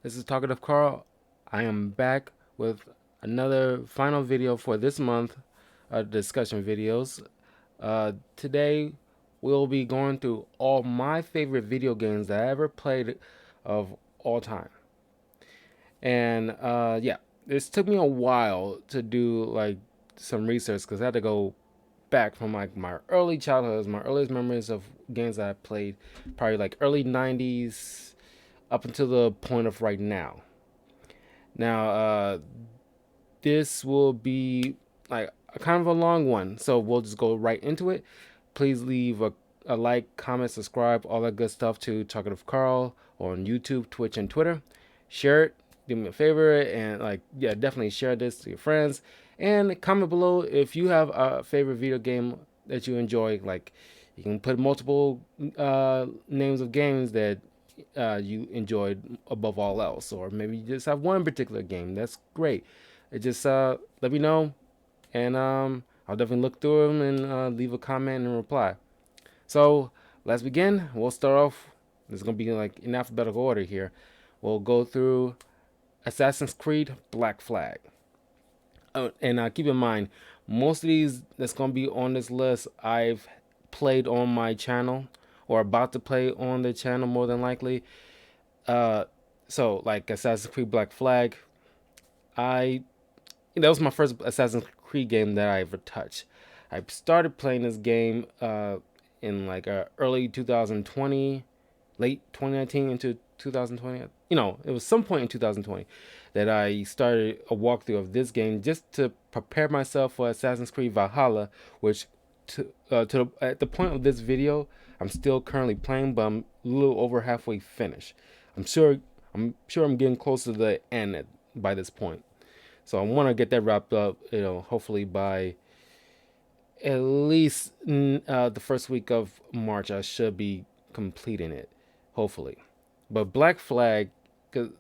This is Talkative Karl. I am back with another final video for this month, discussion videos. Today, we'll be going through all my favorite video games that I ever played of all time. And yeah, this took me a while to do like some research because I had to go back from like my early childhoods, my earliest memories of games that I played, probably like early 90s up until the point of right now. Now, this will be like a kind of a long one, so we'll just go right into it. Please leave a like, comment, subscribe, all that good stuff to Talkative Carl on YouTube, Twitch, and Twitter. Share it, do me a favor, and like yeah, definitely share this to your friends. And comment below if you have a favorite video game that you enjoy. Like you can put multiple names of games that you enjoyed above all else, or maybe you just have one particular game. That's great. It just let me know, and I'll definitely look through them and leave a comment and reply. So let's begin. We'll start off. This is gonna be like in alphabetical order here. We'll go through Assassin's Creed Black Flag. And keep in mind, most of these that's gonna be on this list I've played on my channel or about to play on the channel more than likely. Uh, so like Assassin's Creed Black Flag, I that was my first Assassin's Creed game that I ever touched. I started playing this game in like early 2020, late 2019 into 2020. It was some point in 2020 that I started a walkthrough of this game just to prepare myself for Assassin's Creed Valhalla, which at the point of this video, I'm still currently playing, but I'm a little over halfway finished. I'm sure I'm getting close to the end by this point. So I want to get that wrapped up, hopefully by at least the first week of March. I should be completing it, hopefully. But Black Flag, because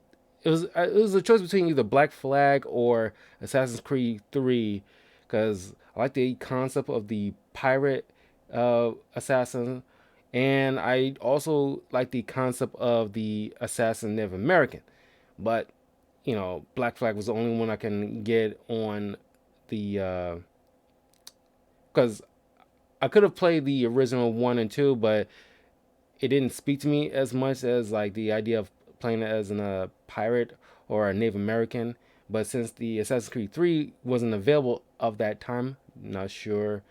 it was a choice between either Black Flag or Assassin's Creed 3, because I like the concept of the pirate assassin, and I also like the concept of the assassin Native American. But Black Flag was the only one I can get on the because I could have played the original 1 and 2, but it didn't speak to me as much as like the idea of playing it as a pirate or a Native American. But since the Assassin's Creed 3 wasn't available of that time, not sure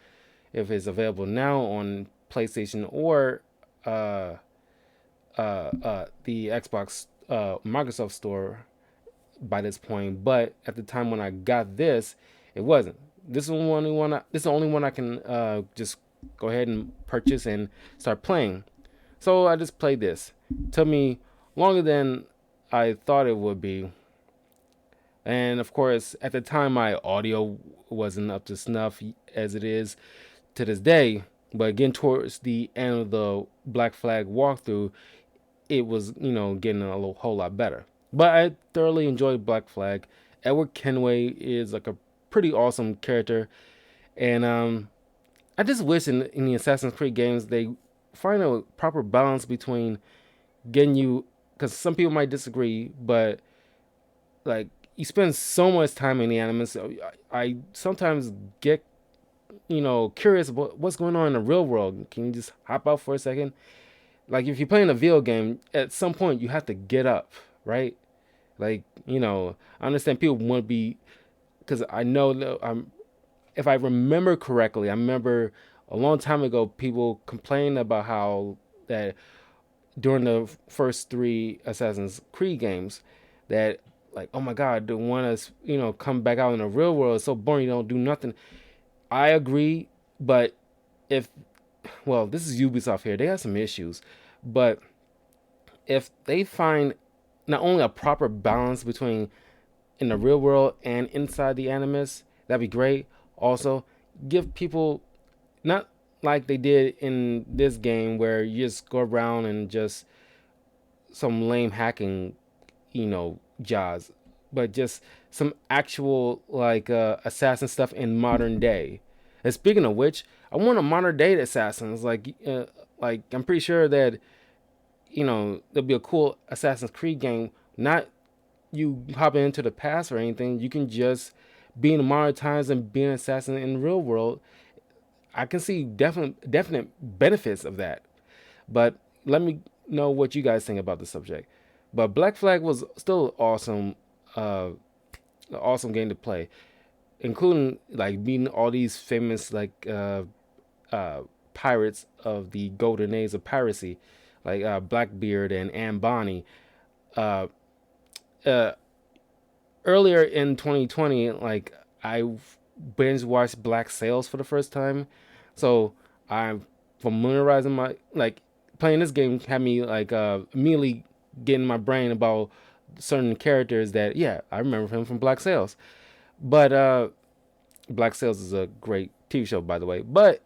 if it's available now on PlayStation or the Xbox Microsoft Store by this point. But at the time when I got this, it wasn't. This is the only one. This is the only one I can just go ahead and purchase and start playing. So I just played this. It took me longer than I thought it would be, and of course, at the time, my audio wasn't up to snuff as it is to this day. But again, towards the end of the Black Flag walkthrough, it was getting whole lot better. But I thoroughly enjoyed Black Flag. Edward Kenway is like a pretty awesome character, and I just wish in the Assassin's Creed games they find a proper balance between getting you, because some people might disagree, but like you spend so much time in the animus. So I sometimes get curious about what's going on in the real world. Can you just hop out for a second? Like if you're playing a video game, at some point you have to get up, right? Like I understand people want to be, because I know that if I remember correctly, I remember a long time ago people complained about how that during the first three Assassin's Creed games that like, oh my god, they want us come back out in the real world. It's so boring. You don't do nothing. I agree, but if this is Ubisoft here, they have some issues, but if they find not only a proper balance between in the real world and inside the animus, that'd be great. Also, give people, not like they did in this game where you just go around and just some lame hacking, jobs, but just some actual like assassin stuff in modern day. And speaking of which, I want a modern day assassins. Like I'm pretty sure that there'll be a cool Assassin's Creed game, not you hopping into the past or anything. You can just be in the modern times and be an assassin in the real world. I can see definite benefits of that. But let me know what you guys think about the subject. But Black Flag was still uh, awesome game to play, including like meeting all these famous uh, pirates of the golden age of piracy, like Blackbeard and Anne Bonny. Uh, uh, Earlier in 2020, like I binge watched Black Sails for the first time, so I'm familiarizing my like playing this game had me like immediately getting my brain about certain characters that yeah I remember him from Black Sails. But Black Sails is a great TV show by the way. But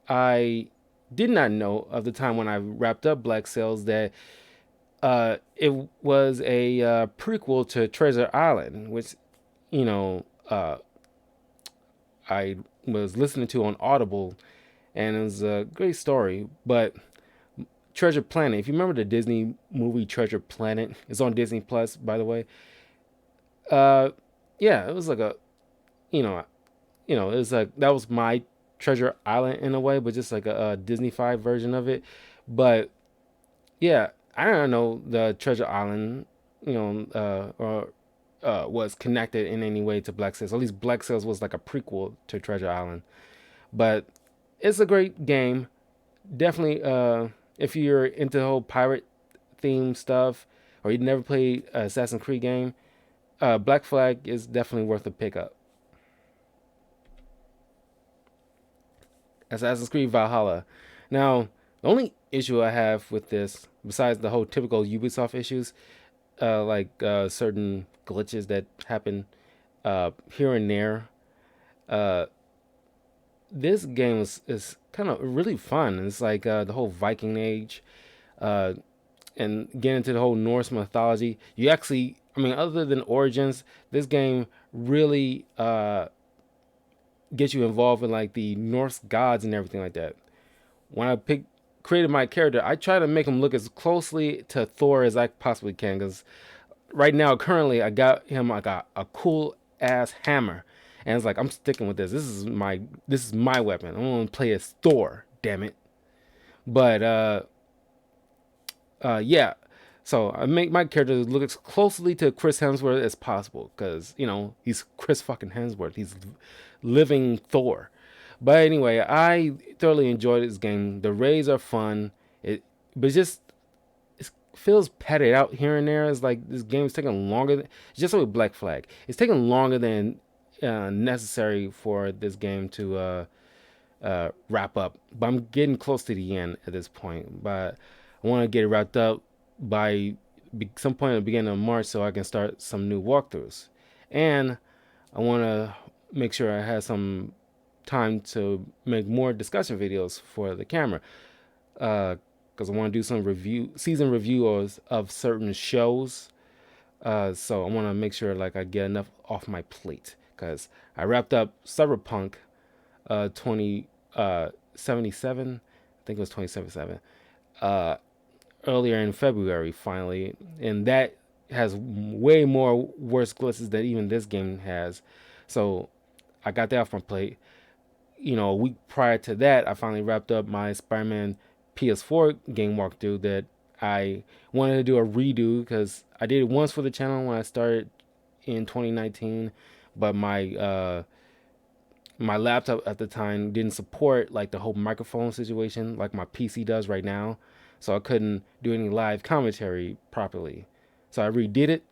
I did not know of the time when I wrapped up Black Sails that it was a prequel to Treasure Island, which you know, I was listening to on Audible, and it was a great story. But Treasure Planet, if you remember the Disney movie Treasure Planet, it's on Disney Plus, by the way. Uh, yeah, it was like a, you know, it was like that was my Treasure Island in a way, but just like a Disney-fied version of it. But yeah, I don't know the Treasure Island, or was connected in any way to Black Sails. At least Black Sails was like a prequel to Treasure Island. But it's a great game. Definitely, if you're into the whole pirate theme stuff, or you never played Assassin's Creed game, Black Flag is definitely worth a pickup. Assassin's Creed Valhalla. Now, the only issue I have with this, besides the whole typical Ubisoft issues, certain glitches that happen here and there, uh, this game is kind of really fun. It's like the whole Viking Age, uh, and get into the whole Norse mythology. You actually, I mean, other than Origins, this game really gets you involved in like the Norse gods and everything like that. When I created my character, I try to make him look as closely to Thor as I possibly can. Because right now, currently, I got him like a cool ass hammer, and it's like I'm sticking with this. This is my weapon. I'm gonna play as Thor. Damn it. But yeah. So I make my character look as closely to Chris Hemsworth as possible because he's Chris fucking Hemsworth. He's living Thor. But anyway, I thoroughly enjoyed this game. The raids are fun. But it feels padded out here and there. It's like this game is taking longer. Just like with Black Flag, it's taking longer than necessary for this game to wrap up. But I'm getting close to the end at this point. But I want to get it wrapped up by some point at the beginning of March so I can start some new walkthroughs. And I want to make sure I have some time to make more discussion videos for the camera. Because I want to do some season reviews of certain shows. So I want to make sure like I get enough off my plate. Because I wrapped up Cyberpunk 2077. I think it was 2077. Earlier in February, finally, and that has way more worse glitches than even this game has. So I got that off my plate. A week prior to that, I finally wrapped up my Spider-Man PS4 game walkthrough that I wanted to do a redo because I did it once for the channel when I started in 2019, but my laptop at the time didn't support like the whole microphone situation like my PC does right now. So I couldn't do any live commentary properly. So I redid it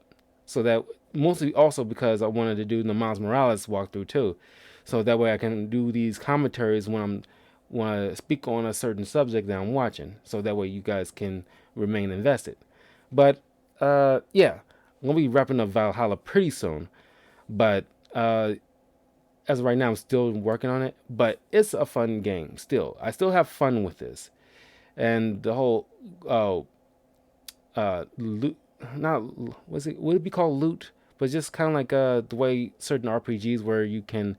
so that mostly also because I wanted to do the Miles Morales walkthrough too. So that way I can do these commentaries when I speak on a certain subject that I'm watching. So that way you guys can remain invested. But yeah, I'm gonna be wrapping up Valhalla pretty soon. But as of right now, I'm still working on it. But it's a fun game still. I still have fun with this, and the whole loot. Not was it would it be called loot? But just kind of like the way certain RPGs where you can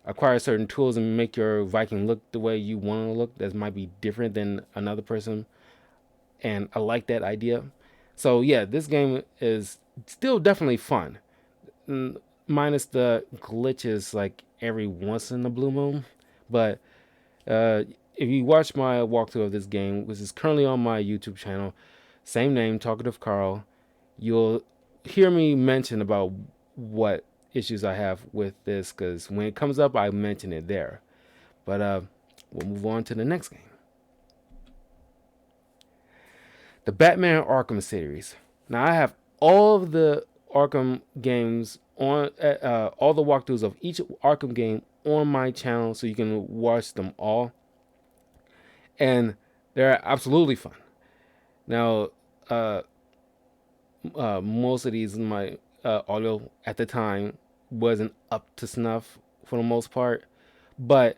acquire certain tools and make your Viking look the way you want to look that might be different than another person. And I like that idea. So yeah, this game is still definitely fun, mm, minus the glitches like every once in the blue moon. But uh, if you watch my walkthrough of this game, which is currently on my YouTube channel, same name, Talkative Karl, you'll hear me mention about what issues I have with this because when it comes up, I mention it there. But we'll move on to the next game, the Batman Arkham series. Now I have all of the Arkham games on, all the walkthroughs of each Arkham game on my channel, so you can watch them all, and they're absolutely fun. Now, uh, most of these my audio at the time wasn't up to snuff for the most part, but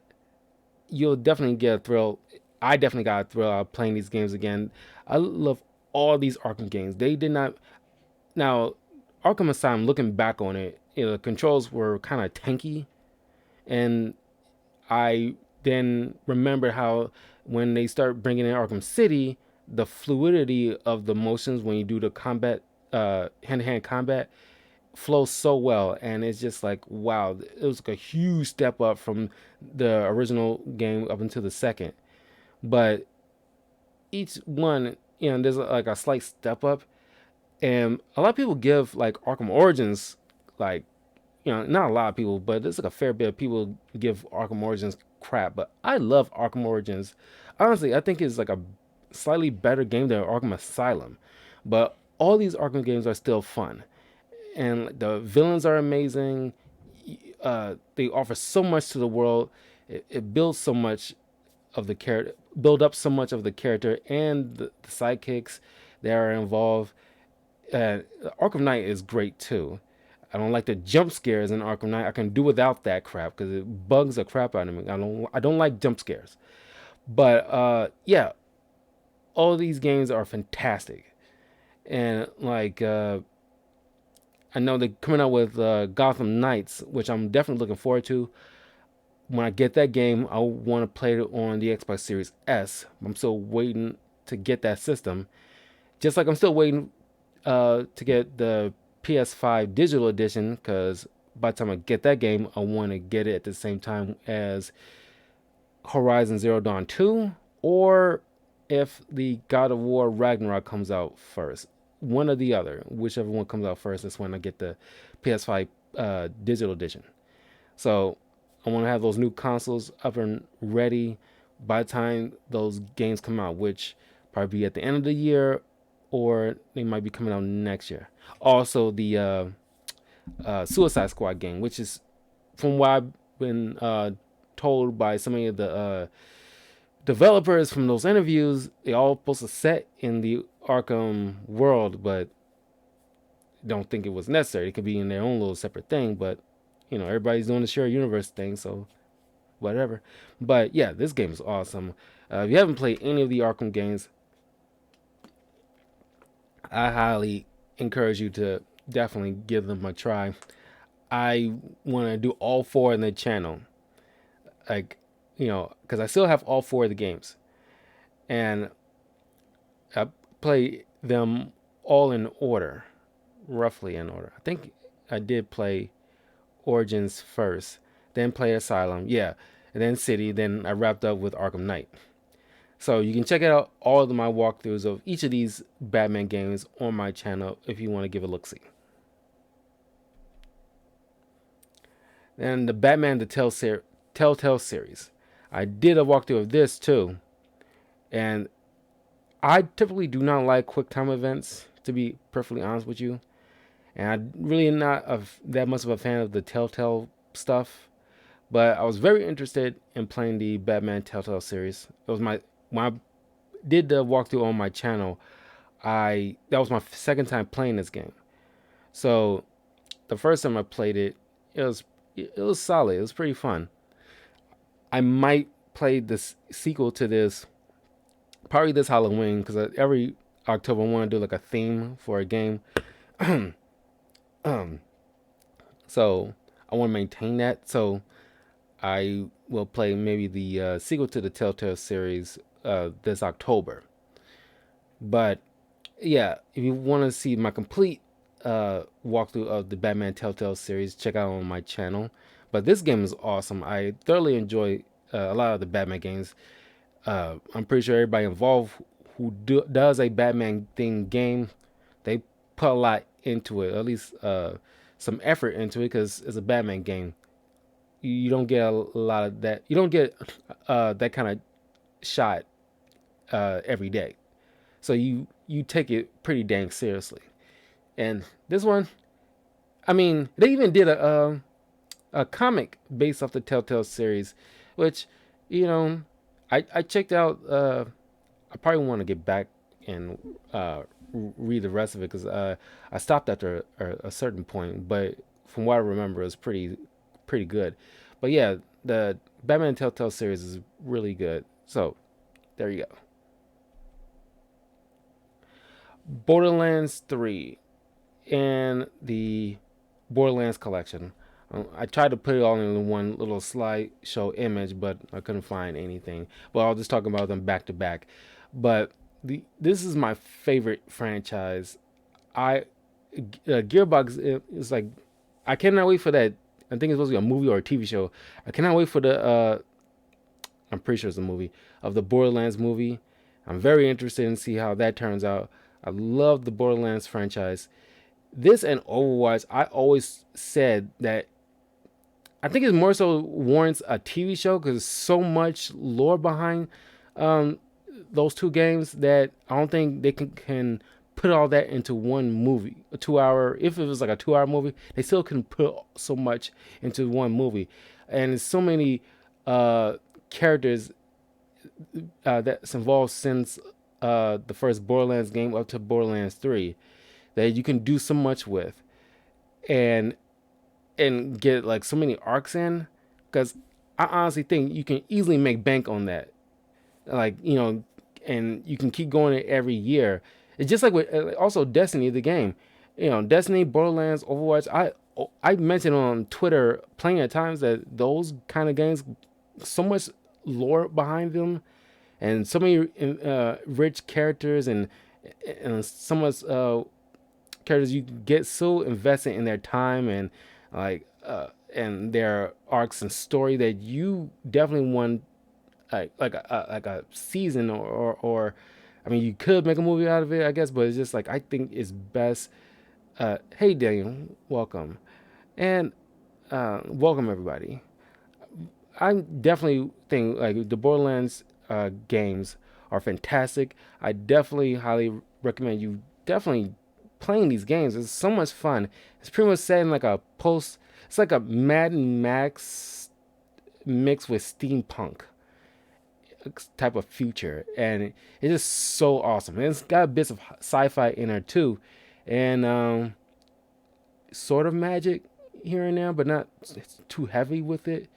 you'll definitely get a thrill. I definitely got a thrill out of playing these games again. I love all these Arkham games. They did not now Arkham Asylum. Looking back on it, the controls were kind of tanky, and I then remember how when they start bringing in Arkham City, the fluidity of the motions when you do the combat, hand-to-hand combat, flows so well, and it's just like wow, it was like a huge step up from the original game up until the second. But each one, there's like a slight step up, and a lot of people give like Arkham Origins, like not a lot of people, but there's like a fair bit of people give Arkham Origins crap. But I love Arkham Origins. Honestly, I think it's like a slightly better game than Arkham Asylum. But all these Arkham games are still fun, and the villains are amazing. They offer so much to the world. It builds so much of the character, build up so much of the character and the sidekicks that are involved. Arkham Knight is great too. I don't like the jump scares in Arkham Knight. I can do without that crap because it bugs the crap out of me. I don't like jump scares. But yeah, all these games are fantastic. And like I know they're coming out with Gotham Knights, which I'm definitely looking forward to. When I get that game, I want to play it on the Xbox Series S. I'm still waiting to get that system. Just like I'm still waiting to get the PS5 digital edition, because by the time I get that game, I want to get it at the same time as Horizon Zero Dawn 2, or if the God of War Ragnarok comes out first. One or the other, whichever one comes out first, is when I get the PS5 digital edition. So I want to have those new consoles up and ready by the time those games come out, which probably be at the end of the year, or they might be coming out next year. Also, the Suicide Squad game, which is from what I've been told by some of the developers from those interviews, they all supposed to set in the Arkham world, but don't think it was necessary. It could be in their own little separate thing, but everybody's doing the shared universe thing, so whatever. But yeah, this game is awesome. If you haven't played any of the Arkham games, I highly encourage you to definitely give them a try. I want to do all four in the channel, like because I still have all four of the games, and I play them all in order, roughly in order. I think I did play Origins first, then play Asylum, yeah, and then City. Then I wrapped up with Arkham Knight. So you can check out all of my walkthroughs of each of these Batman games on my channel if you want to give a look see. And the Batman the Telltale series, I did a walkthrough of this too, and I typically do not like quick time events, to be perfectly honest with you, and I really am not that much of a fan of the Telltale stuff. But I was very interested in playing the Batman Telltale series. It was when I did the walkthrough on my channel. I That was my second time playing this game. So the first time I played it, it was solid. It was pretty fun. I might play this sequel to this probably this Halloween because every October I want to do like a theme for a game. um, so I want to maintain that. So I will play maybe the sequel to the Telltale series this October. But Yeah, if you want to see my complete walkthrough of the Batman Telltale series, check out on my channel. But this game is awesome. I thoroughly enjoy a lot of the Batman games. I'm pretty sure everybody involved who does a Batman thing game, they put a lot into it, at least some effort into it, because it's a Batman game. You don't get a lot of that. You don't get that kind of shot every day. So you take it pretty dang seriously. And this one, I mean, they even did a comic based off the Telltale series, which, you know, I checked out. I probably want to get back and read the rest of it because I stopped after a certain point. But from what I remember, it was pretty good. But yeah, the Batman Telltale series is really good. So there you go. Borderlands 3 and the Borderlands collection. I tried to put it all in one little slideshow image, but I couldn't find anything. But I'll just talk about them back to back. But this is my favorite franchise. I Gearbox is like, I cannot wait for that. I think it's supposed to be a movie or a TV show. I cannot wait for the I'm pretty sure it's a movie of the Borderlands movie. I'm very interested in see how that turns out. I love the Borderlands franchise. This and Overwatch, I always said that I think it more so warrants a TV show because there's so much lore behind um, those two games that I don't think they can put all that into one movie, a 2 hour. If it was like a 2 hour movie, they still can put so much into one movie, and so many characters that's involved since the first Borderlands game up to Borderlands 3 that you can do so much with, and get like so many arcs in, because I honestly think you can easily make bank on that. Like, and you can keep going it every year. It's just like with also Destiny, the game. Destiny, Borderlands, Overwatch. I mentioned on Twitter plenty of times that those kind of games, so much lore behind them, and so many rich characters, and so much characters you get so invested in their time and like and their arcs and story that you definitely want like a season or I mean you could make a movie out of it I guess, but it's just like I think it's best. Hey Daniel, welcome, and welcome everybody. I definitely think like the Borderlands games are fantastic. I definitely highly recommend you definitely playing these games. It's so much fun. It's pretty much set in like a post. It's like a Mad Max mixed with steampunk type of future, and it's just so awesome. And it's got bits of sci-fi in there too, and sort of magic here and there, but not it's too heavy with it.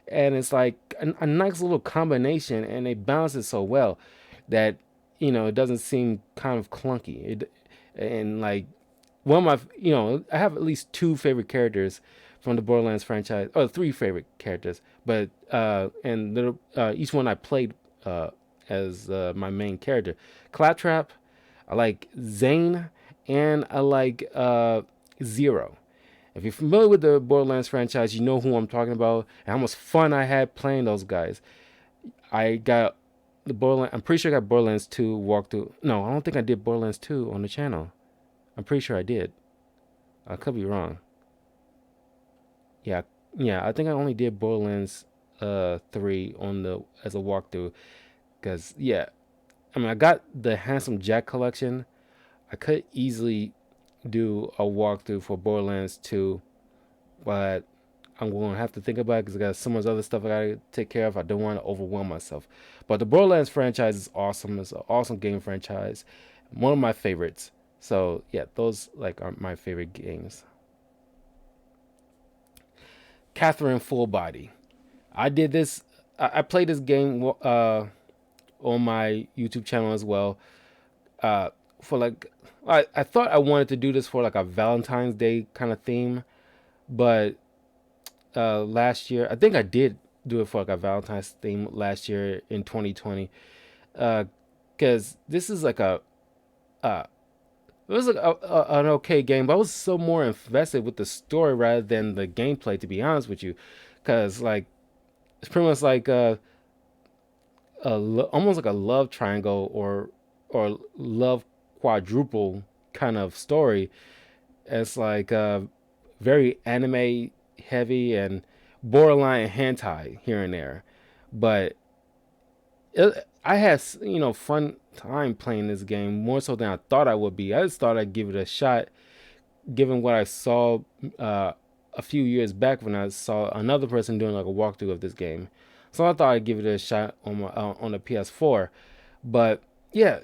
And it's like a nice little combination, and they balance it so well that it doesn't seem kind of clunky. And like one of my I have at least two favorite characters from the Borderlands franchise, or three favorite characters, but and each one I played as my main character. Claptrap, I like Zane, and I like Zero. If you're familiar with the Borderlands franchise, you know who I'm talking about and how much fun I had playing those guys. I got the Borderlands. I'm pretty sure I got Borderlands 2 walkthrough. No, I don't think I did Borderlands 2 on the channel. I'm pretty sure I did. I could be wrong. Yeah, yeah. I think I only did Borderlands 3 on the as a walkthrough. Cause yeah, I mean I got the Handsome Jack collection. I could easily do a walkthrough for Borderlands 2, but I'm going to have to think about it because I got so much other stuff I got to take care of. I don't want to overwhelm myself. But the Borderlands franchise is awesome. It's an awesome game franchise. One of my favorites. So yeah, those like are my favorite games. Catherine Full Body. I did this. I played this game on my YouTube channel as well. For like, I thought I wanted to do this for like a Valentine's Day kind of theme, but last year. I think I did do it for like a Valentine's theme last year in 2020. Because this is like It was an okay game, but I was so more invested with the story rather than the gameplay. To be honest with you, because like it's pretty much like almost like a love triangle or love quadruple kind of story. It's like very anime heavy and borderline hentai here and there, but I had fun time playing this game more so than I thought I would be. I just thought I'd give it a shot, given what I saw uh, a few years back when I saw another person doing like a walkthrough of this game. So I thought I'd give it a shot on the PS4. But yeah,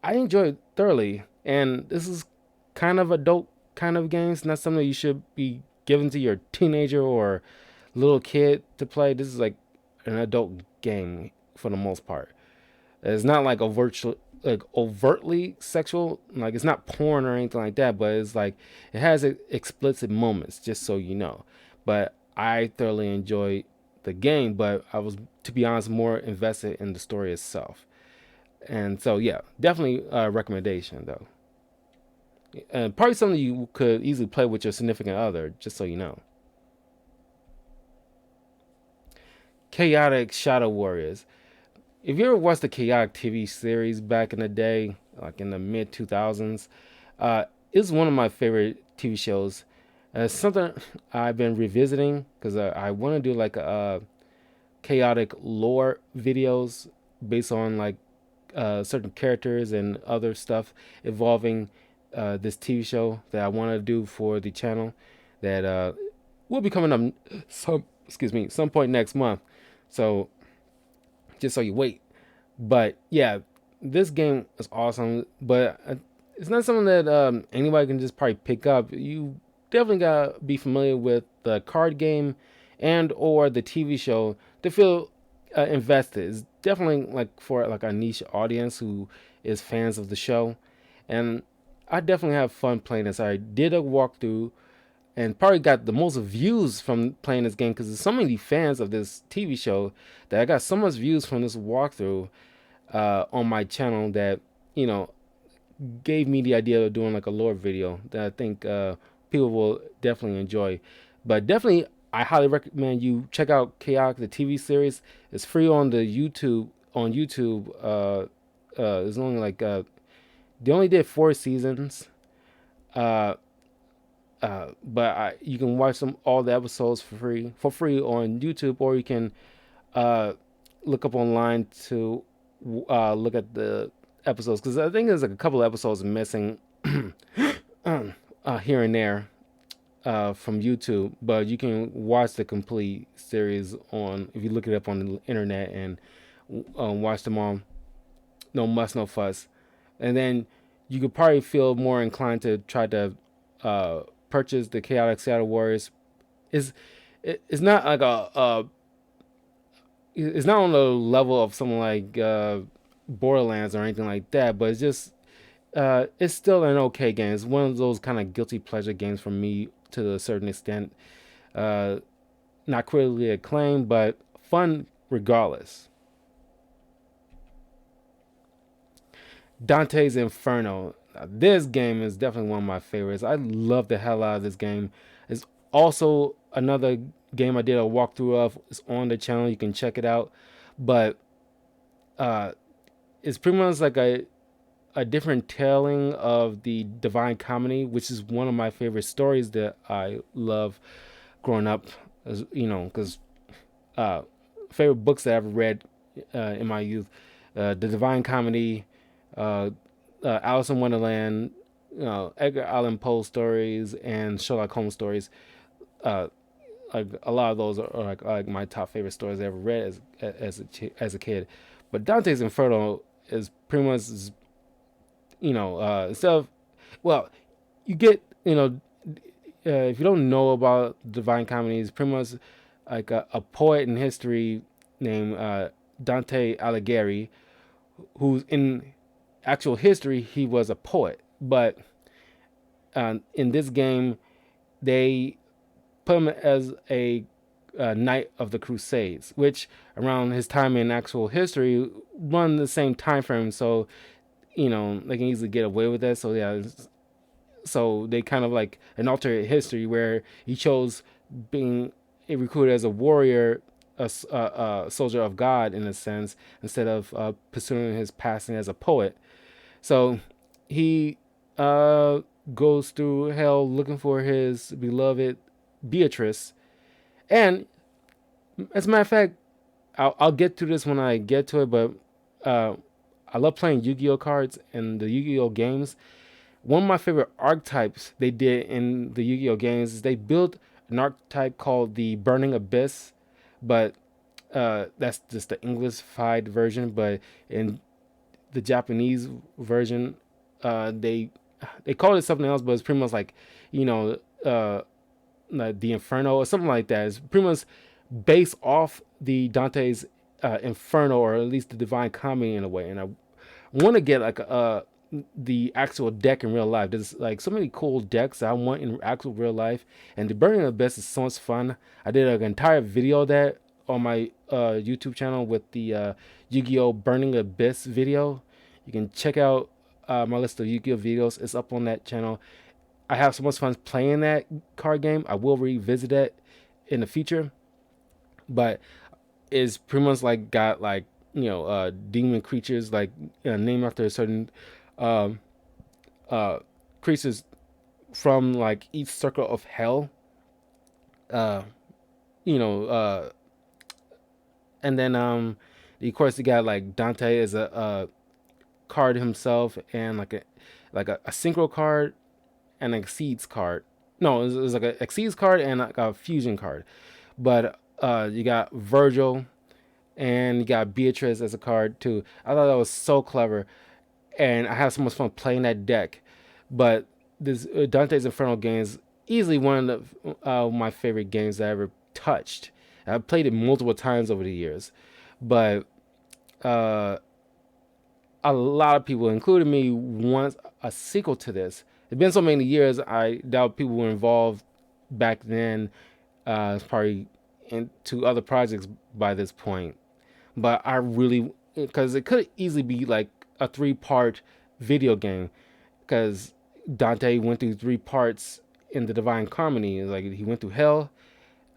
I enjoyed it thoroughly, and this is kind of adult kind of games. Not something you should be given to your teenager or little kid to play. This is like an adult game for the most part. It's not like overtly sexual. Like it's not porn or anything like that. But it's like it has explicit moments, just so you know. But I thoroughly enjoyed the game. But I was, to be honest, more invested in the story itself. And so yeah, definitely a recommendation though. And probably something you could easily play with your significant other, just so you know. Chaotic Shadow Warriors. If you ever watched the Chaotic TV series back in the day, like in the mid 2000s, it's one of my favorite TV shows. It's something I've been revisiting because I want to do like a chaotic lore videos based on like certain characters and other stuff involving this TV show that I want to do for the channel that will be coming up some point next month. So just so you wait. But yeah, this game is awesome, but it's not something that anybody can just probably pick up. You definitely gotta be familiar with the card game and or the TV show to feel invested. It's definitely like for like a niche audience who is fans of the show, and I definitely have fun playing this. I did a walkthrough and probably got the most views from playing this game because there's so many fans of this TV show that I got so much views from this walkthrough on my channel that you know gave me the idea of doing like a lore video that I think people will definitely enjoy. But definitely, I highly recommend you check out Chaos, the TV series. It's free on the YouTube. On YouTube, it's only like they only did 4 seasons. Uh, you can watch them all the episodes for free on YouTube, or you can uh, look up online to look at the episodes because I think there's like a couple of episodes missing here and there from YouTube, but you can watch the complete series on if you look it up on the internet and watch them all. No muss, no fuss, and then you could probably feel more inclined to try to uh, purchase the Chaotic Shadow Warriors. Is it's not like it's not on the level of something like Borderlands or anything like that, but it's still an okay game. It's one of those kind of guilty pleasure games for me to a certain extent. Uh, Not critically acclaimed, but fun regardless. Dante's Inferno. This game is definitely one of my favorites. I love the hell out of this game. It's also another game I did a walkthrough of. It's on the channel. You can check it out. But uh, it's pretty much like a different telling of the Divine Comedy, which is one of my favorite stories that I love growing up. As you know, because uh, favorite books that I've read in my youth, the Divine Comedy, uh, Alice in Wonderland, Edgar Allan Poe stories, and Sherlock Holmes stories. Uh, like a lot of those are like my top favorite stories I ever read as a kid. But Dante's Inferno is pretty much instead of well, you get if you don't know about Divine Comedy, it's pretty much like a poet in history named Dante Alighieri, who's in actual history he was a poet, but in this game they put him as a knight of the Crusades, which around his time in actual history run the same time frame, so they can easily get away with that. So yeah, So they kind of like an alternate history where he chose being recruited as a warrior, a soldier of God in a sense, instead of pursuing his passion as a poet. So he uh, goes through hell looking for his beloved Beatrice. And as a matter of fact, I'll get to this when I get to it, but uh, I love playing Yu-Gi-Oh cards and the Yu-Gi-Oh games. One of my favorite archetypes they did in the Yu-Gi-Oh games is they built an archetype called the Burning Abyss, but that's just the English-fied version. But in the Japanese version, they called it something else, but it's pretty much like, you know, like the Inferno or something like that. It's pretty much based off the Dante's Inferno, or at least the Divine Comedy in a way. And I want to get like the actual deck in real life. There's like so many cool decks I want in actual real life, and the Burning Abyss is so much fun. I did an entire video of that on my YouTube channel with the Yu-Gi-Oh! Burning Abyss video. You can check out my list of Yu-Gi-Oh! Videos. It's up on that channel. I have so much fun playing that card game. I will revisit it in the future, but it's pretty much like got like, demon creatures like named after a certain um, uh, creatures from like each circle of hell. Uh, you know, and then of course you got like Dante as a card himself, and like a synchro card and an exceeds card. No, it was like a exceeds card and like a fusion card. But you got Virgil and you got Beatrice as a card too. I thought that was so clever, and I had so much fun playing that deck. But this Dante's Inferno game is easily one of my favorite games I ever touched. I've played it multiple times over the years, but uh, a lot of people, including me, want a sequel to this. It's been so many years. I doubt people were involved back then. It's probably into other projects by this point. But I really, because it could easily be like a three-part video game, because Dante went through three parts in the Divine Comedy. Like he went through hell,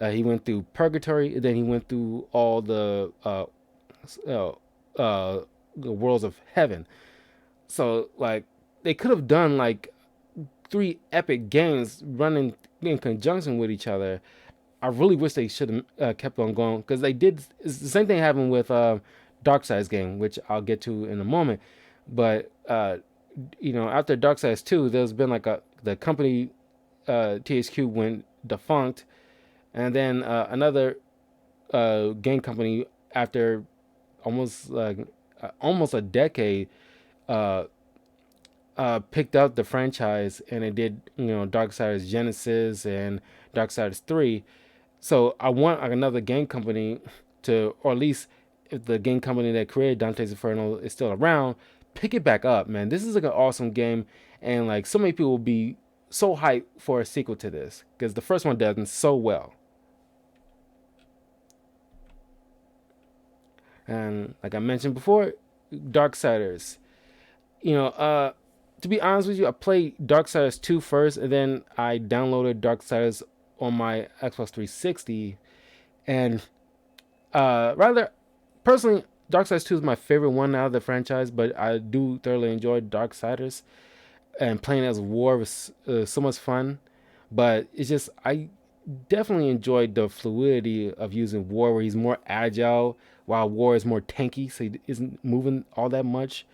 he went through purgatory, and then he went through all uh, the worlds of heaven. So like they could have done like three epic games running in conjunction with each other. I really wish they should have kept on going, because they did. It's the same thing happened with Darkseid's game, which I'll get to in a moment. But after Darkseid's 2, there's been like the company THQ went defunct, and then another game company after almost a decade uh, picked up the franchise, and it did Darksiders Genesis and Darksiders 3. So I want another game company to, or at least if the game company that created Dante's Inferno is still around, pick it back up, man. This is like an awesome game, and like so many people will be so hyped for a sequel to this, because the first one does so well. And like I mentioned before, Darksiders. You know, to be honest with you, I played Darksiders 2 first, and then I downloaded Darksiders on my Xbox 360. And rather, personally, Darksiders 2 is my favorite one out of the franchise, but I do thoroughly enjoy Darksiders. And playing as War was so much fun. But it's just, I definitely enjoyed the fluidity of using War, where he's more agile, while War is more tanky, so he isn't moving all that much.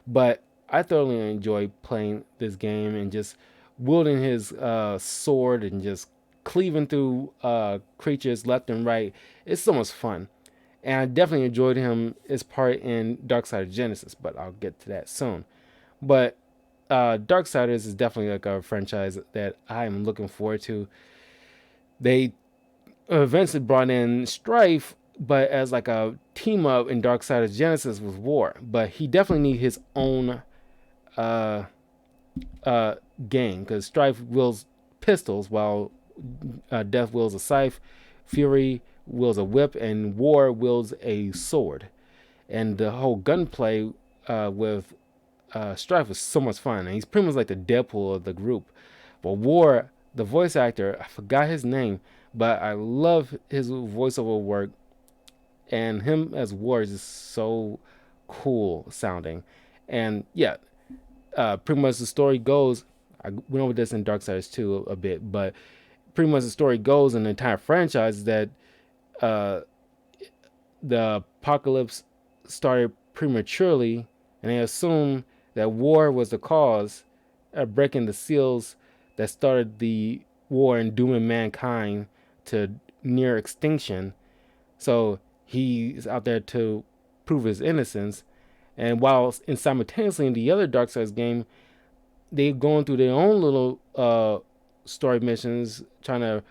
But I thoroughly enjoy playing this game and just wielding his sword and just cleaving through creatures left and right. It's so much fun. And I definitely enjoyed him his part in Darksiders Genesis, but I'll get to that soon. But Darksiders is definitely like a franchise that I am looking forward to. They eventually brought in Strife, but as like a team up in Darksiders Genesis with War. But he definitely need his own uh, uh, game, because Strife wields pistols while Death wields a scythe, Fury wields a whip, and War wields a sword. And the whole gunplay with Strife was so much fun. And he's pretty much like the Deadpool of the group. But War, the voice actor, I forgot his name, but I love his voiceover work, and him as War is just so cool sounding. And yeah, pretty much the story goes. I went over this in Darksiders 2 a bit, but pretty much the story goes in the entire franchise that uh, the apocalypse started prematurely, and they assumed that war was the cause of breaking the seals that started the war and dooming mankind to near extinction. So he's out there to prove his innocence. And while in simultaneously in the other Darksiders game, they're going through their own little story missions, trying to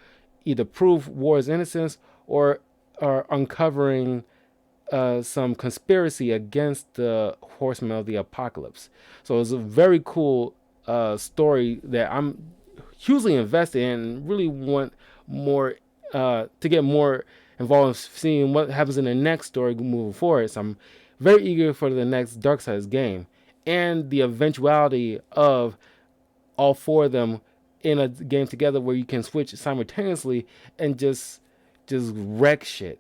either prove War's innocence or are uncovering some conspiracy against the Horsemen of the Apocalypse. So it's a very cool story that I'm hugely invested in and really want more to get more involved in seeing what happens in the next story moving forward. So I'm very eager for the next Darksiders game and the eventuality of all four of them in a game together where you can switch simultaneously and just wreck shit.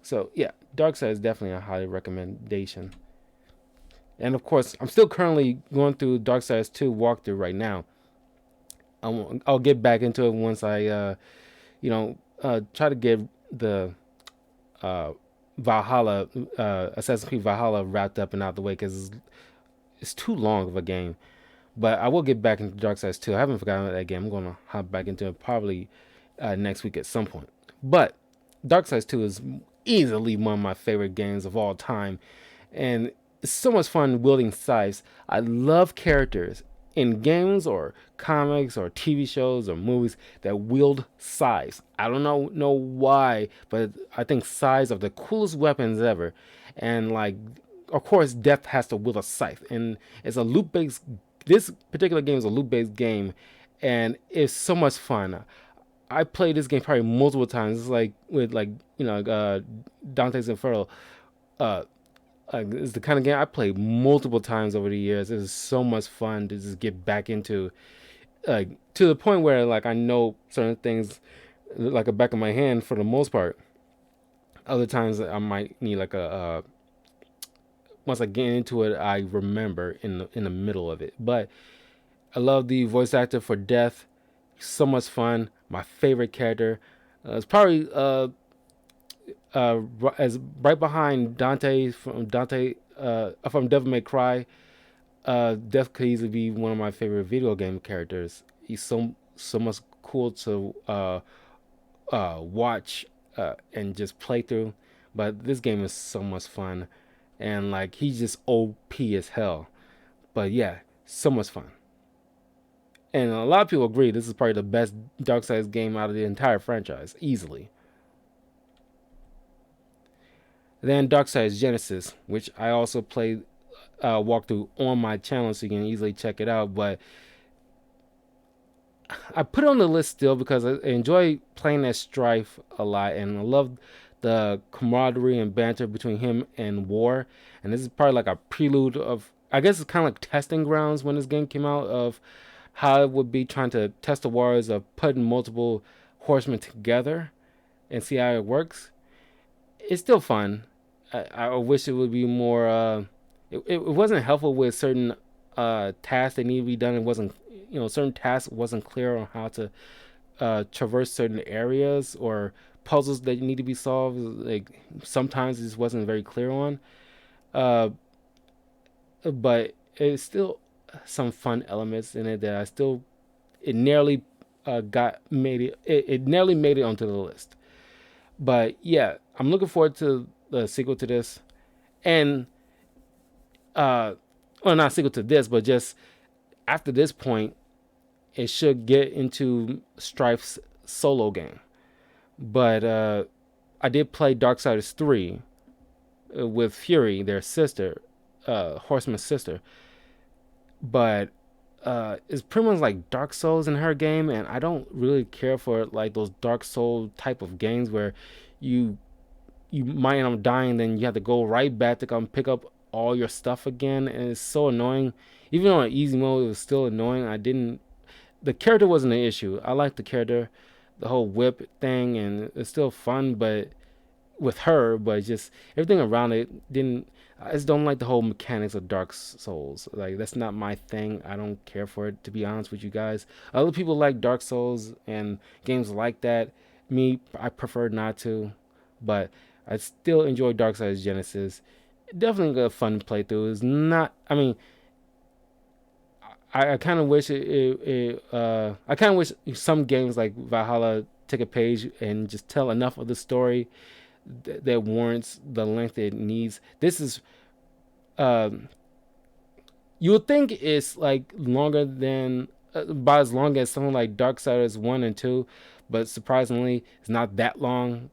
So yeah, Darkseid is definitely a high recommendation. And of course, I'm still currently going through Darksiders 2 walkthrough right now. I'll get back into it once I, try to get the uh, Valhalla, Assassin's Creed Valhalla wrapped up and out the way because it's too long of a game. But I will get back into Darksiders 2. I haven't forgotten that game. I'm going to hop back into it probably next week at some point. But Darksiders 2 is easily one of my favorite games of all time. And it's so much fun wielding scythes. I love characters in games or comics or TV shows or movies that wield scythes. I don't know why, but I think scythes are the coolest weapons ever. And like, of course, Death has to wield a scythe, and it's a loop based. This particular game is a loop based game, and it's so much fun. I played this game probably multiple times. It's like with Dante's Inferno. Uh, it's the kind of game I played multiple times over the years. It's so much fun to just get back into, to the point where like I know certain things like the back of my hand for the most part. Other times I might need like a once I get into it, I remember in the middle of it. But I love the voice actor for Death. So much fun. My favorite character. It's probably as right behind from Devil May Cry. Death could easily be one of my favorite video game characters. He's so much cool to watch and just play through. But this game is so much fun, and like he's just OP as hell. But yeah, so much fun. And a lot of people agree this is probably the best Darksiders game out of the entire franchise, easily. Then Darksiders Genesis, which I also played walkthrough on my channel, so you can easily check it out. But I put it on the list still because I enjoy playing as Strife a lot, and I love the camaraderie and banter between him and War. And this is probably like a prelude of, I guess it's kind of like testing grounds when this game came out, of how it would be trying to test the waters of putting multiple horsemen together and see how it works. It's still fun. I wish it would be more. It wasn't helpful with certain tasks that need to be done. It wasn't, certain tasks wasn't clear on how to traverse certain areas or puzzles that need to be solved. Like sometimes it just wasn't very clear on. Uh, but it's still some fun elements in it that I still it nearly got made it. It nearly made it onto the list. But yeah, I'm looking forward to the sequel to this, and well, not sequel to this, but just after this point, it should get into Strife's solo game. But I did play Darksiders 3 with Fury, their sister, Horseman's sister. But it's pretty much like Dark Souls in her game, and I don't really care for like those Dark Soul type of games where you might end up dying, then you have to go right back to come pick up all your stuff again, and it's so annoying. Even on easy mode, it was still annoying. I didn't the character wasn't an issue. I liked the character, the whole whip thing, and it's still fun, but with her, but just everything around it didn't. I just don't like the whole mechanics of Dark Souls. Like that's not my thing. I don't care for it, to be honest with you guys. Other people like Dark Souls and games like that. Me, I prefer not to, but I still enjoy Dark Souls Genesis. Definitely a fun playthrough. It's not. I mean, I kind of wish I kind of wish some games like Valhalla take a page and just tell enough of the story that warrants the length it needs. This is um, you would think it's like longer than about as long as something like Darksiders 1 and 2, but surprisingly, it's not that long.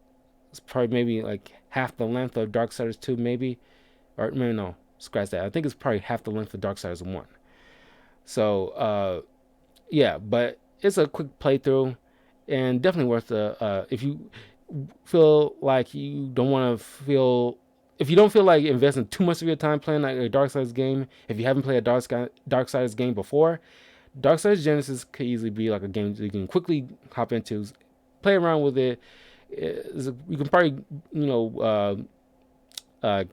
It's probably maybe like half the length of Darksiders 2, maybe, or maybe no, scratch that. I think it's probably half the length of Darksiders 1. So yeah, but it's a quick playthrough and definitely worth the if you feel like you don't want to feel if you don't feel like investing too much of your time playing like a Darksiders game, if you haven't played a Darksiders game before, Darksiders Genesis could easily be like a game that you can quickly hop into, play around with it. You can probably like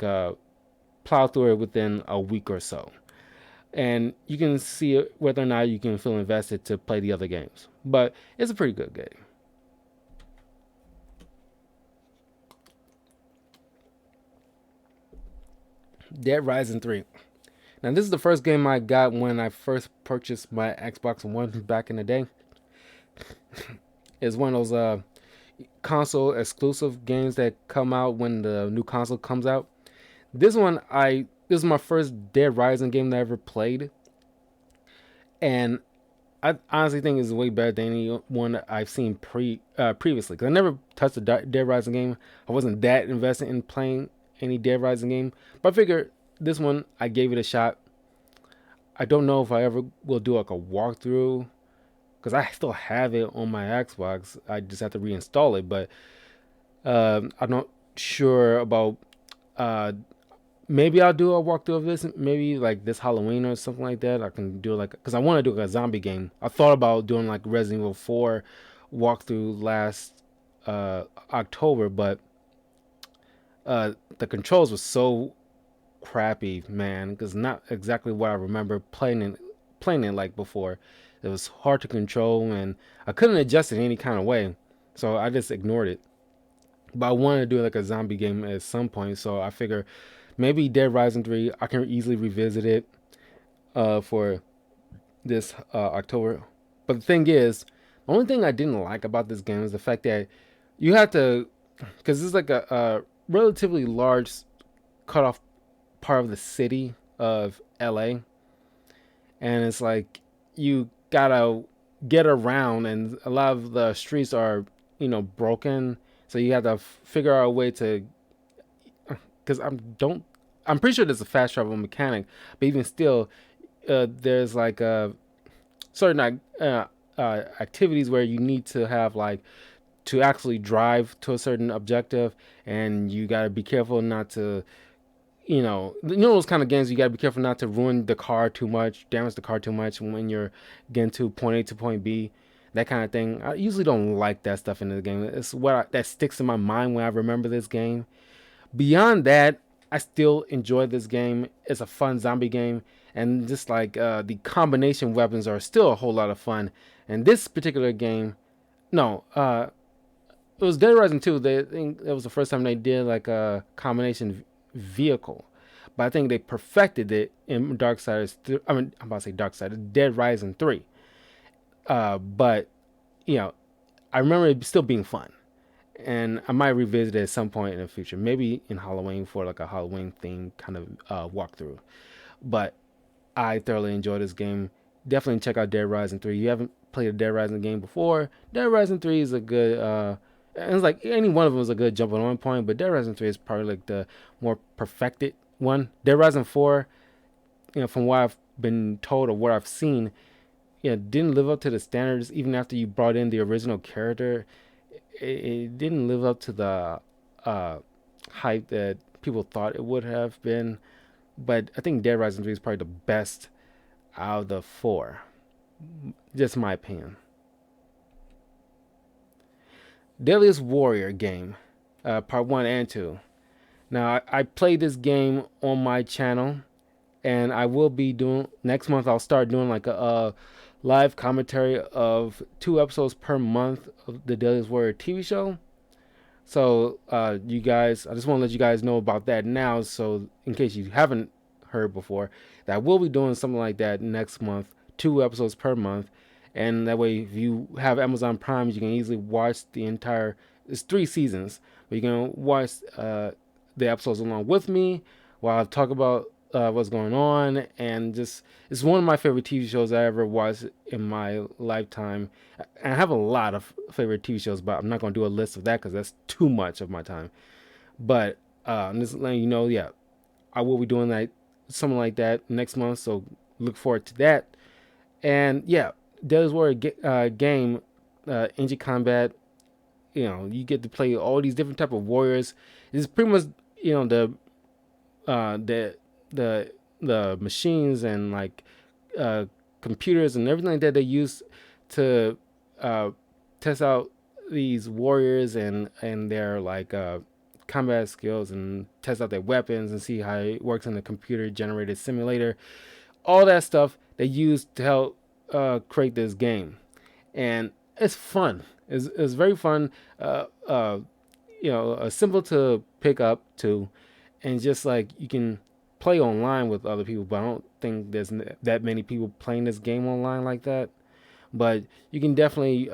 plow through it within a week or so, and you can see whether or not you can feel invested to play the other games. But it's a pretty good game. Dead Rising 3. Now, this is the first game I got when I first purchased my Xbox One back in the day. It's one of those console exclusive games that come out when the new console comes out. This is my first Dead Rising game that I ever played, and I honestly think it's way better than any one that I've seen previously. Because I never touched a Dead Rising game. I wasn't that invested in playing any Dead Rising game, but I figured this one I gave it a shot. I don't know if I ever will do like a walkthrough because I still have it on my Xbox. I just have to reinstall it, but I'm not sure about. Uh, Maybe I'll do a walkthrough of this. Maybe like this Halloween or something like that. I can do like because I want to do like a zombie game. I thought about doing like Resident Evil 4 walkthrough last October, but the controls were so crappy, man. Because not exactly what I remember playing it like before. It was hard to control, and I couldn't adjust it any kind of way, so I just ignored it. But I wanted to do like a zombie game at some point, so I figure maybe Dead Rising 3 I can easily revisit it for this October. But the thing is, the only thing I didn't like about this game is the fact that you have to, because it's like a relatively large cut off part of the city of LA, and it's like you gotta get around, and a lot of the streets are broken, so you have to figure out a way to. Because I'm pretty sure there's a fast travel mechanic, but even still, there's like certain activities where you need to have like to actually drive to a certain objective, and you got to be careful not to those kind of games. You got to be careful not to ruin the car too much, damage the car too much when you're getting to point A to point B, that kind of thing. I usually don't like that stuff in the game. It's that sticks in my mind when I remember this game. Beyond that, I still enjoy this game. It's a fun zombie game, and just like the combination weapons are still a whole lot of fun. And this particular game, no, it was Dead Rising 2. I think it was the first time they did like a combination vehicle, but I think they perfected it in Darksiders. I mean, I'm about to say Darksiders, Dead Rising 3. But you know, I remember it still being fun, and I might revisit it at some point in the future, maybe in Halloween for like a Halloween theme kind of walkthrough. But I thoroughly enjoyed this game. Definitely check out Dead Rising 3. You haven't played a Dead Rising game before, Dead Rising 3 is a good and it's like any one of them is a good jumping on point, but Dead Rising 3 is probably like the more perfected one. Dead Rising 4, from what I've been told or what I've seen, didn't live up to the standards even after you brought in the original character. It didn't live up to the uh, hype that people thought it would have been. But I think Dead Rising 3 is probably the best out of the four. Just my opinion. Deadliest Warrior game, part one and two. Now I played this game on my channel, and I will be doing next month. I'll start doing like a live commentary of 2 episodes per month of the Deadliest Warrior TV show. So, you guys, I just want to let you guys know about that now. So, in case you haven't heard before, that we'll be doing something like that next month, 2 episodes per month, and that way, if you have Amazon Prime, you can easily watch the entire. It's 3 seasons, but you can watch the episodes along with me while I talk about what's going on, and just it's one of my favorite TV shows I ever watched in my lifetime. And I have a lot of favorite TV shows, but I'm not going to do a list of that because that's too much of my time. But I'm just letting you know, yeah, I will be doing that, something like that next month. So look forward to that. And yeah, Deadly Warrior game, engine combat. You know, you get to play all these different type of warriors. It's pretty much you know uh, the the the machines and like uh, computers and everything like that they use to uh, test out these warriors and their like combat skills and test out their weapons and see how it works in the computer generated simulator. All that stuff they use to help create this game, and it's fun. It's very fun. Simple to pick up too, and just like you can play online with other people. But I don't think there's that many people playing this game online like that. But you can definitely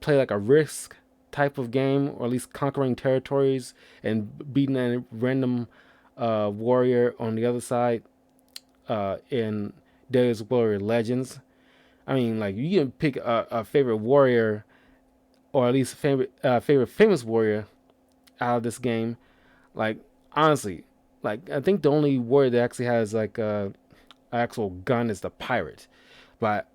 play like a risk type of game, or at least conquering territories and beating a random warrior on the other side in Deadliest Warrior Legends. I mean, like you can pick a favorite warrior, or at least favorite famous warrior out of this game. Like honestly, like I think the only warrior that actually has like a actual gun is the pirate. But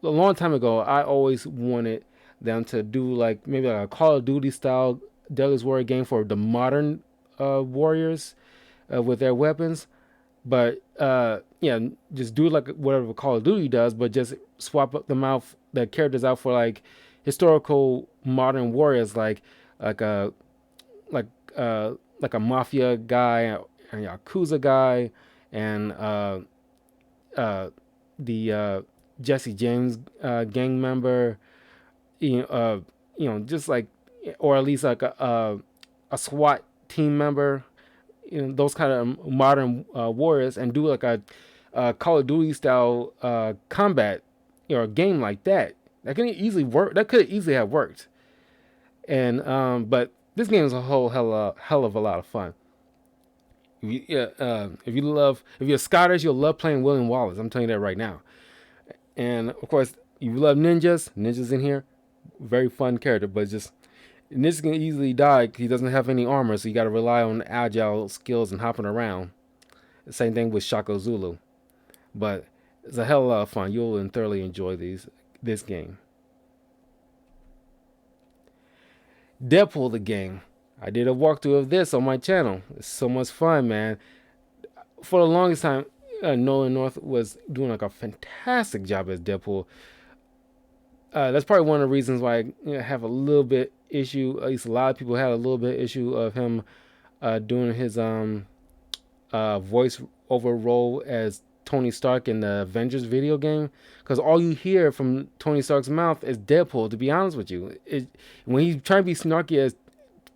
a long time ago, I always wanted them to do like maybe like a Call of Duty style Deadliest Warrior game for the modern warriors with their weapons. But yeah, just do like whatever Call of Duty does, but just swap them out, the characters out for like historical modern warriors, like a like uh like a mafia guy, a yakuza guy, and uh the Jesse James gang member, just like, or at least like a SWAT team member, those kind of modern warriors, and do like a Call of Duty style combat, a game like that. That can easily work. That could easily have worked. And but this game is a whole hell of a lot of fun. If you're Scottish, you'll love playing William Wallace. I'm telling you that right now. And of course, if you love ninjas in here, very fun character. But just ninjas can easily die because he doesn't have any armor, so you got to rely on agile skills and hopping around. Same thing with Shako Zulu. But it's a hell of a lot of fun. You'll thoroughly enjoy this game. Deadpool the game. I did a walkthrough of this on my channel. It's so much fun, man. For the longest time, Nolan North was doing like a fantastic job as Deadpool. That's probably one of the reasons why I have a little bit issue. At least a lot of people had a little bit issue of him doing his voice over role as Tony Stark in the Avengers video game, because all you hear from Tony Stark's mouth is Deadpool. To be honest with you, when he's trying to be snarky as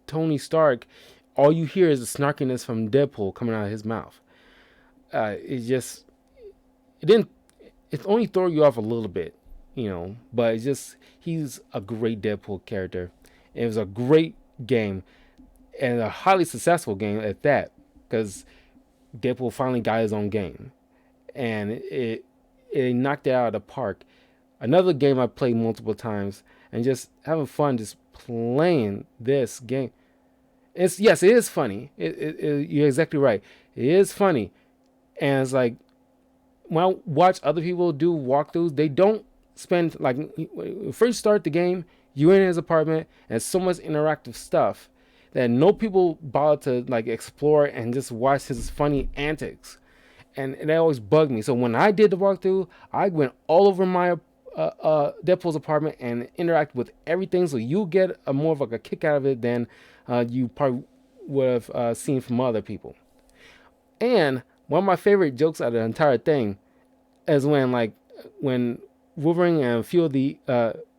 Tony Stark, all you hear is the snarkiness from Deadpool coming out of his mouth. It didn't. It only throw you off a little bit, But it's just he's a great Deadpool character. It was a great game and a highly successful game at that, because Deadpool finally got his own game, and it knocked it out of the park. Another game I played multiple times and just having fun just playing this game. It is funny. You're exactly right. It is funny, and it's like when I watch other people do walkthroughs, they don't spend like when you first start the game. You're in his apartment, and so much interactive stuff that no people bother to like explore and just watch his funny antics, and that always bugged me. So when I did the walkthrough, I went all over my Deadpool's apartment and interact with everything, so you get a more of like a kick out of it than you probably would have seen from other people. And one of my favorite jokes out of the entire thing is when Wolverine and a few of the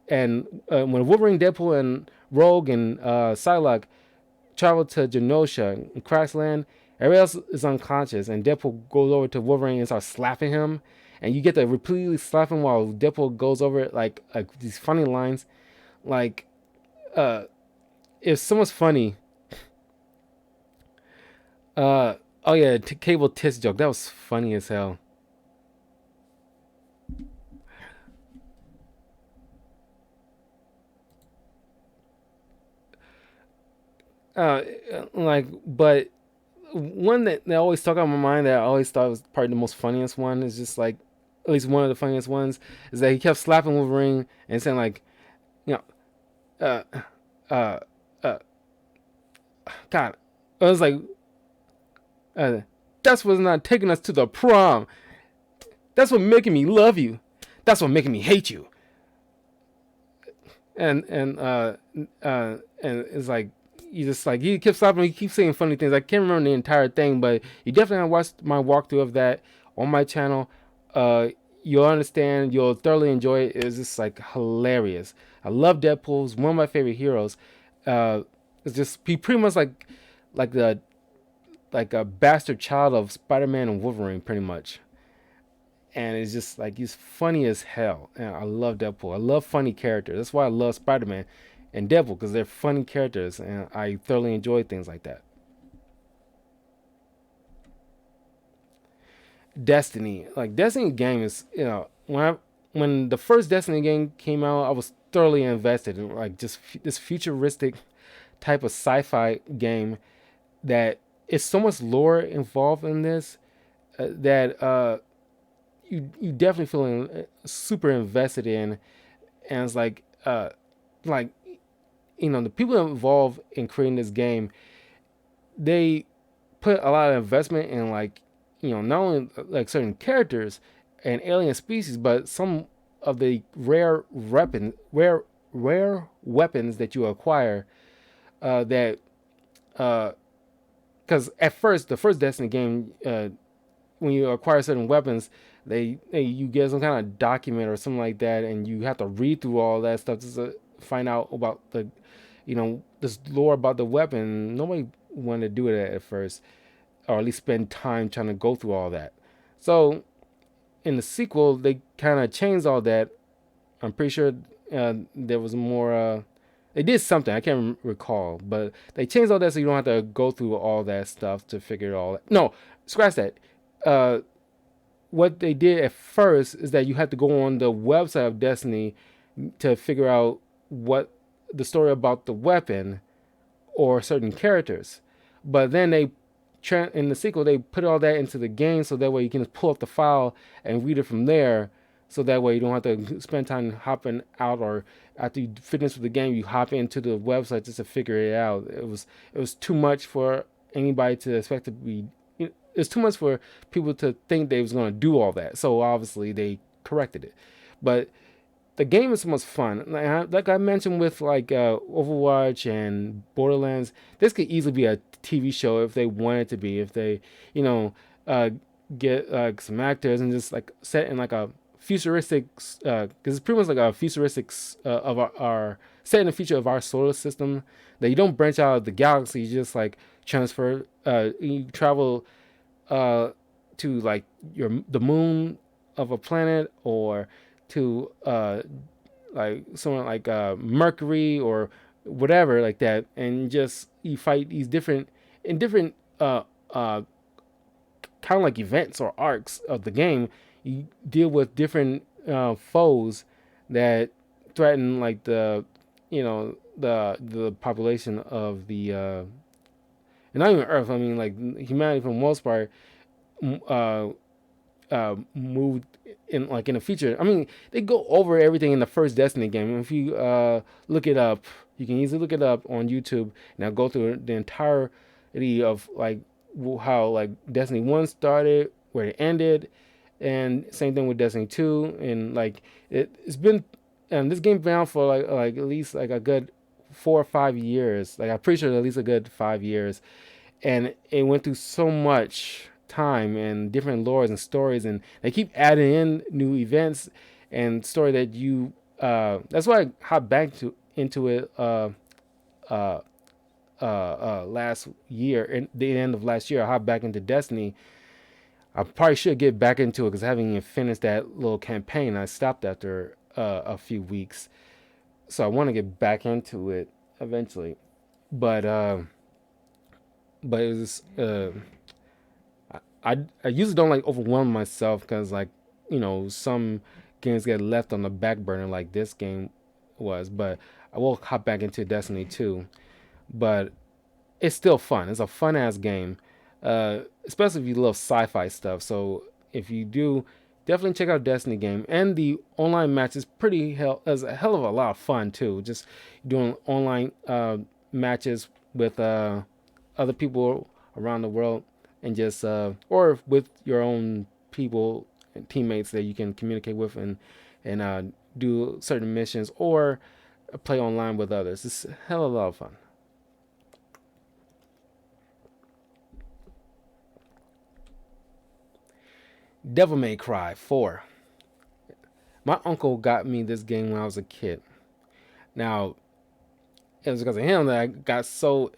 when Wolverine, Deadpool, and Rogue and Psylocke travel to Genosha and crash land. Everybody else is unconscious, and Deadpool goes over to Wolverine and starts slapping him. And you get to repeatedly slap him while Deadpool goes over it, like these funny lines. Like, uh, it's so much funny. Oh yeah, Cable Tits joke. That was funny as hell. Uh, but one that always stuck on my mind that I always thought was probably the most funniest one is just like, at least one of the funniest ones, is that he kept slapping Wolverine and saying like, you know, uh, uh, God, I was like, uh, that's what's not taking us to the prom. That's what making me love you. That's what making me hate you. And it's like you just like he keeps slapping. He keeps saying funny things. I can't remember the entire thing, but you definitely watched my walkthrough of that on my channel. Uh, you'll understand. You'll thoroughly enjoy it. It's just like hilarious. I love Deadpool. He's one of my favorite heroes. It's just he pretty much like the like a bastard child of Spider-Man and Wolverine, pretty much. And it's just like he's funny as hell. And I love Deadpool. I love funny characters. That's why I love Spider-Man and Deadpool, because they're funny characters, and I thoroughly enjoy things like that. Destiny, like Destiny game is, when the first Destiny game came out, I was thoroughly invested in like just this futuristic type of sci-fi game that is so much lore involved in this that you definitely feeling super invested in, and it's like the people involved in creating this game, they put a lot of investment in not only like certain characters and alien species, but some of the rare weapons that you acquire. That Because at first, the first Destiny game, when you acquire certain weapons, they you get some kind of document or something like that, and you have to read through all that stuff just to find out about this lore about the weapon. Nobody wanted to do it at first, or at least spend time trying to go through all that. So in the sequel, they kind of changed all that. I'm pretty sure there was more. They did something I can't recall, but they changed all that so you don't have to go through all that stuff to figure it all. No, scratch that. Uh, what they did at first is that you had to go on the website of Destiny to figure out what the story about the weapon or certain characters. But then in the sequel, they put all that into the game so that way you can just pull up the file and read it from there. So that way you don't have to spend time hopping out, or after you finish with the game, you hop into the website just to figure it out. It was too much for anybody to expect to be. It's too much for people to think they was going to do all that. So obviously they corrected it. But the game is so much fun. Like I mentioned with Overwatch and Borderlands, this could easily be a TV show if they wanted to be. If they, you know, uh, get some actors and just like set in like a futuristic, because it's pretty much like a futuristic of our set in the future of our solar system. That you don't branch out of the galaxy, you just like transfer. You travel uh, to like the moon of a planet, or to like somewhere like Mercury or whatever like that, and just you fight these different kind of like events or arcs of the game. You deal with different foes that threaten like the population of the and not even Earth. I mean like humanity for the most part. Uh, Moved in the future. I mean, they go over everything in the first Destiny game. If you look it up, you can easily look it up on YouTube. Now go through the entirety of like how like Destiny 1 started, where it ended, and same thing with Destiny 2. And like it's been, and this game's been out for like at least like a good 4 or 5 years. Like I'm pretty sure at least a good 5 years, and it went through so much time and different lores and stories, and they keep adding in new events and story that you. That's why I hopped back to into it uh, last year, in the end of last year. I hopped back into Destiny. I probably should get back into it because I haven't even finished that little campaign. I stopped after a few weeks, so I want to get back into it eventually. But it was I usually don't like overwhelm myself because like some games get left on the back burner like this game was. But I will hop back into Destiny 2. But it's still fun. It's a fun ass game, especially if you love sci-fi stuff. So if you do, definitely check out Destiny game. And the online match is is a hell of a lot of fun too. Just doing online matches with other people around the world, and just or with your own people and teammates that you can communicate with, and do certain missions or play online with others. It's a hell of a lot of fun. Devil May Cry 4. My uncle got me this game when I was a kid. Now, it was because of him that I got so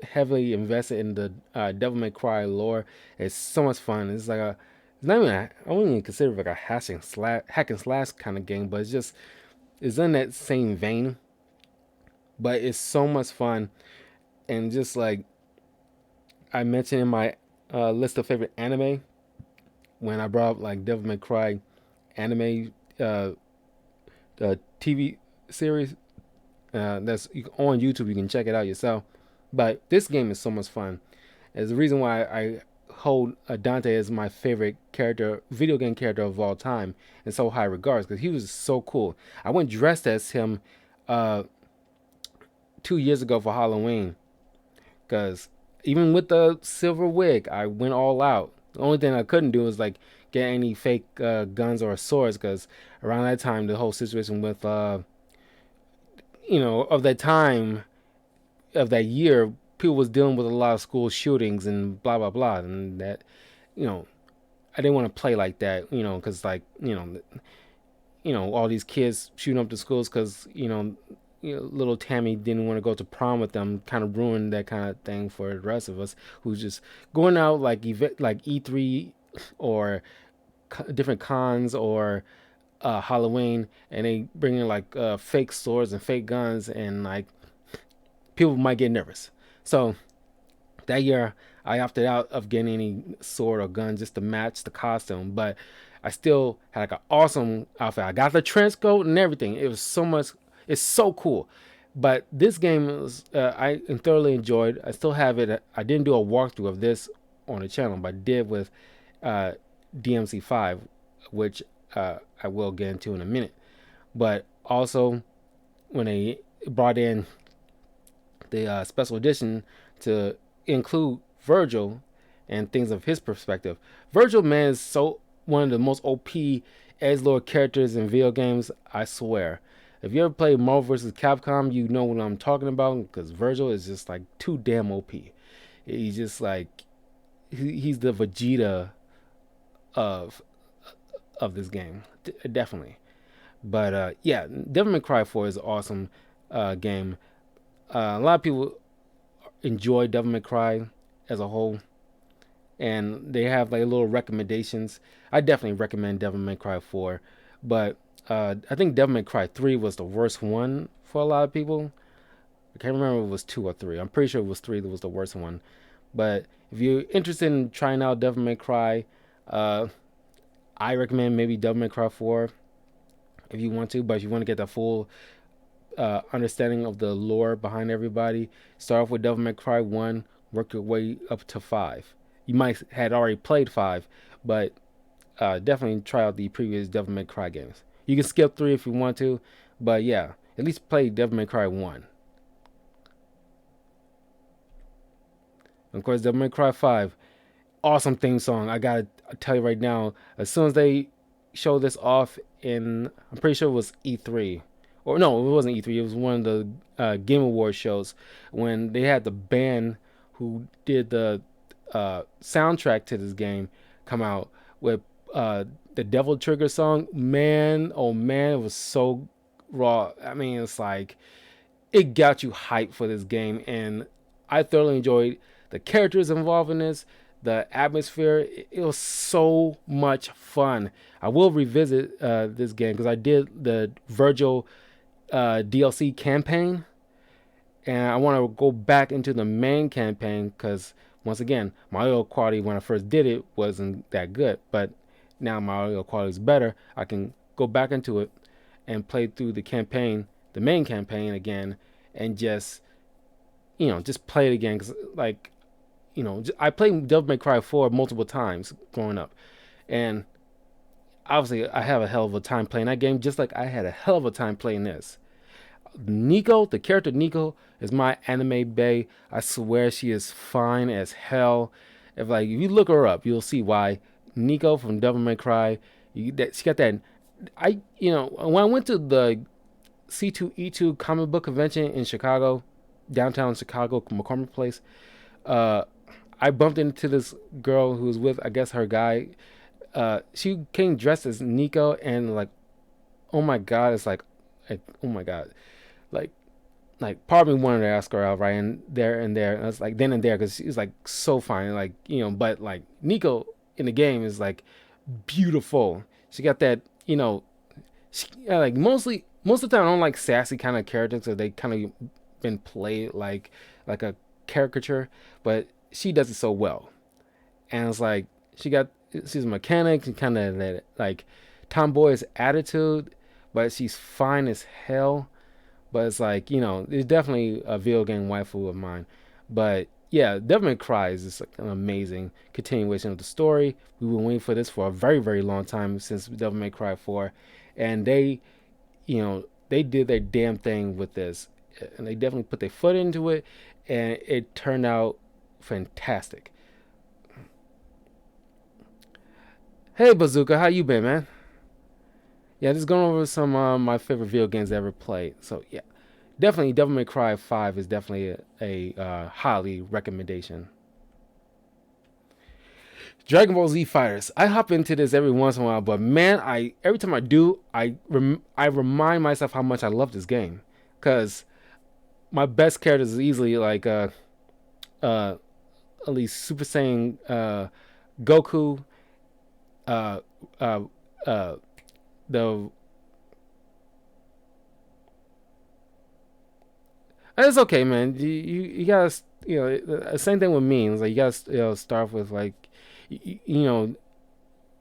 heavily invested in the Devil May Cry lore. It's so much fun. It's like it's not even, I wouldn't even consider it like a hack and slash kind of game, but it's in that same vein. But it's so much fun. And just like I mentioned in my list of favorite anime, when I brought up like Devil May Cry anime TV series. That's on YouTube. You can check it out yourself. But this game is so much fun. It's the reason why I hold Dante as my favorite character, video game character of all time, in so high regards because he was so cool. I went dressed as him uh, 2 years ago for Halloween because even with the silver wig, I went all out. The only thing I couldn't do was like get any fake guns or swords because around that time the whole situation with of that time of that year, people was dealing with a lot of school shootings and blah blah blah, and that you know I didn't want to play like that, because like all these kids shooting up the schools because little Tammy didn't want to go to prom with them, kind of ruined that kind of thing for the rest of us who's just going out like like E3 or different cons or Halloween, and they bring in like fake swords and fake guns, and like people might get nervous. So that year, I opted out of getting any sword or gun just to match the costume, but I still had like an awesome outfit. I got the trench coat and everything. It was so much. It's so cool. But this game was I thoroughly enjoyed. I still have it. I didn't do a walkthrough of this on the channel, but I did with uh, DMC5, which I will get into in a minute. But also, when they brought in the special edition to include Virgil and things of his perspective. Virgil, man, is so one of the most OP edgelord characters in video games. I swear. If you ever played Marvel vs. Capcom, you know what I'm talking about because Virgil is just like too damn OP. He's just like he's the Vegeta of this game, definitely. But yeah, Devil May Cry 4 is an awesome game. A lot of people enjoy Devil May Cry as a whole, and they have like little recommendations. I definitely recommend Devil May Cry 4, but I think Devil May Cry 3 was the worst one for a lot of people. I can't remember if it was 2 or 3. I'm pretty sure it was 3 that was the worst one. But if you're interested in trying out Devil May Cry, I recommend maybe Devil May Cry 4 if you want to. But if you want to get the full understanding of the lore behind everybody, start off with Devil May Cry 1, work your way up to 5. You might had already played 5, but definitely try out the previous Devil May Cry games. You can skip 3 if you want to, but yeah, at least play Devil May Cry 1. Of course, Devil May Cry 5, awesome theme song. I gotta tell you right now, as soon as they showed this off in, I'm pretty sure it was E3, or no, it wasn't E3. It was one of the Game Awards shows when they had the band who did the soundtrack to this game come out with uh, the Devil Trigger song. Man, oh man, it was so raw. I mean, it's like it got you hyped for this game, and I thoroughly enjoyed the characters involved in this, the atmosphere. It was so much fun. I will revisit this game because I did the Virgil DLC campaign, and I want to go back into the main campaign because once again, my audio quality when I first did it wasn't that good, but now my audio quality is better. I can go back into it and play through the campaign, the main campaign again, and just just play it again. Cause like I played Devil May Cry 4 multiple times growing up, and obviously I have a hell of a time playing that game, just like I had a hell of a time playing this. Nico, the character Nico, is my anime bae. I swear she is fine as hell. If you look her up, you'll see why. Nico from Devil May Cry, she got that. When I went to the C2E2 comic book convention in Chicago, downtown Chicago, McCormick Place, uh, I bumped into this girl who was with, I guess, her guy. She came dressed as Nico, and like, oh my god, it's like oh my god, like part of me wanted to ask her out right and there. And I was like then and there because she was like so fine, like but like Nico in the game is like beautiful. She got that like most of the time I don't like sassy kind of characters because they kind of been played like a caricature, but she does it so well. And it's like she's a mechanic and kind of that like tomboyish attitude, but she's fine as hell. But it's like it's definitely a video game waifu of mine. But yeah, Devil May Cry is just like an amazing continuation of the story. We've been waiting for this for a very very long time since Devil May Cry 4, and they did their damn thing with this, and they definitely put their foot into it, and it turned out fantastic. Hey Bazooka, how you been, man? Yeah, just going over some my favorite video games I ever played. So yeah, definitely Devil May Cry 5 is definitely a highly recommendation. Dragon Ball Z Fighters. I hop into this every once in a while, but man, I every time I do, I remind myself how much I love this game, because my best characters is easily like uh at least Super Saiyan Goku, uh uh uh the it's okay, man. You gotta same thing with me. It's like you gotta start off with like you, you know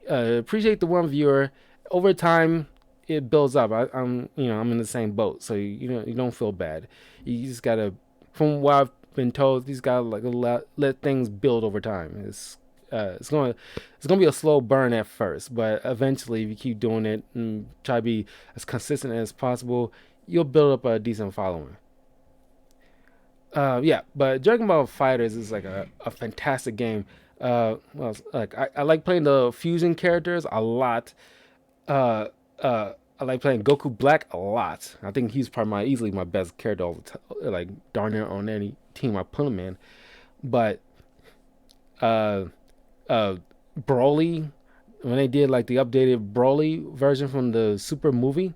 appreciate the one viewer. Over time, it builds up. I'm in the same boat, so you don't feel bad. You just gotta, from what I've been told, you just gotta like let things build over time. It's gonna be a slow burn at first, but eventually, if you keep doing it and try to be as consistent as possible, you'll build up a decent following. Yeah, but Dragon Ball Fighters is like a fantastic game. Well, like I like playing the fusion characters a lot. Uh, I like playing Goku Black a lot. I think he's probably easily my best character all the time. Like darn near on any team I put him in. But uh, uh, Broly, when they did like the updated Broly version from the Super movie,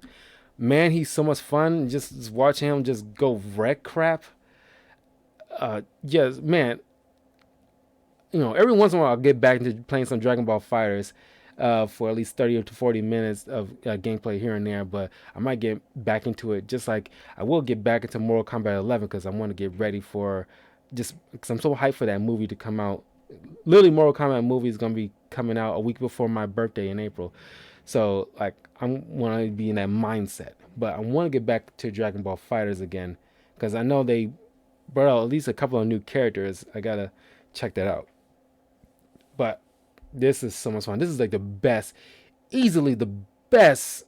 man, he's so much fun. Just watching him just go wreck crap. Yes, man, every once in a while I'll get back into playing some Dragon Ball Fighters for at least 30 to 40 minutes of gameplay here and there, but I might get back into it just like I will get back into Mortal Kombat 11 because I want to get ready for just because I'm so hyped for that movie to come out. Literally, Mortal Kombat movie is going to be coming out a week before my birthday in April. So, like, I want to be in that mindset. But I want to get back to Dragon Ball Fighters again because I know they brought out at least a couple of new characters. I got to check that out. But this is so much fun. This is like the best, easily the best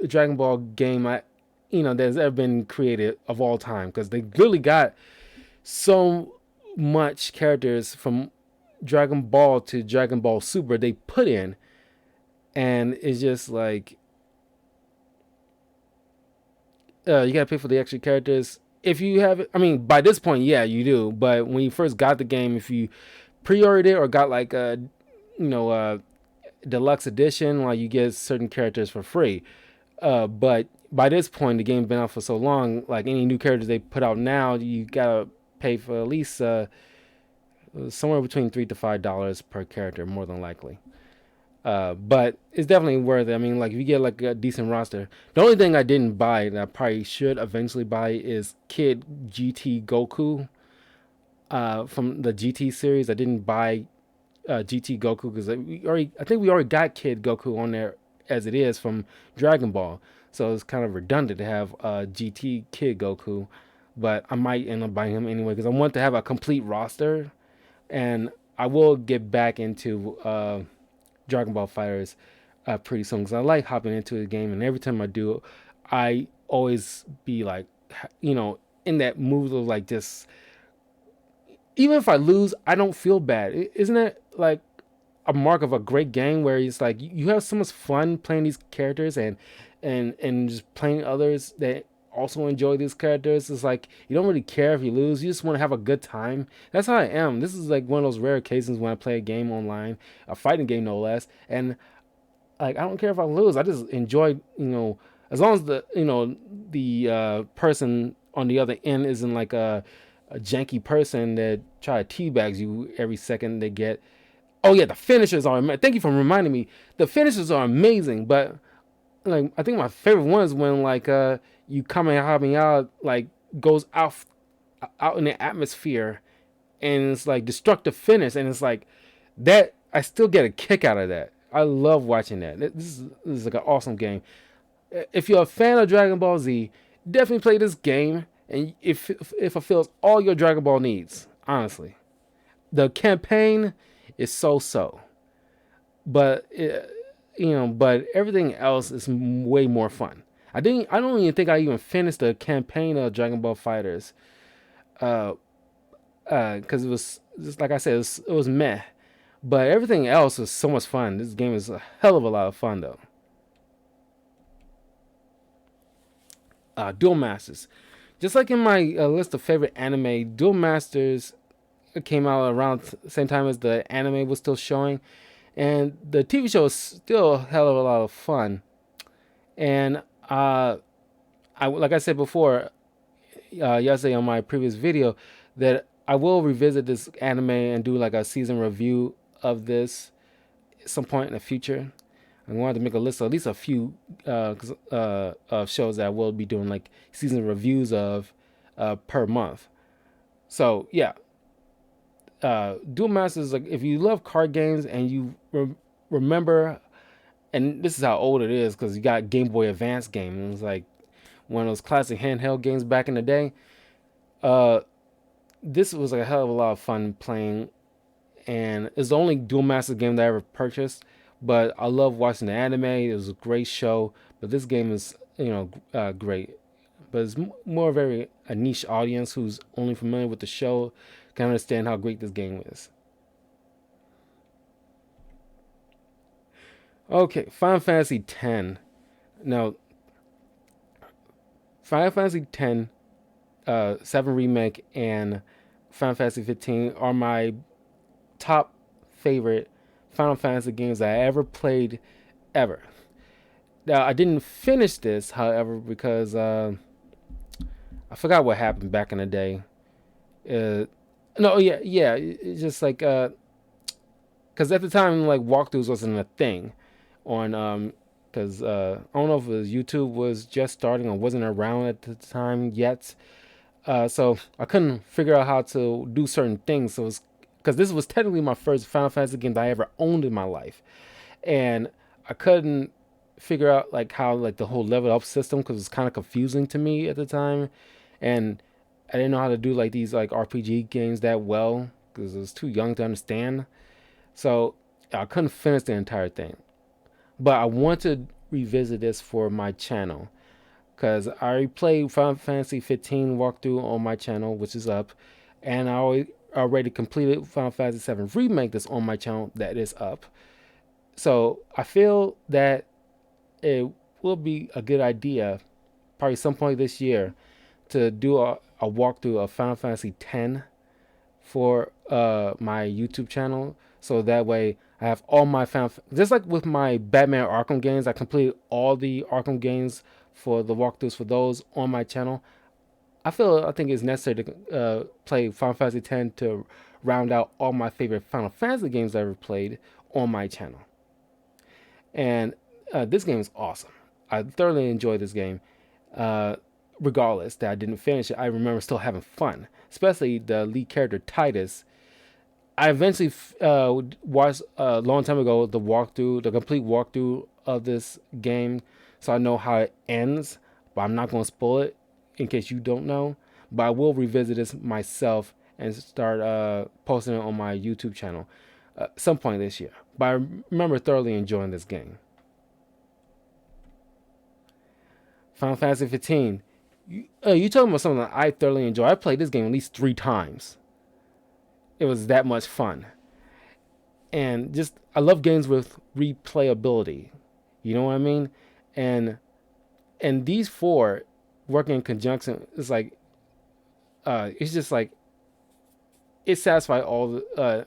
Dragon Ball game that's ever been created of all time because they really got so much characters from Dragon Ball to Dragon Ball Super they put in, and it's just like you gotta pay for the extra characters. If you have, I mean, by this point, yeah, you do. But when you first got the game, if you pre-ordered it or got like a, you know, deluxe edition, like you get certain characters for free. But by this point, the game's been out for so long. Like any new characters they put out now, you gotta pay for at least somewhere between $3 to $5 per character, more than likely. But it's definitely worth it. I mean, like if you get like a decent roster. The only thing I didn't buy that I probably should eventually buy is Kid GT Goku. From the GT series, I didn't buy GT Goku because I think we already got Kid Goku on there as it is from Dragon Ball. So it's kind of redundant to have GT Kid Goku, but I might end up buying him anyway because I want to have a complete roster, and I will get back into Dragon Ball Fighters pretty soon because I like hopping into the game, and every time I do, I always be like, in that mood of like just even if I lose, I don't feel bad. Isn't that like a mark of a great game where it's like you have so much fun playing these characters and just playing others that also enjoy these characters? It's like you don't really care if you lose. You just want to have a good time. That's how I am. This is like one of those rare occasions when I play a game online, a fighting game no less, and like I don't care if I lose. I just enjoy, as long as the person on the other end isn't like a janky person that try to teabags you every second they get. Oh yeah, the finishers are. Thank you for reminding me. The finishers are amazing, but like I think my favorite one is when like you Kamehameha like goes out in the atmosphere and it's like destructive finish, and it's like that. I still get a kick out of that. I love watching that. This is like an awesome game. If you're a fan of Dragon Ball Z, definitely play this game, and if it fulfills all your Dragon Ball needs, honestly, the campaign is so, but but everything else is way more fun. I don't even think I even finished the campaign of Dragon Ball Fighters, uh, because it was just like I said, it was meh. But everything else was so much fun. This game is a hell of a lot of fun though. Duel Masters, just like in my list of favorite anime, Duel Masters came out around the same time as the anime was still showing, and the TV show is still a hell of a lot of fun. And I like I said before, yesterday on my previous video, that I will revisit this anime and do like a season review of this at some point in the future. I wanted to make a list of at least a few shows that I will be doing like season reviews of per month. So yeah, Duel Masters, like if you love card games and you remember, and this is how old it is because you got Game Boy Advance game. It was like one of those classic handheld games back in the day. Uh, this was like a hell of a lot of fun playing, and it's the only Duel Masters game that I ever purchased. But I love watching the anime. It was a great show, but this game is great. But it's more very a niche audience who's only familiar with the show can understand how great this game is. Okay, Final Fantasy X. Now, Final Fantasy X, 7 Remake, and Final Fantasy 15 are my top favorite Final Fantasy games I ever played ever. Now, I didn't finish this, however, because I forgot what happened back in the day. Uh, no, yeah, it's just like because at the time like walkthroughs wasn't a thing on because I don't know if it was YouTube was just starting or wasn't around at the time yet. So I couldn't figure out how to do certain things. So it's because this was technically my first Final Fantasy game that I ever owned in my life, and I couldn't figure out like how like the whole level up system because it's kind of confusing to me at the time, and I didn't know how to do like these like RPG games that well because I was too young to understand. So I couldn't finish the entire thing, but I want to revisit this for my channel because I already played Final Fantasy 15 walkthrough on my channel, which is up, and I always already completed Final Fantasy 7 remake that's on my channel that is up. So I feel that it will be a good idea, probably some point this year, to do a walkthrough of Final Fantasy X for my YouTube channel. So that way I have all my just like with my Batman Arkham games, I completed all the Arkham games for the walkthroughs for those on my channel. I think it's necessary to play Final Fantasy X to round out all my favorite Final Fantasy games I ever played on my channel. And this game is awesome. I thoroughly enjoyed this game. Uh, Regardless that I didn't finish it, I remember still having fun, especially the lead character Titus. I eventually watched a long time ago the complete walkthrough of this game, so I know how it ends. But I'm not going to spoil it in case you don't know. But I will revisit this myself and start posting it on my YouTube channel some point this year. But I remember thoroughly enjoying this game. Final Fantasy 15. You talking about something that I thoroughly enjoy. I played this game at least 3 times. It was that much fun. And just I love games with replayability. You know what I mean? And these four working in conjunction is like it's just like it satisfies all the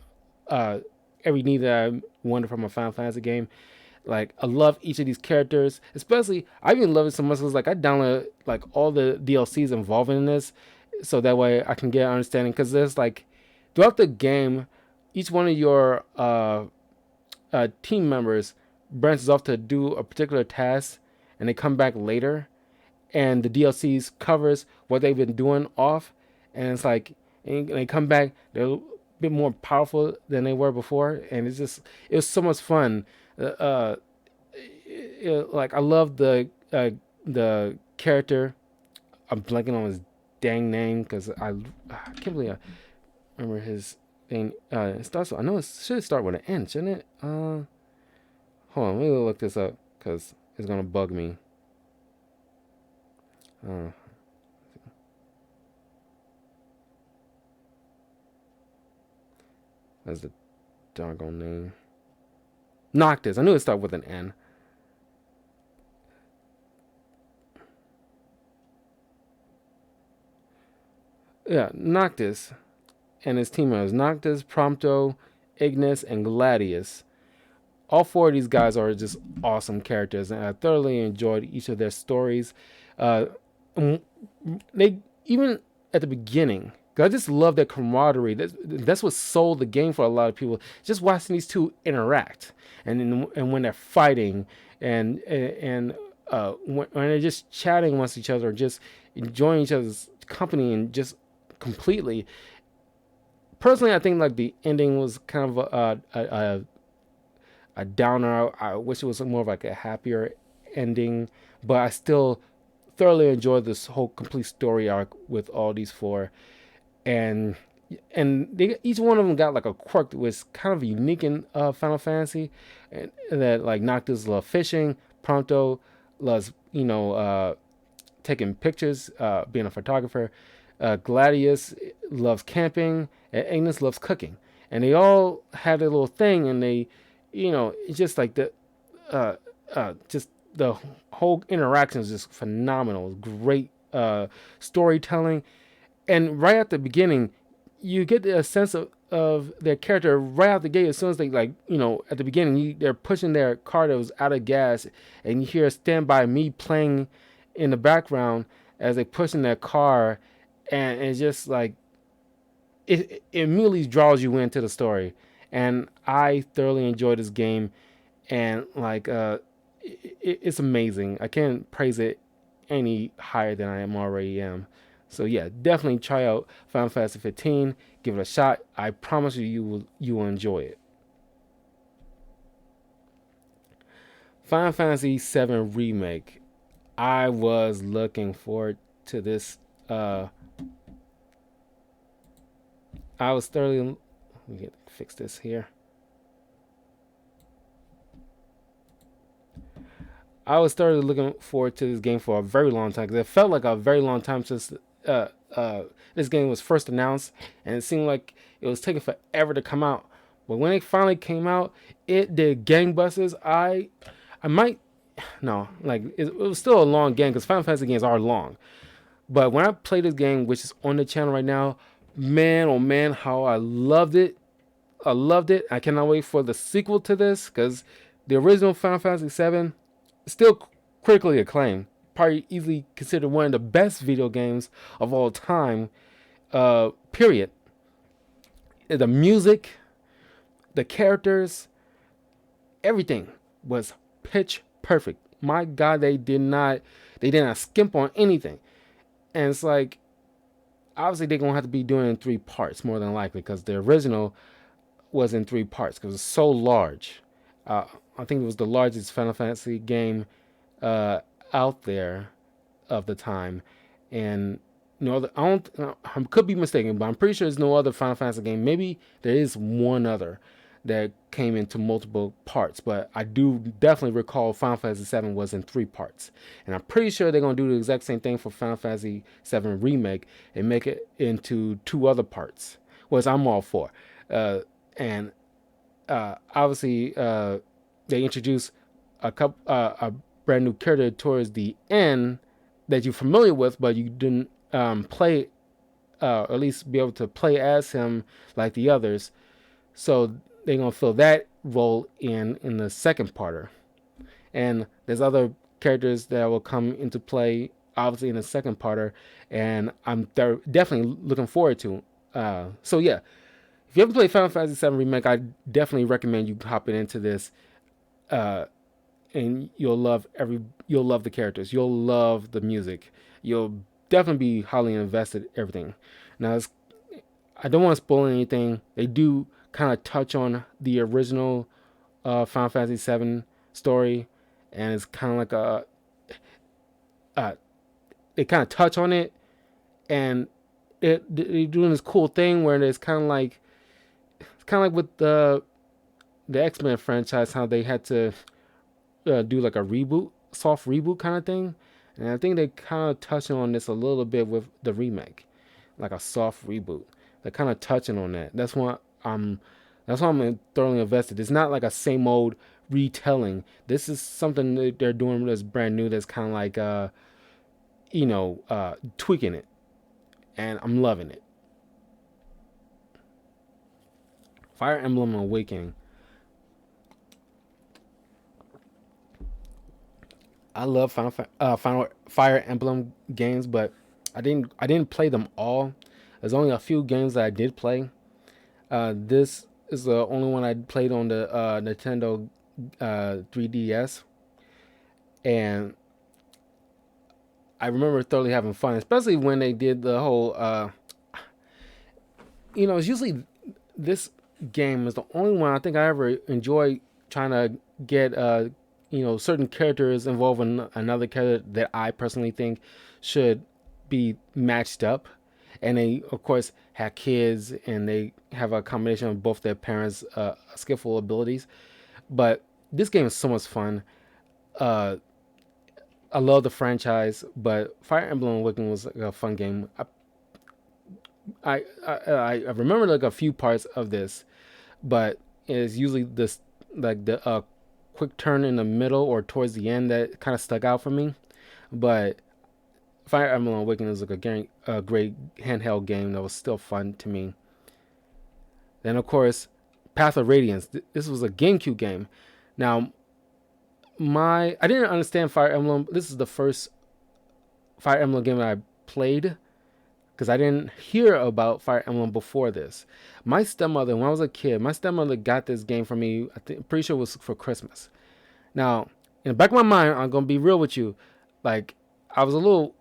every need that I wanted from a Final Fantasy game. Like I love each of these characters, especially I even love it so much because like I download like all the DLCs involving in this, so that way I can get an understanding. Because there's like throughout the game, each one of your team members branches off to do a particular task, and they come back later, and the DLCs covers what they've been doing off, and it's like and they come back, they're a bit more powerful than they were before, and it was so much fun. Uh, like I love the character. I'm blanking on his dang name because I can't believe I remember his thing. It starts. I know it should start with an N, shouldn't it? Hold on, let me look this up because it's gonna bug me. Uh, that's the doggone name. Noctis. I knew it started with an N. Yeah, Noctis and his team members: Noctis, Prompto, Ignis, and Gladius. All four of these guys are just awesome characters, and I thoroughly enjoyed each of their stories. Uh, they even at the beginning, I just love their camaraderie. That's what sold the game for a lot of people. Just watching these two interact, and when they're fighting, when they're just chatting amongst each other, just enjoying each other's company, and just completely. Personally, I think like the ending was kind of a downer. I wish it was more of like a happier ending, but I still thoroughly enjoyed this whole complete story arc with all these four, and each one of them got like a quirk that was kind of unique in Final Fantasy, and that like Noctis loves fishing, Prompto loves taking pictures, being a photographer. Gladius loves camping, and Agnes loves cooking, and they all had a little thing, and they, it's just like just the whole interaction is just phenomenal. Great storytelling, and right at the beginning, you get a sense of their character right out the gate. As soon as they at the beginning, they're pushing their car that was out of gas, and you hear "Stand By Me" playing in the background as they push in their car, and it's just like it immediately draws you into the story. And I thoroughly enjoyed this game, and like it's amazing. I can't praise it any higher than I am already am. So yeah, definitely try out Final Fantasy 15. Give it a shot. I promise you will enjoy it. Final Fantasy 7 remake. I was looking forward to this. I was thoroughly. Let me fix this here. I was thoroughly looking forward to this game for a very long time because it felt like a very long time since uh, uh, this game was first announced, and it seemed like it was taking forever to come out. But when it finally came out, it did gangbusters. I might no, like it was still a long game because Final Fantasy games are long. But when I play this game, which is on the channel right now, man, oh man, how I loved it. I loved it. I cannot wait for the sequel to this because the original Final Fantasy VII is still critically acclaimed. Probably easily considered one of the best video games of all time. Period. The music, the characters, everything was pitch perfect. My God, they did not skimp on anything. And it's like, obviously they're gonna have to be doing it in 3 parts more than likely because the original was in 3 parts because it's so large. Uh, I think it was the largest Final Fantasy game uh, out there of the time, and I don't. I could be mistaken, but I'm pretty sure there's no other Final Fantasy game. Maybe there is one other that came into multiple parts, but I do definitely recall Final Fantasy VII was in 3 parts, and I'm pretty sure they're gonna do the exact same thing for Final Fantasy VII remake and make it into 2 other parts, which I'm all for. And Obviously, they introduced a brand new character towards the end that you're familiar with, but you didn't play, or at least be able to play as him like the others. So they're gonna fill that role in the second parter, and there's other characters that will come into play obviously in the second parter, and I'm definitely looking forward to. So yeah, if you haven't played Final Fantasy VII Remake, I definitely recommend you hopping into this, uh, and you'll love the characters, you'll love the music, you'll definitely be highly invested in everything. Now, I don't want to spoil anything. They do kind of touch on the original Final Fantasy VII story, and it's kind of like uh, they kind of touch on it, and they're doing this cool thing where it's kind of like with the X-Men franchise, how they had to do like a reboot, soft reboot kind of thing, and I think they kind of touching on this a little bit with the remake, like a soft reboot. They're kind of touching on that. That's why I'm thoroughly invested. It's not like a same old retelling. This is something that they're doing that's brand new. That's kind of like tweaking it, and I'm loving it. Fire Emblem Awakening. I love Final Fire Emblem games, but I didn't play them all. There's only a few games that I did play. This is the only one I played on the Nintendo 3DS, and I remember thoroughly having fun, especially when they did the whole. It's usually this game is the only one I think I ever enjoy trying to get certain characters involved in another character that I personally think should be matched up, and they of course have kids and they have a combination of both their parents' skillful abilities. But this game is so much fun. Uh, I love the franchise, but Fire Emblem Awakening was like a fun game. I remember like a few parts of this, but it's usually this like the quick turn in the middle or towards the end that kind of stuck out for me. But Fire Emblem Awakening is like a great handheld game that was still fun to me. Then of course, Path of Radiance. This was a GameCube game. Now, I didn't understand Fire Emblem. This is the first Fire Emblem game that I played because I didn't hear about Fire Emblem before this. My stepmother, when I was a kid, my stepmother got this game for me. Pretty sure it was for Christmas. Now, in the back of my mind, I'm gonna be real with you. Like, I was a little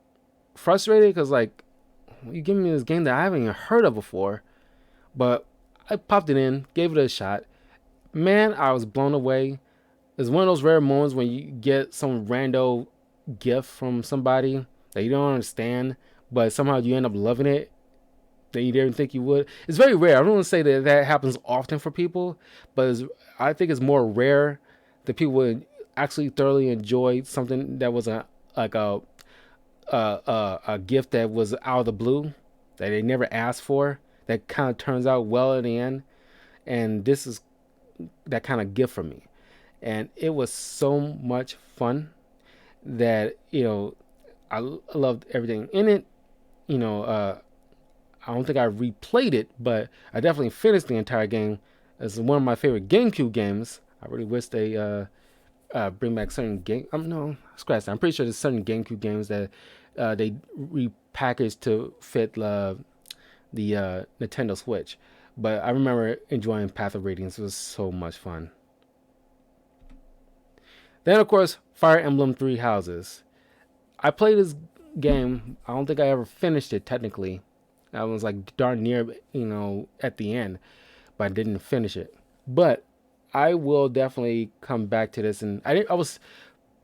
frustrated because like you giving me this game that I haven't even heard of before. But I popped it in, gave it a shot. Man, I was blown away. It's one of those rare moments when you get some rando gift from somebody that you don't understand, but somehow you end up loving it that you didn't think you would. It's very rare. I don't want to say that that happens often for people, but I think it's more rare that people would actually thoroughly enjoy something that was a a gift that was out of the blue that they never asked for that kind of turns out well in the end. And this is that kind of gift for me. And it was so much fun that, I loved everything in it. You know, I don't think I replayed it, but I definitely finished the entire game. It's one of my favorite GameCube games. I really wish they bring back certain game. No, scratch that. I'm pretty sure there's certain GameCube games that they repackaged to fit the Nintendo Switch. But I remember enjoying Path of Radiance. It was so much fun. Then, of course, Fire Emblem Three Houses. I played this game. I don't think I ever finished it technically. I was like darn near, at the end, but I didn't finish it. But I will definitely come back to this, and I was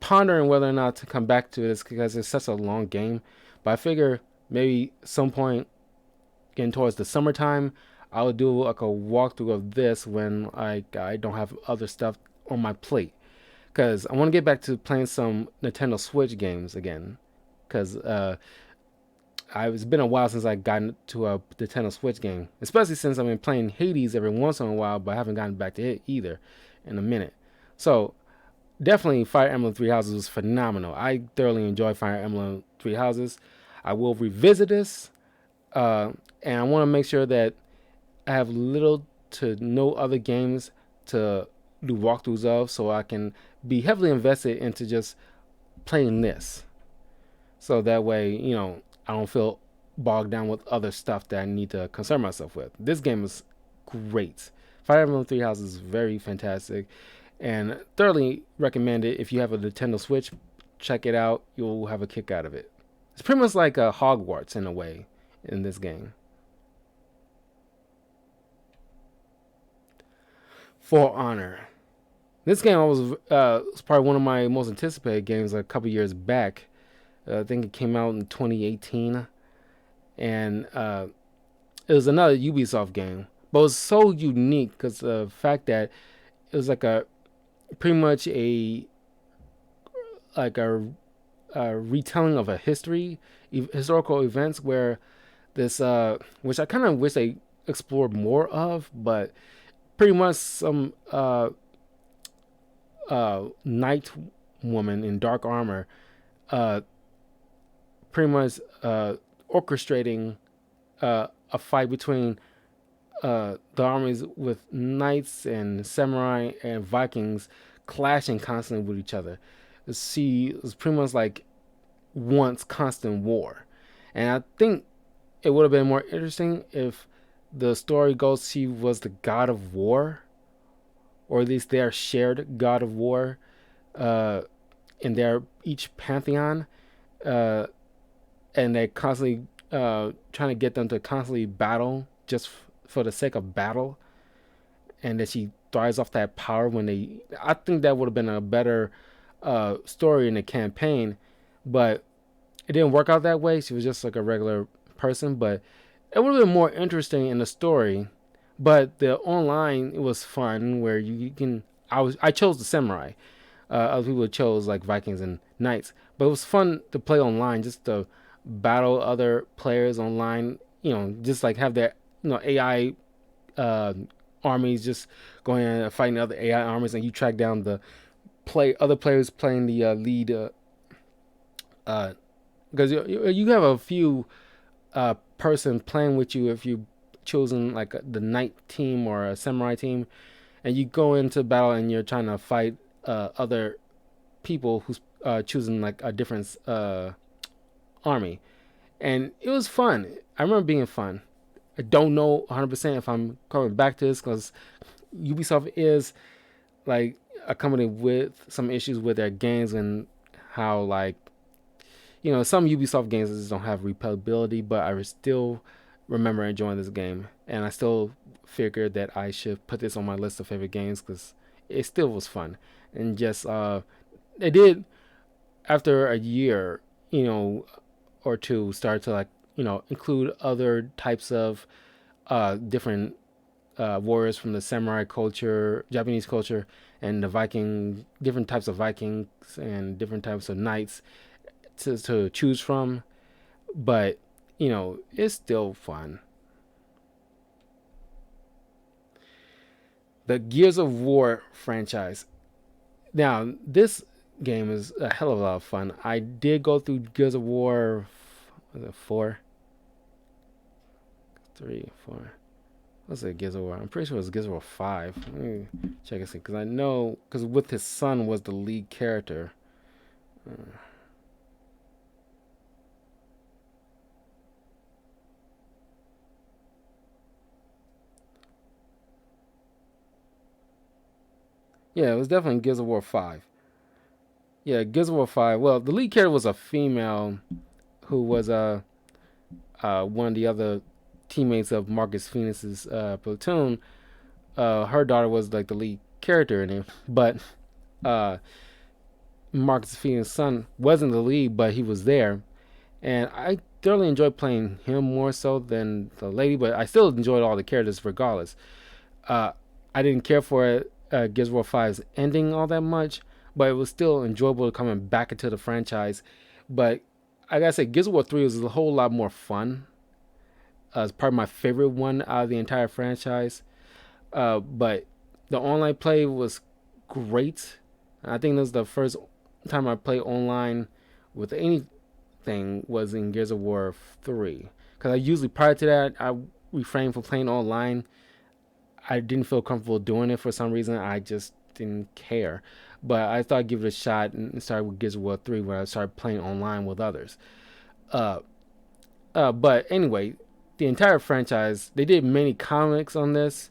pondering whether or not to come back to this because it's such a long game. But I figure maybe some point getting towards the summertime, I'll do like a walkthrough of this when I don't have other stuff on my plate. Because I want to get back to playing some Nintendo Switch games again. Because it's been a while since I got into a Nintendo Switch game, especially since I've been playing Hades every once in a while, but I haven't gotten back to it either in a minute. So definitely, Fire Emblem Three Houses was phenomenal. I thoroughly enjoy Fire Emblem Three Houses. I will revisit this, and I want to make sure that I have little to no other games to do walkthroughs of, so I can be heavily invested into just playing this. So that way, I don't feel bogged down with other stuff that I need to concern myself with. This game is great. Fire Emblem Three Houses is very fantastic, and thoroughly recommend it. If you have a Nintendo Switch, check it out. You'll have a kick out of it. It's pretty much like a Hogwarts in a way in this game. For Honor. This game was probably one of my most anticipated games a couple years back. I think it came out in 2018, and it was another Ubisoft game, but it was so unique because the fact that it was like a pretty much like a retelling of a historical events where this which I kind of wish they explored more of, but pretty much some knight woman in dark armor pretty much orchestrating a fight between the armies with knights and samurai and Vikings clashing constantly with each other. She was pretty much like once constant war. And I think it would have been more interesting if the story goes she was the god of war, or at least their shared god of war in their each pantheon. And they constantly trying to get them to constantly battle just for the sake of battle, and that she thrives off that power when they. I think that would have been a better story in the campaign, but it didn't work out that way. She was just like a regular person, but it would have been more interesting in the story. But the online, it was fun where you can. I chose the samurai. Other people chose like Vikings and knights, but it was fun to play online, just to battle other players online. Just like have their AI armies just going and fighting other AI armies, and you track down the other players playing the lead. Because you have a few person playing with you if you chosen like the knight team or a samurai team, and you go into battle and you're trying to fight other people who's choosing like a different army, and it was fun. I remember being fun. I don't know 100% if I'm coming back to this because Ubisoft is like a company with some issues with their games, and how like some Ubisoft games just don't have replayability, but I still remember enjoying this game, and I still figured that I should put this on my list of favorite games because it still was fun. And just it did, after a year or two, start to like include other types of different warriors from the samurai culture, Japanese culture, and the different types of Vikings and different types of knights, to choose from, but it's still fun. The Gears of War franchise. Now, this game is a hell of a lot of fun. I did go through Gears of War, was it 4? 3, 4. What's it, Gears of War? I'm pretty sure it was Gears of War 5. Let me check and see, because I know, because with his son was the lead character. Uh, yeah, it was definitely Gears of War 5. Yeah, Gears of War 5. Well, the lead character was a female who was one of the other teammates of Marcus Phoenix's platoon. Her daughter was like the lead character in it, but uh, Marcus Phoenix's son wasn't the lead, but he was there, and I thoroughly enjoyed playing him more so than the lady, but I still enjoyed all the characters regardless. Uh, I didn't care for Gears of War 5's ending all that much, but it was still enjoyable coming back into the franchise. But I gotta say, Gears of War 3 was a whole lot more fun. It's probably my favorite one out of the entire franchise. But the online play was great. I think this was the first time I played online with anything was in Gears of War 3. Because I usually, prior to that, I refrained from playing online. I didn't feel comfortable doing it for some reason. I just didn't care. But I thought I'd give it a shot and started with Gears of War 3 when I started playing online with others. Uh, but anyway, the entire franchise, they did many comics on this,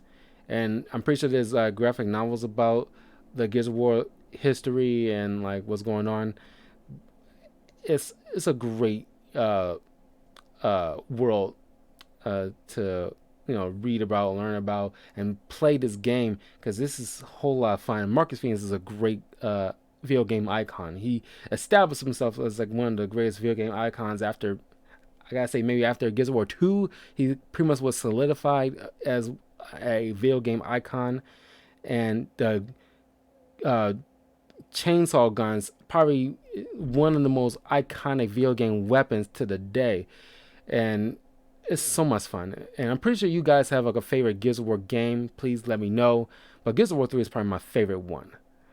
and I'm pretty sure there's graphic novels about the Gears of War history and like what's going on. It's a great world to read about, learn about, and play this game because this is a whole lot of fun. Marcus Phoenix is a great video game icon. He established himself as like one of the greatest video game icons after, I gotta say, maybe after Gears of War 2, he pretty much was solidified as a video game icon. And the uh, chainsaw guns, probably one of the most iconic video game weapons to the day. And it's so much fun. And I'm pretty sure you guys have like a favorite Gears of War game. Please let me know. But Gears of War 3 is probably my favorite one.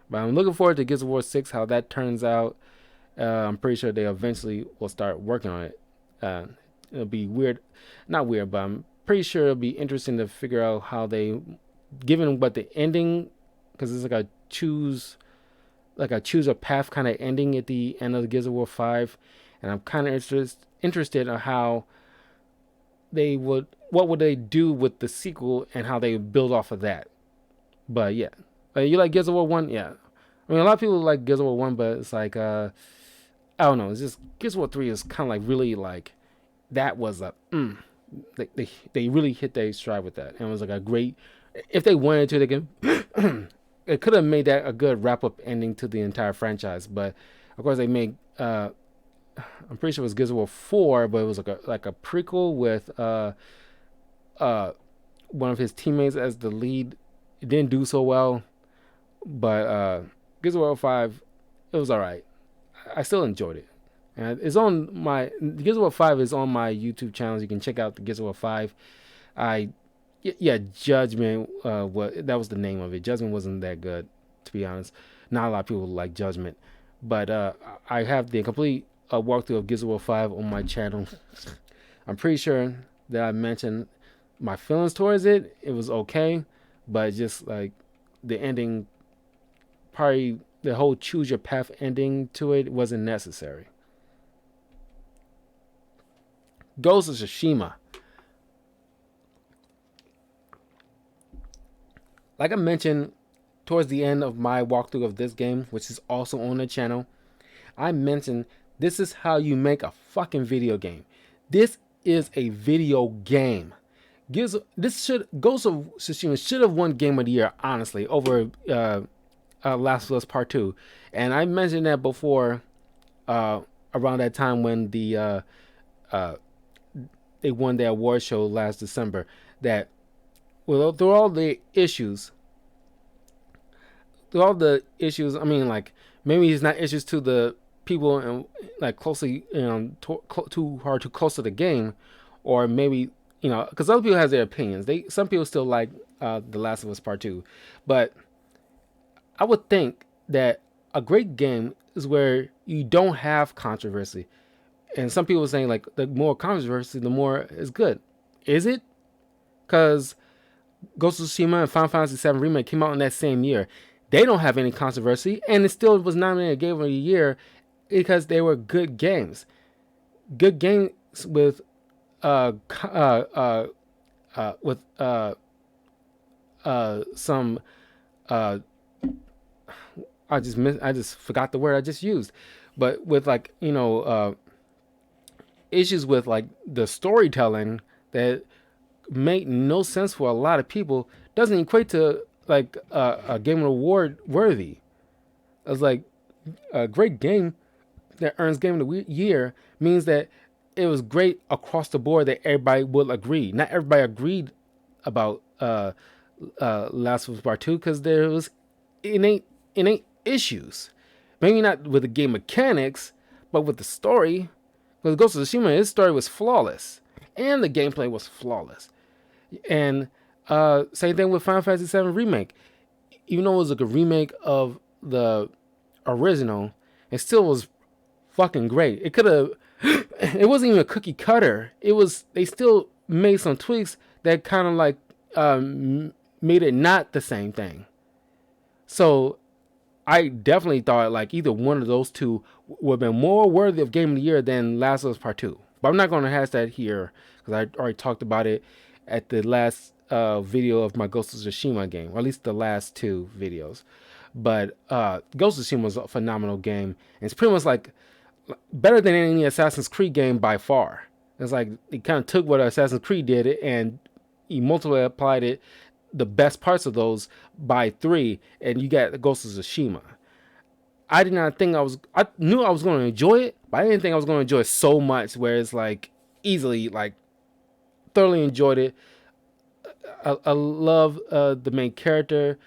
But I'm looking forward to Gears of War 6, how that turns out. I'm pretty sure they eventually will start working on it. It'll be weird, not weird, but I'm pretty sure it'll be interesting to figure out how they, given what the ending, because it's like a choose a path kind of ending at the end of the Gears of War 5, and I'm kind of interested in how what would they do with the sequel and how they build off of that. But yeah, you like Gears of War 1? Yeah, I mean a lot of people like Gears of War 1, but it's like I don't know. It's just Gears of War 3 is kind of like really like that was a they really hit their stride with that, and it was like a great. If they wanted to, they can. It could have made that a good wrap up ending to the entire franchise, but of course they made. I'm pretty sure it was Gears of War 4, but it was like a prequel with one of his teammates as the lead. It didn't do so well, but Gears of War 5, it was alright. I still enjoyed it. And it's on my Gears of War 5 is on my YouTube channel. You can check out the Gears of War 5. Judgment. What that was the name of it. Judgment wasn't that good, to be honest. Not a lot of people like Judgment, but I have the complete walkthrough of Gears of War 5 on my channel. I'm pretty sure that I mentioned my feelings towards it. It was okay, but just like the ending, probably the whole choose your path ending to it wasn't necessary. Ghost of Tsushima. Like I mentioned towards the end of my walkthrough of this game, which is also on the channel, I mentioned this is how you make a fucking video game. This is a video game. Ghost of Tsushima should have won Game of the Year, honestly, over Last of Us Part 2. And I mentioned that before, around that time when they won the award show last December, that through all the issues, I mean, like, maybe it's not issues to the people and like closely, too hard, too close to the game, or maybe because other people has their opinions. Some people still like The Last of Us Part Two, but I would think that a great game is where you don't have controversy. And some people are saying like the more controversy, the more is good. Is it? Because Ghost of Tsushima and Final Fantasy VII Remake came out in that same year. They don't have any controversy, and it still was nominated Game of the Year because they were good games. Good games with with some I just forgot the word I just used, but with like issues with like the storytelling that make no sense for a lot of people doesn't equate to like a Game Award worthy. It's like a great game that earns Game of the Year means that it was great across the board that everybody would agree. Not everybody agreed about Last of Us Part Two because there was innate issues. Maybe not with the game mechanics, but with the story. Because Ghost of Tsushima, his story was flawless, and the gameplay was flawless. And same thing with Final Fantasy VII Remake. Even though it was like a remake of the original, it still was fucking great. It could have. It wasn't even a cookie cutter. It was. They still made some tweaks that kind of like made it not the same thing. So I definitely thought like either one of those two would have been more worthy of Game of the Year than Last of Us Part Two. But I'm not going to hash that here because I already talked about it at the last video of my Ghost of Tsushima game, or at least the last two videos. But Ghost of Tsushima was a phenomenal game. And it's pretty much like better than any Assassin's Creed game by far. It's like it kind of took what Assassin's Creed did and he multiplied it, the best parts of those by 3, and you got Ghost of Tsushima. I did not think I knew I was going to enjoy it, but I didn't think I was going to enjoy it so much where it's like easily, like thoroughly enjoyed it. I love the main character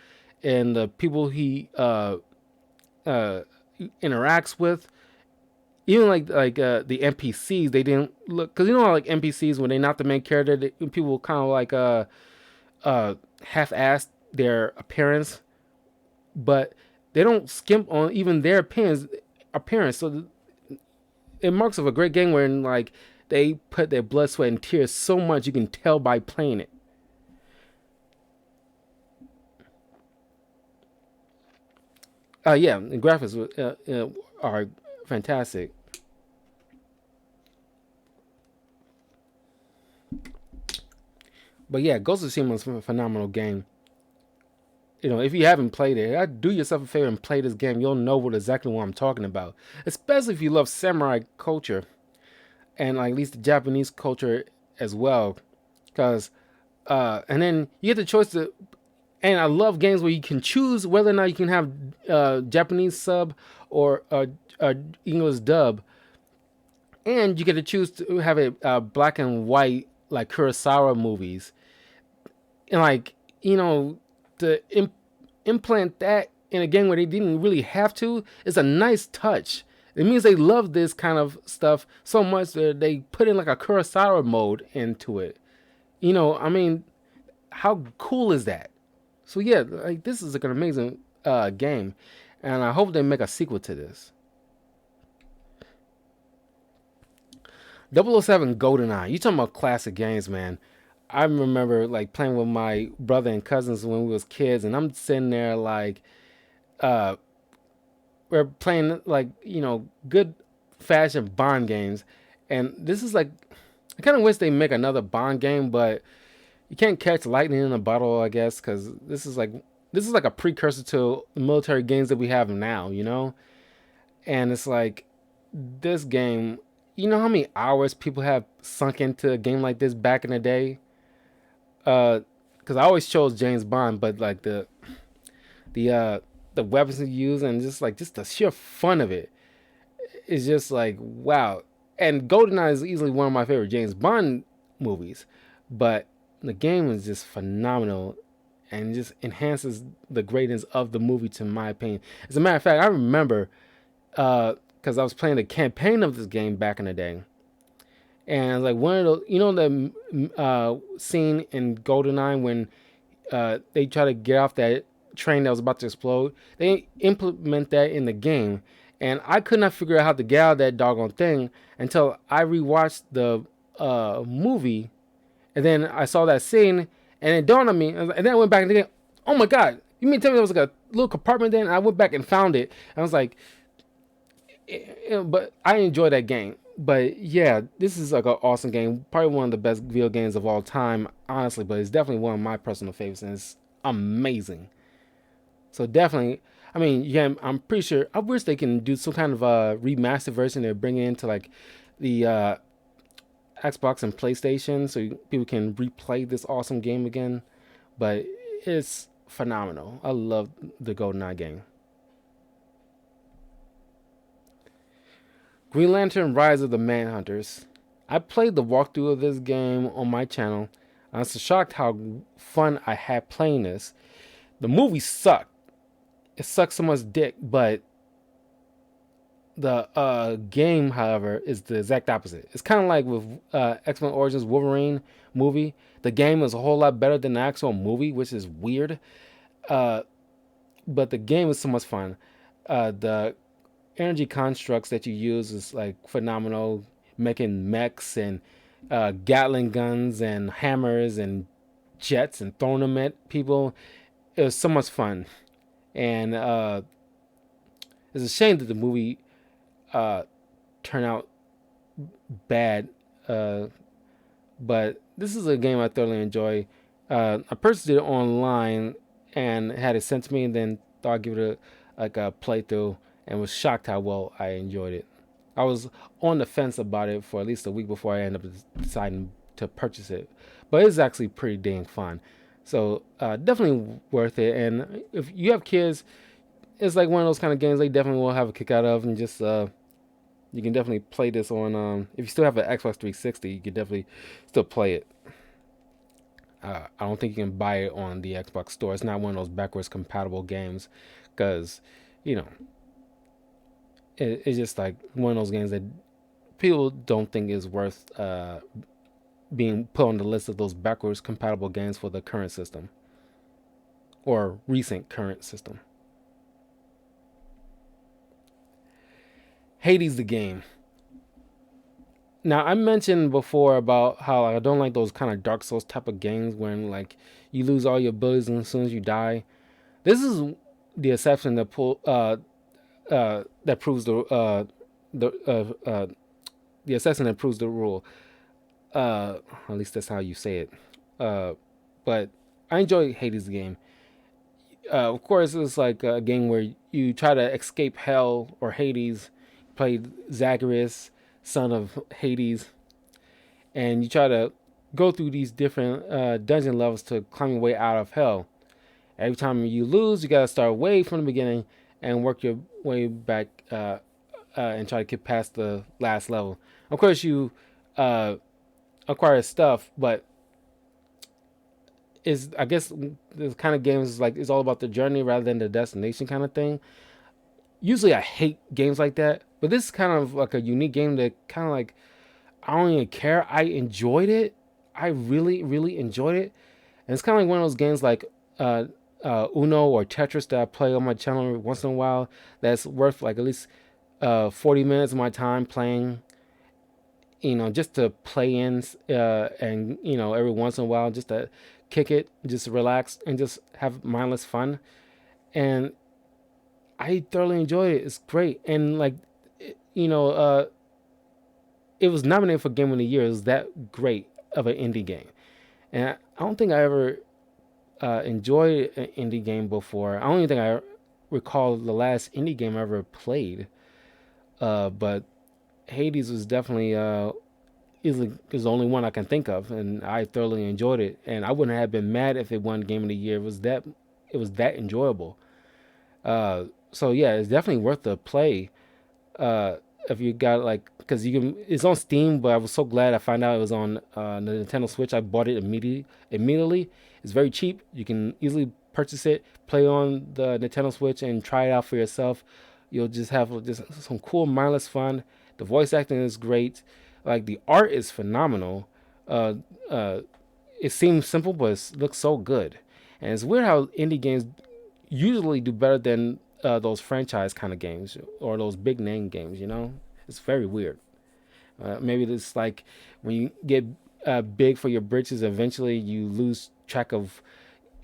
and the people he interacts with. Even like the NPCs, they didn't look, because like NPCs when they're not the main character, people kind of like half-assed their appearance, but they don't skimp on even their appearance. So it marks of a great game wherein like they put their blood, sweat, and tears so much you can tell by playing it. Yeah, the graphics are fantastic. But yeah, Ghost of Tsushima is a phenomenal game. If you haven't played it, do yourself a favor and play this game. You'll know exactly what I'm talking about. Especially if you love samurai culture and like, at least the Japanese culture as well. Because, and then you get the choice to, and I love games where you can choose whether or not you can have Japanese sub or English dub. And you get to choose to have it black and white like Kurosawa movies. And like, to implant that in a game where they didn't really have to is a nice touch. It means they love this kind of stuff so much that they put in like a Kurosawa mode into it. I mean, how cool is that? So yeah, like this is like an amazing game, and I hope they make a sequel to this. 007 GoldenEye. You talking about classic games, man. I remember like playing with my brother and cousins when we was kids, and I'm sitting there like, uh, we're playing like good fashion Bond games, and this is like, I kind of wish they make another Bond game, but you can't catch lightning in a bottle, I guess, because this is like a precursor to the military games that we have now. And it's like this game. You know how many hours people have sunk into a game like this back in the day? Because I always chose James Bond, but like the the weapons he used and just the sheer fun of it is just like wow. And GoldenEye is easily one of my favorite James Bond movies, but the game is just phenomenal and just enhances the greatness of the movie, to my opinion. As a matter of fact, I remember because I was playing the campaign of this game back in the day, and like one of those, the scene in GoldenEye when they try to get off that train that was about to explode. They implement that in the game, and I could not figure out how to get out of that doggone thing until I rewatched the movie, and then I saw that scene, and it dawned on me, and then I went back and thinking, "Oh my god, you mean to tell me there was like a little compartment?" Then I went back and found it, and I was like, but I enjoy that game. But yeah, this is like an awesome game. Probably one of the best video games of all time, honestly. But it's definitely one of my personal favorites, and it's amazing. So definitely, I mean, yeah, I'm pretty sure. I wish they can do some kind of a remastered version and bring it into like the Xbox and PlayStation, so people can replay this awesome game again. But it's phenomenal. I love the GoldenEye game. Green Lantern Rise of the Manhunters. I played the walkthrough of this game on my channel. I was shocked how fun I had playing this. The movie sucked. It sucks so much dick, but the game, however, is the exact opposite. It's kind of like with X-Men Origins Wolverine movie. The game is a whole lot better than the actual movie, which is weird. Uh, but the game is so much fun. The energy constructs that you use is like phenomenal. Making mechs and Gatling guns and hammers and jets and throwing them at people. It was so much fun, and it's a shame that the movie uh, turned out bad. Uh, but this is a game I thoroughly enjoy. I purchased it online and had it sent to me, and then thought I'd give it a playthrough, and was shocked how well I enjoyed it. I was on the fence about it for at least a week before I ended up deciding to purchase it, but it's actually pretty dang fun. So definitely worth it. And if you have kids, it's like one of those kind of games they definitely will have a kick out of, and just you can definitely play this on. If you still have an Xbox 360, you can definitely still play it. I don't think you can buy it on the Xbox store. It's not one of those backwards compatible games, because you know it's just like one of those games that people don't think is worth being put on the list of those backwards compatible games for the current system or recent current system. Hades the game. Now I mentioned before about how I don't like those kind of Dark Souls type of games when like you lose all your abilities as soon as you die. This is the exception that proves the the exception that proves the rule. At least that's how you say it. Uh, but I enjoy Hades the game. Of course, it's like a game where you try to escape hell or Hades. Play Zagreus, son of Hades, and you try to go through these different dungeon levels to climb your way out of hell. Every time you lose, you gotta start way from the beginning and work your way back and try to get past the last level. Of course, you uh, acquire stuff, but is I guess this kind of games is like it's all about the journey rather than the destination kind of thing. Usually, I hate games like that, but this is kind of like a unique game that kind of like I don't even care. I enjoyed it. I really, really enjoyed it. And it's kind of like one of those games like Uno or Tetris that I play on my channel once in a while. That's worth like at least 40 minutes of my time playing. Just to play in and every once in a while just to kick it, just relax and just have mindless fun. And I thoroughly enjoyed it. It's great. And like, you know, uh, it was nominated for Game of the Year. It was that great of an indie game. And I don't think I ever enjoyed an indie game before. I don't even think I recall the last indie game I ever played. But Hades was definitely easily is the only one I can think of, and I thoroughly enjoyed it. And I wouldn't have been mad if it won Game of the Year. It was that enjoyable. So yeah, it's definitely worth the play. Uh, if you got like, because you can, it's on Steam, but I was so glad I found out it was on the Nintendo Switch. I bought it immediately. Immediately, it's very cheap. You can easily purchase it, play on the Nintendo Switch, and try it out for yourself. You'll just have just some cool, mindless fun. The voice acting is great. Like the art is phenomenal. Uh, uh, it seems simple, but it looks so good. And it's weird how indie games usually do better than those franchise kind of games or those big name games. You know, it's very weird. Maybe it's like when you get big for your britches, eventually you lose track of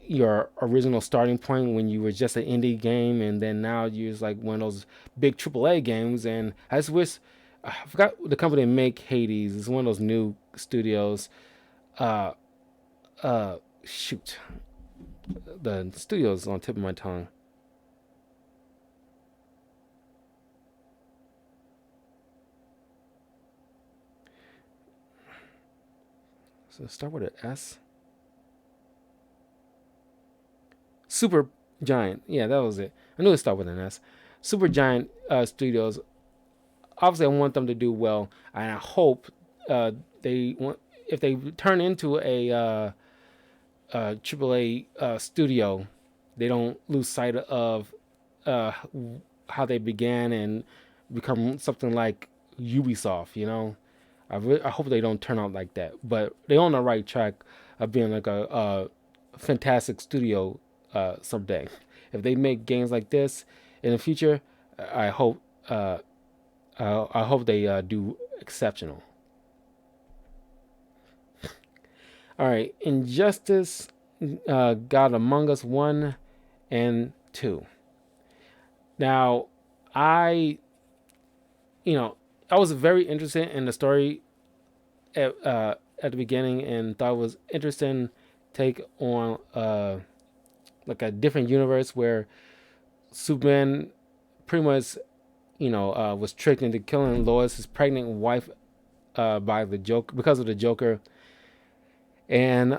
your original starting point when you were just an indie game, and then now you're just like one of those big AAA games. And I just wish I forgot the company that make Hades. It's one of those new studios. Uh, Shoot, the studio's on the tip of my tongue. So start with an S. Super Giant. Yeah, that was it. I knew it started with an S. Super Giant Studios. Obviously, I want them to do well, and I hope they want if they turn into a AAA studio, they don't lose sight of uh, how they began and become something like Ubisoft. You know, I hope they don't turn out like that. But they're on the right track of being like a fantastic studio someday. If they make games like this in the future, I hope uh, I hope they do exceptional. All right, Injustice, God Among Us 1 and 2. Now, I I was very interested in the story at the beginning and thought it was interesting take on like a different universe where Superman pretty much was tricked into killing Lois' pregnant wife by the Joker because of the Joker, and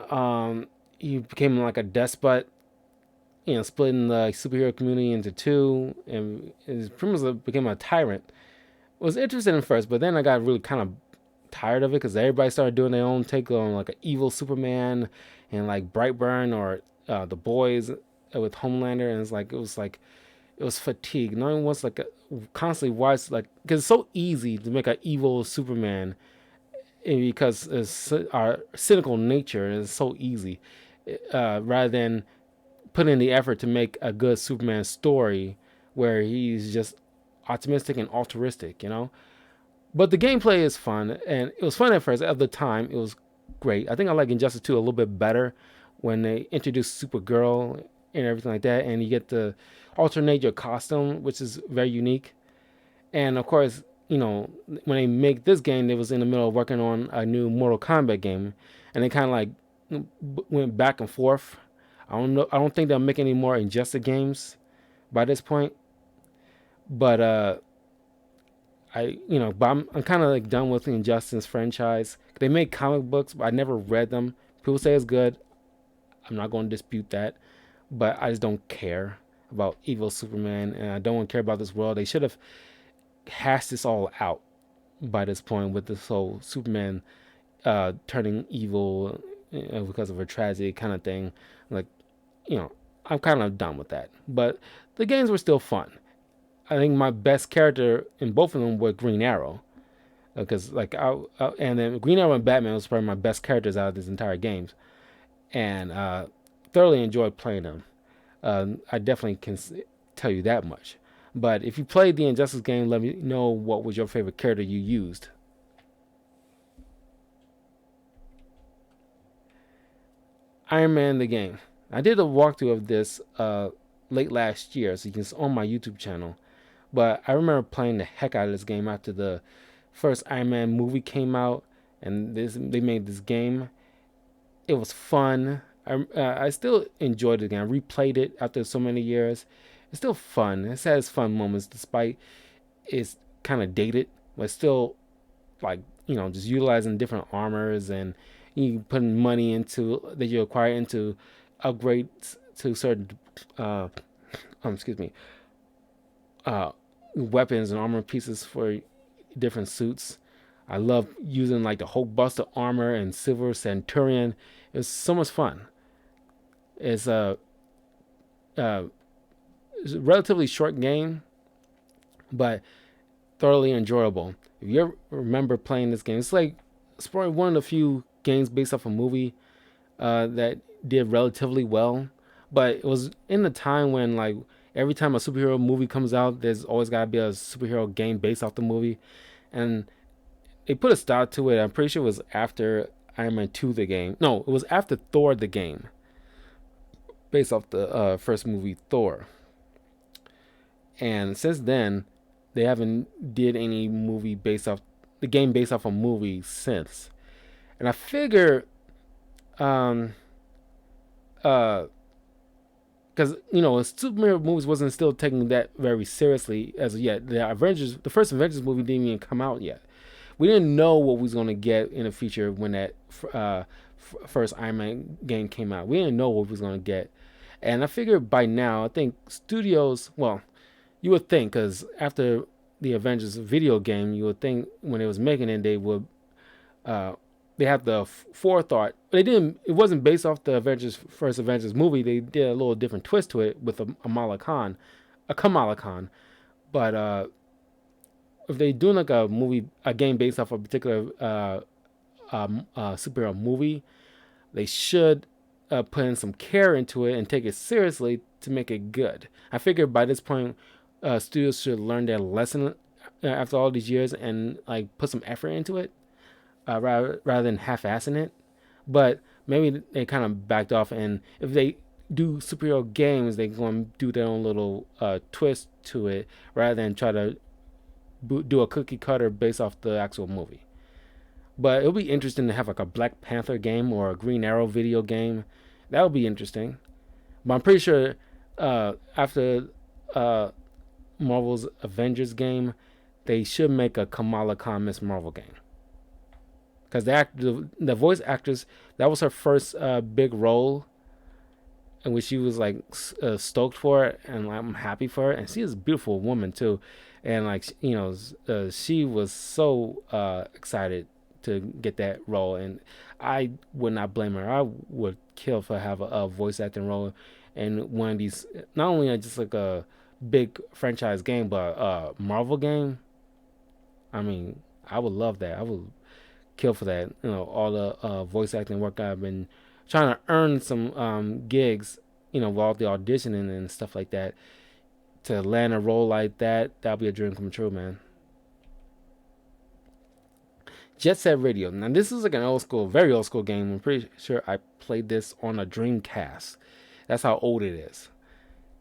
he became like a despot, splitting the superhero community into two, and it pretty much became a tyrant. It was interesting at first, but then I got really kind of tired of it because everybody started doing their own take on like an evil Superman and like Brightburn or the Boys with Homelander, and it was fatigue. No one wants like a constantly watch like because it's so easy to make an evil Superman because it's our cynical nature is so easy, rather than put in the effort to make a good Superman story where he's just optimistic and altruistic, But the gameplay is fun, and it was fun at first. At the time, it was great. I think I like Injustice 2 a little bit better when they introduced Supergirl and everything like that, and you get to alternate your costume, which is very unique. And of course, when they make this game, they was in the middle of working on a new Mortal Kombat game, and they kind of like went back and forth. I don't know. I don't think they'll make any more Injustice games by this point. But but I'm kind of like done with the Injustice franchise. They make comic books, but I never read them. People say it's good. I'm not going to dispute that, but I just don't care about evil Superman, and I don't care about this world. They should have hashed this all out by this point with this whole Superman turning evil because of a tragedy kind of thing. Like, you know, I'm kind of done with that. But the games were still fun. I think my best character in both of them were Green Arrow, because and then Green Arrow and Batman was probably my best characters out of this entire games, and thoroughly enjoyed playing them. I definitely can tell you that much. But if you played the Injustice game, let me know what was your favorite character you used. Iron Man the game. I did a walkthrough of this late last year, so you can on my YouTube channel. But I remember playing the heck out of this game after the first Iron Man movie came out, and they made this game. It was fun. I still enjoyed it again. I replayed it after so many years. It's still fun. It has fun moments despite it's kind of dated, but still like just utilizing different armors and you putting money into that you acquire into upgrades to certain excuse me uh weapons and armor pieces for different suits. I love using like the Hulkbuster armor and Silver Centurion. It's so much fun. It's a, uh, it's a relatively short game, but thoroughly enjoyable. If you ever remember playing this game, it's probably one of the few games based off a movie that did relatively well. But it was in the time when like every time a superhero movie comes out, there's always got to be a superhero game based off the movie, and they put a start to it. I'm pretty sure it was after Iron Man 2 the game. No, it was after Thor the game, based off the first movie Thor. And since then, they haven't did any movie based off the game based off a movie since. And I figure, um, uh, because superhero movies wasn't still taking that very seriously as of yet. The first Avengers movie didn't even come out yet. We didn't know what we was gonna get in the future when that first Iron Man game came out. We didn't know what we was gonna get, and I figured by now, I think studios, well, you would think, because after the Avengers video game, you would think when they was making it, they would uh, they have the forethought. They didn't. It wasn't based off the Avengers first Avengers movie. They did a little different twist to it with a Kamala Khan. But if they doing like a game based off a particular superhero movie, they should put in some care into it and take it seriously to make it good. I figure by this point, studios should learn their lesson after all these years and like put some effort into it, rather than half-assing it. But maybe they kind of backed off, and if they do superhero games, they going to do their own little twist to it rather than try to do a cookie cutter based off the actual movie. But it'll be interesting to have like a Black Panther game or a Green Arrow video game. That would be interesting. But I'm pretty sure after uh, Marvel's Avengers game, they should make a Kamala Khan Miss Marvel game. Because the voice actress, that was her first big role, in which she was like stoked for it, and like, I'm happy for her. And she is a beautiful woman too, and like she was so excited to get that role, and I would not blame her. I would kill for have a voice acting role in one of these, not only just like a big franchise game, but a Marvel game. I mean, I would love that. I would kill for that. All the voice acting work I've been trying to earn some gigs, with all the auditioning and stuff like that. To land a role like that, that'll be a dream come true, man. Jet Set Radio. Now this is like an old school, very old school game. I'm pretty sure I played this on a Dreamcast. That's how old it is.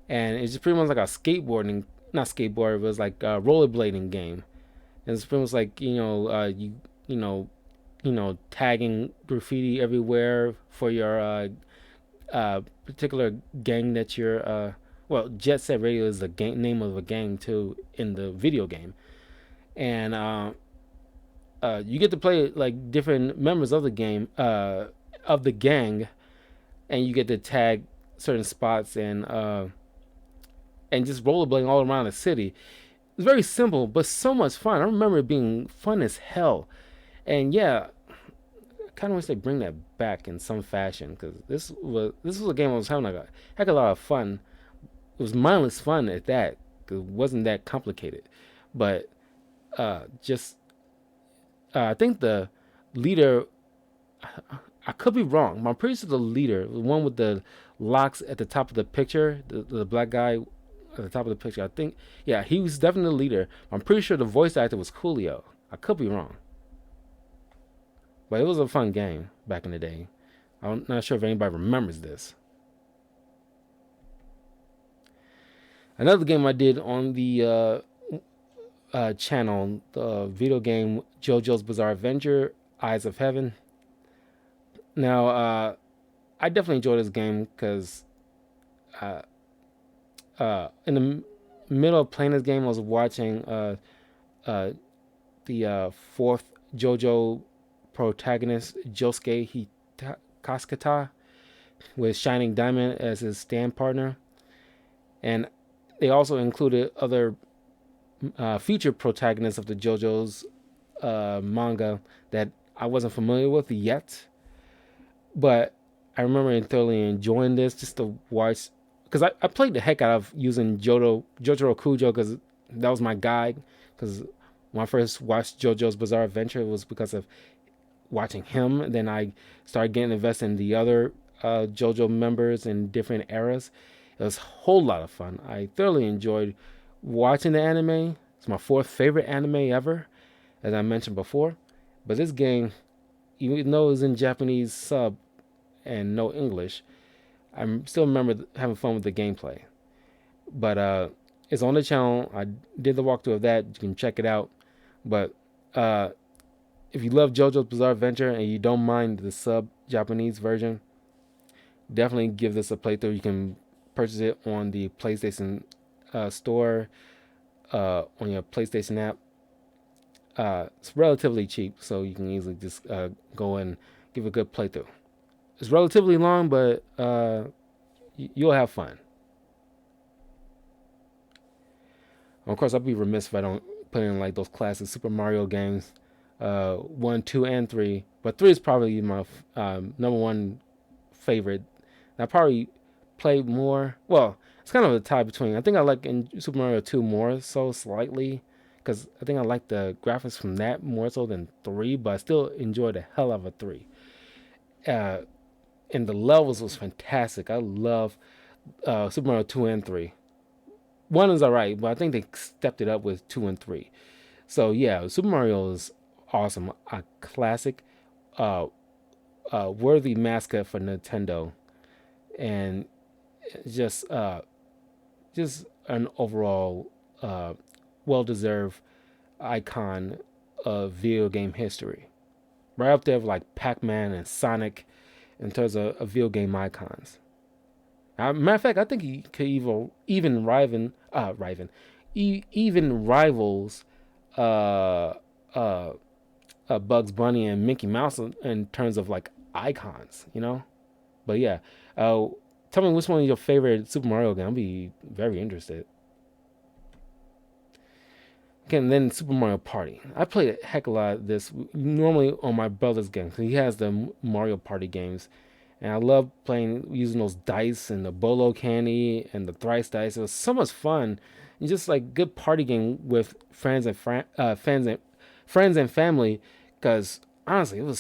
And it's just pretty much like a skateboarding, not skateboard, it was like a rollerblading game. And it's pretty much like you know tagging graffiti everywhere for your particular gang that you're. Well, Jet Set Radio is the name of a gang too in the video game, and you get to play like different members of the game, of the gang, and you get to tag certain spots and just rollerblading all around the city. It's very simple, but so much fun. I remember it being fun as hell, and yeah, I kind of wish they bring that back in some fashion because this was a game I was having like a heck of a lot of fun. It was mindless fun at that because it wasn't that complicated, but just I think the leader. I could be wrong, but I'm pretty sure the leader, the one with the locks at the top of the picture, the black guy at the top of the picture. I think, yeah, he was definitely the leader. I'm pretty sure the voice actor was Coolio. I could be wrong, but it was a fun game back in the day. I'm not sure if anybody remembers this. Another game I did on the channel, the video game JoJo's Bizarre Adventure: Eyes of Heaven. Now, I definitely enjoyed this game because in the middle of playing this game, I was watching the fourth JoJo protagonist, Josuke Kaskata, with Shining Diamond as his stand partner. And they also included other featured protagonists of the JoJo's manga that I wasn't familiar with yet. But I remember thoroughly enjoying this just to watch, because I played the heck out of using Jotaro Kujo because That was my guide because when I first watched JoJo's Bizarre Adventure, it was because of watching him. Then I started getting invested in the other JoJo members in different eras. It was a whole lot of fun. I thoroughly enjoyed watching the anime. It's my fourth favorite anime ever, as I mentioned before. But this game, even though it was in Japanese sub and no English, I still remember having fun with the gameplay. But it's on the channel. I did the walkthrough of that. You can check it out. But uh, if you love JoJo's Bizarre Adventure and you don't mind the sub Japanese version, definitely give this a playthrough. You can purchase it on the PlayStation store, on your PlayStation app. It's relatively cheap, so you can easily just go and give a good playthrough. It's relatively long, but you'll have fun. Of course, I'd be remiss if I don't put in like those classic Super Mario games, 1, 2, and 3. But 3 is probably my number one favorite. I probably played more. Well, it's kind of a tie between. I think I like in Super Mario 2 more so slightly because I think I like the graphics from that more so than 3. But I still enjoy the hell out of a 3. Uh, and the levels was fantastic. I love Super Mario 2 and 3. 1 is alright, but I think they stepped it up with 2 and 3. So yeah, Super Mario is awesome. A classic, uh, worthy mascot for Nintendo, and just just an overall well deserved icon of video game history. Right up there with like Pac-Man and Sonic in terms of video game icons. Matter of fact, I think he could even rivals uh, uh, Bugs Bunny and Mickey Mouse in terms of like icons, you know. But yeah, tell me which one is your favorite Super Mario game. I'll be very interested. Okay, and then Super Mario Party. I played a heck of a lot of this normally on my brother's game because he has the Mario Party games, and I love playing using those dice and the bolo candy and the thrice dice. It was so much fun, and just like good party game with friends and family. Because honestly,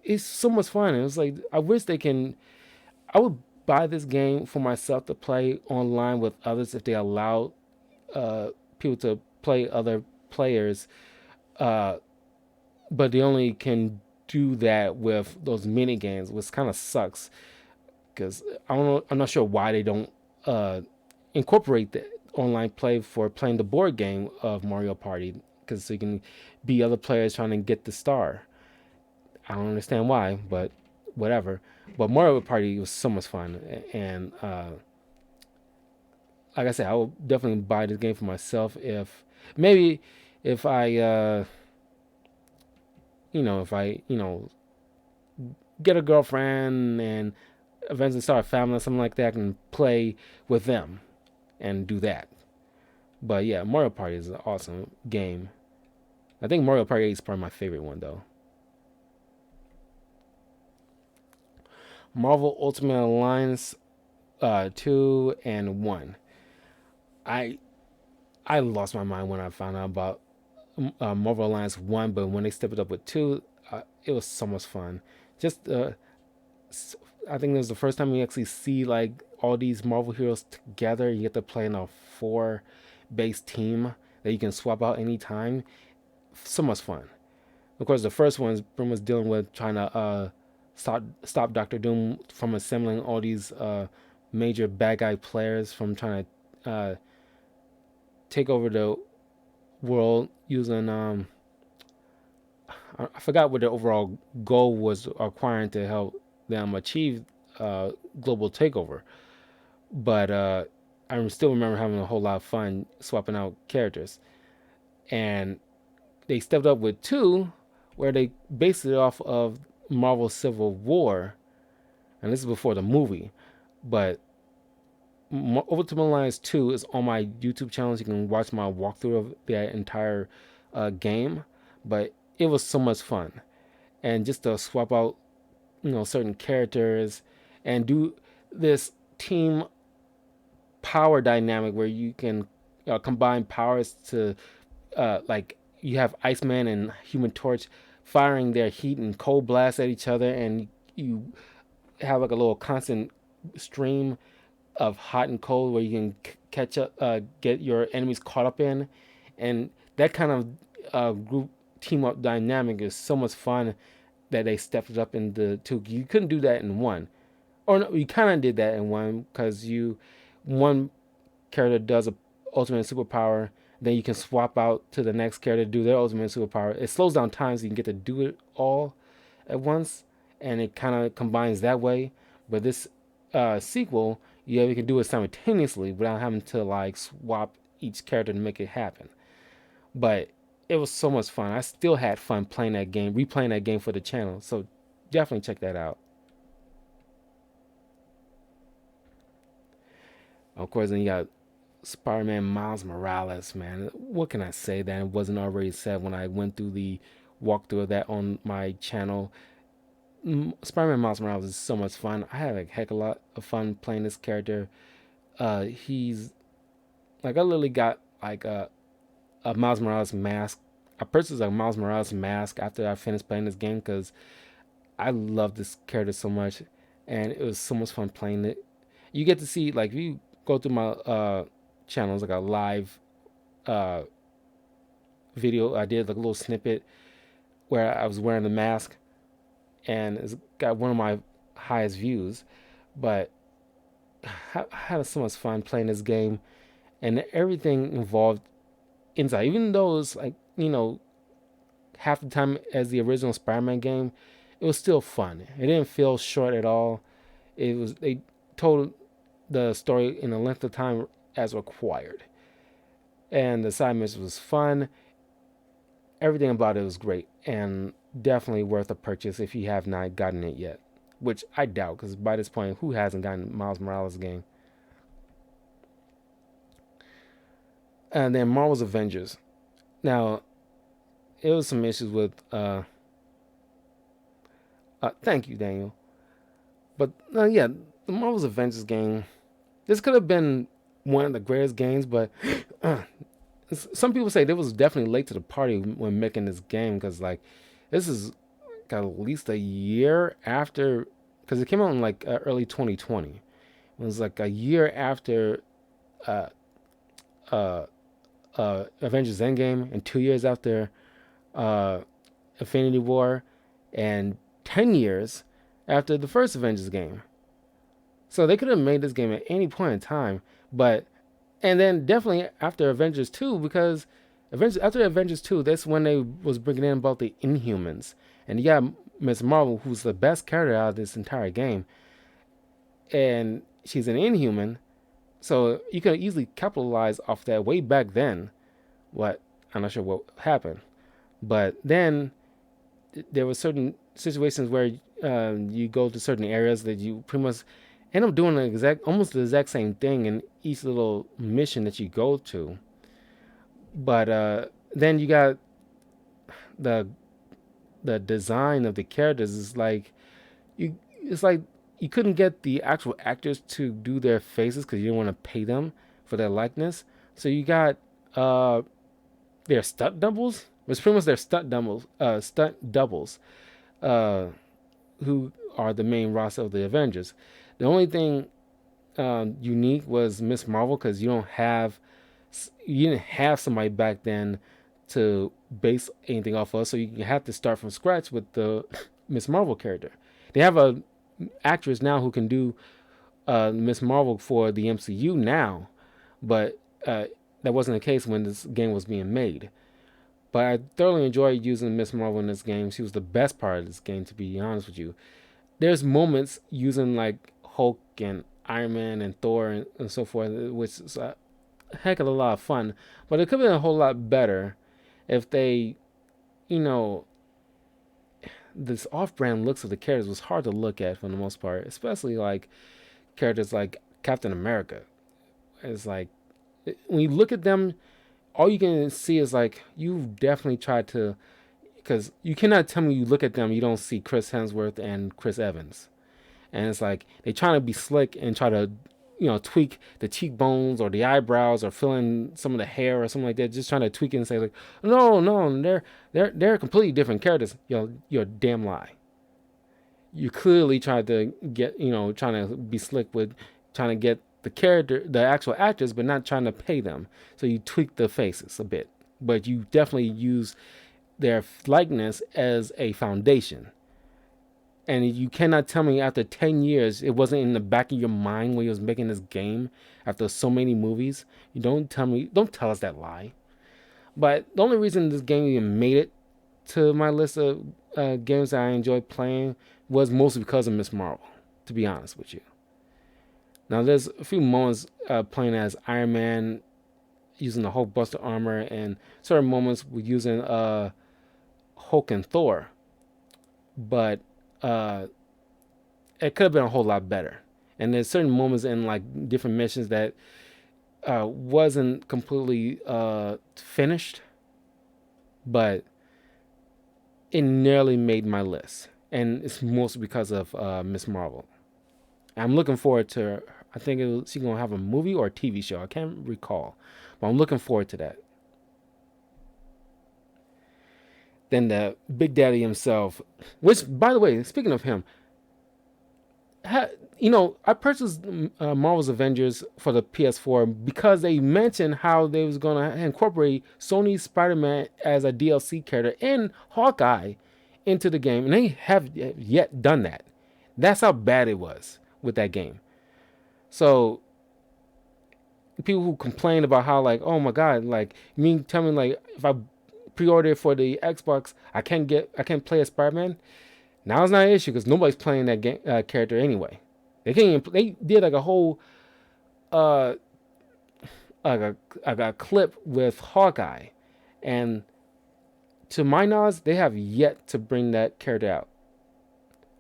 it's so much fun. It was like I wish they can. I would buy this game for myself to play online with others if they allow people to play other players, uh, but they only can do that with those mini games, which kind of sucks because I don't know, I'm not sure why they don't uh, incorporate the online play for playing the board game of Mario Party because so you can be other players trying to get the star. I don't understand why, but whatever. But Mario Party was so much fun, and like I said, I will definitely buy this game for myself if maybe if I get a girlfriend and eventually start a family or something like that, I can play with them and do that. But yeah, Mario Party is an awesome game. I think Mario Party 8 is probably my favorite one though. Marvel Ultimate Alliance 2 and 1. I I lost my mind when I found out about Marvel Alliance 1, but when they stepped it up with 2, it was so much fun. Just I think it was the first time you actually see like all these Marvel heroes together. You get to play in a 4 base team that you can swap out anytime. So much fun. Of course, the first one is pretty much dealing with trying to stop Doctor Doom from assembling all these major bad guy players from trying to take over the world using I forgot what the overall goal was acquiring to help them achieve global takeover. But I still remember having a whole lot of fun swapping out characters. And they stepped up with 2, where they based it off of Marvel Civil War, and this is before the movie. But Ultimate Alliance 2 is on my YouTube channel. So you can watch my walkthrough of the entire game. But it was so much fun, and just to swap out certain characters and do this team power dynamic where you can combine powers to like you have Iceman and Human Torch firing their heat and cold blasts at each other, and you have like a little constant stream of hot and cold where you can catch up, get your enemies caught up in, and that kind of group team up dynamic is so much fun that they stepped it up in the two. You couldn't do that in one, or no, you kind of did that in one because you one character does a ultimate superpower, then you can swap out to the next character to do their ultimate superpower. It slows down time so you can get to do it all at once, and it kind of combines that way. But this sequel, yeah, you can do it simultaneously without having to like swap each character to make it happen. But it was so much fun. I still had fun playing that game, replaying that game for the channel. So definitely check that out. Of course, then you got Spider-Man Miles Morales, man. What can I say that it wasn't already said when I went through the walkthrough of that on my channel? Spider-Man Miles Morales is so much fun. I had a heck of a lot of fun playing this character. He's like I literally got like a Miles Morales mask. I purchased a Miles Morales mask after I finished playing this game because I love this character so much, and it was so much fun playing it. You get to see like if you go through my channels like a live uh, video I did like a little snippet where I was wearing the mask and it's got one of my highest views. But I had so much fun playing this game and everything involved inside. Even though it's like half the time as the original Spider-Man game, it was still fun. It didn't feel short at all. They told the story in a length of time as required, and the side mission was fun. Everything about it was great and definitely worth a purchase if you have not gotten it yet, which I doubt because by this point, who hasn't gotten Miles Morales game? And then Marvel's Avengers. Now, it was some issues with. Thank you, Daniel. But yeah, the Marvel's Avengers game. This could have been one of the greatest games, but some people say they was definitely late to the party when making this game because like this is at least a year after because it came out in like early 2020. It was like a year after uh, uh, Avengers Endgame and 2 years after uh, Infinity War and 10 years after the first Avengers game. So they could have made this game at any point in time, but and then definitely after Avengers 2 because after Avengers 2 that's when they was bringing in about the Inhumans and you got Miss Marvel who's the best character out of this entire game and she's an Inhuman, so you could easily capitalize off that way back then. What I'm not sure what happened, but then there were certain situations where you go to certain areas that you pretty much end up doing almost the exact same thing in each little mission that you go to. But then you got the the design of the characters is like it's like you couldn't get the actual actors to do their faces because you didn't want to pay them for their likeness. So you got their stunt doubles, which pretty much their stunt doubles, uh, who are the main roster of the Avengers. The only thing unique was Miss Marvel because you didn't have somebody back then to base anything off of, so you have to start from scratch with the Miss Marvel character. They have a actress now who can do Miss Marvel for the MCU now, but that wasn't the case when this game was being made. But I thoroughly enjoyed using Miss Marvel in this game. She was the best part of this game, to be honest with you. There's moments using like Hulk and Iron Man and Thor and so forth, which is a heck of a lot of fun. But it could have been a whole lot better if they, you know, this off-brand looks of the characters was hard to look at for the most part, especially like characters like Captain America. It's like when you look at them, all you can see is like you've definitely tried to, because you cannot tell me you look at them you don't see Chris Hemsworth and Chris Evans, and it's like they trying to be slick and try to tweak the cheekbones or the eyebrows or fill in some of the hair or something like that, just trying to tweak it and say like, no, no, they're completely different characters. You're a damn lie. You clearly tried to get, trying to be slick with trying to get the actual actors, but not trying to pay them. So you tweak the faces a bit, but you definitely use their likeness as a foundation. And you cannot tell me after 10 years it wasn't in the back of your mind when you was making this game after so many movies. You don't tell us that lie. But the only reason this game even made it to my list of games that I enjoy playing was mostly because of Miss Marvel, to be honest with you. Now, there's a few moments playing as Iron Man using the Hulkbuster armor, and certain moments with using Hulk and Thor, but uh, it could have been a whole lot better. And there's certain moments in like different missions that wasn't completely finished, but it nearly made my list, and it's mostly because of Miss Marvel. I'm looking forward to. I think she's gonna have a movie or a TV show. I can't recall, but I'm looking forward to that. Then the Big Daddy himself, which, by the way, speaking of him, I purchased Marvel's Avengers for the PS4 because they mentioned how they was gonna incorporate Sony's Spider-Man as a DLC character and Hawkeye into the game, and they have yet done that. That's how bad it was with that game. So people who complain about how like, oh my god, like you mean tell me like if I pre-order for the Xbox, I can't play as Spider-Man. Now it's not an issue because nobody's playing that game character anyway. They can't even. They did like a whole uh a clip with Hawkeye, and to my knowledge, they have yet to bring that character out,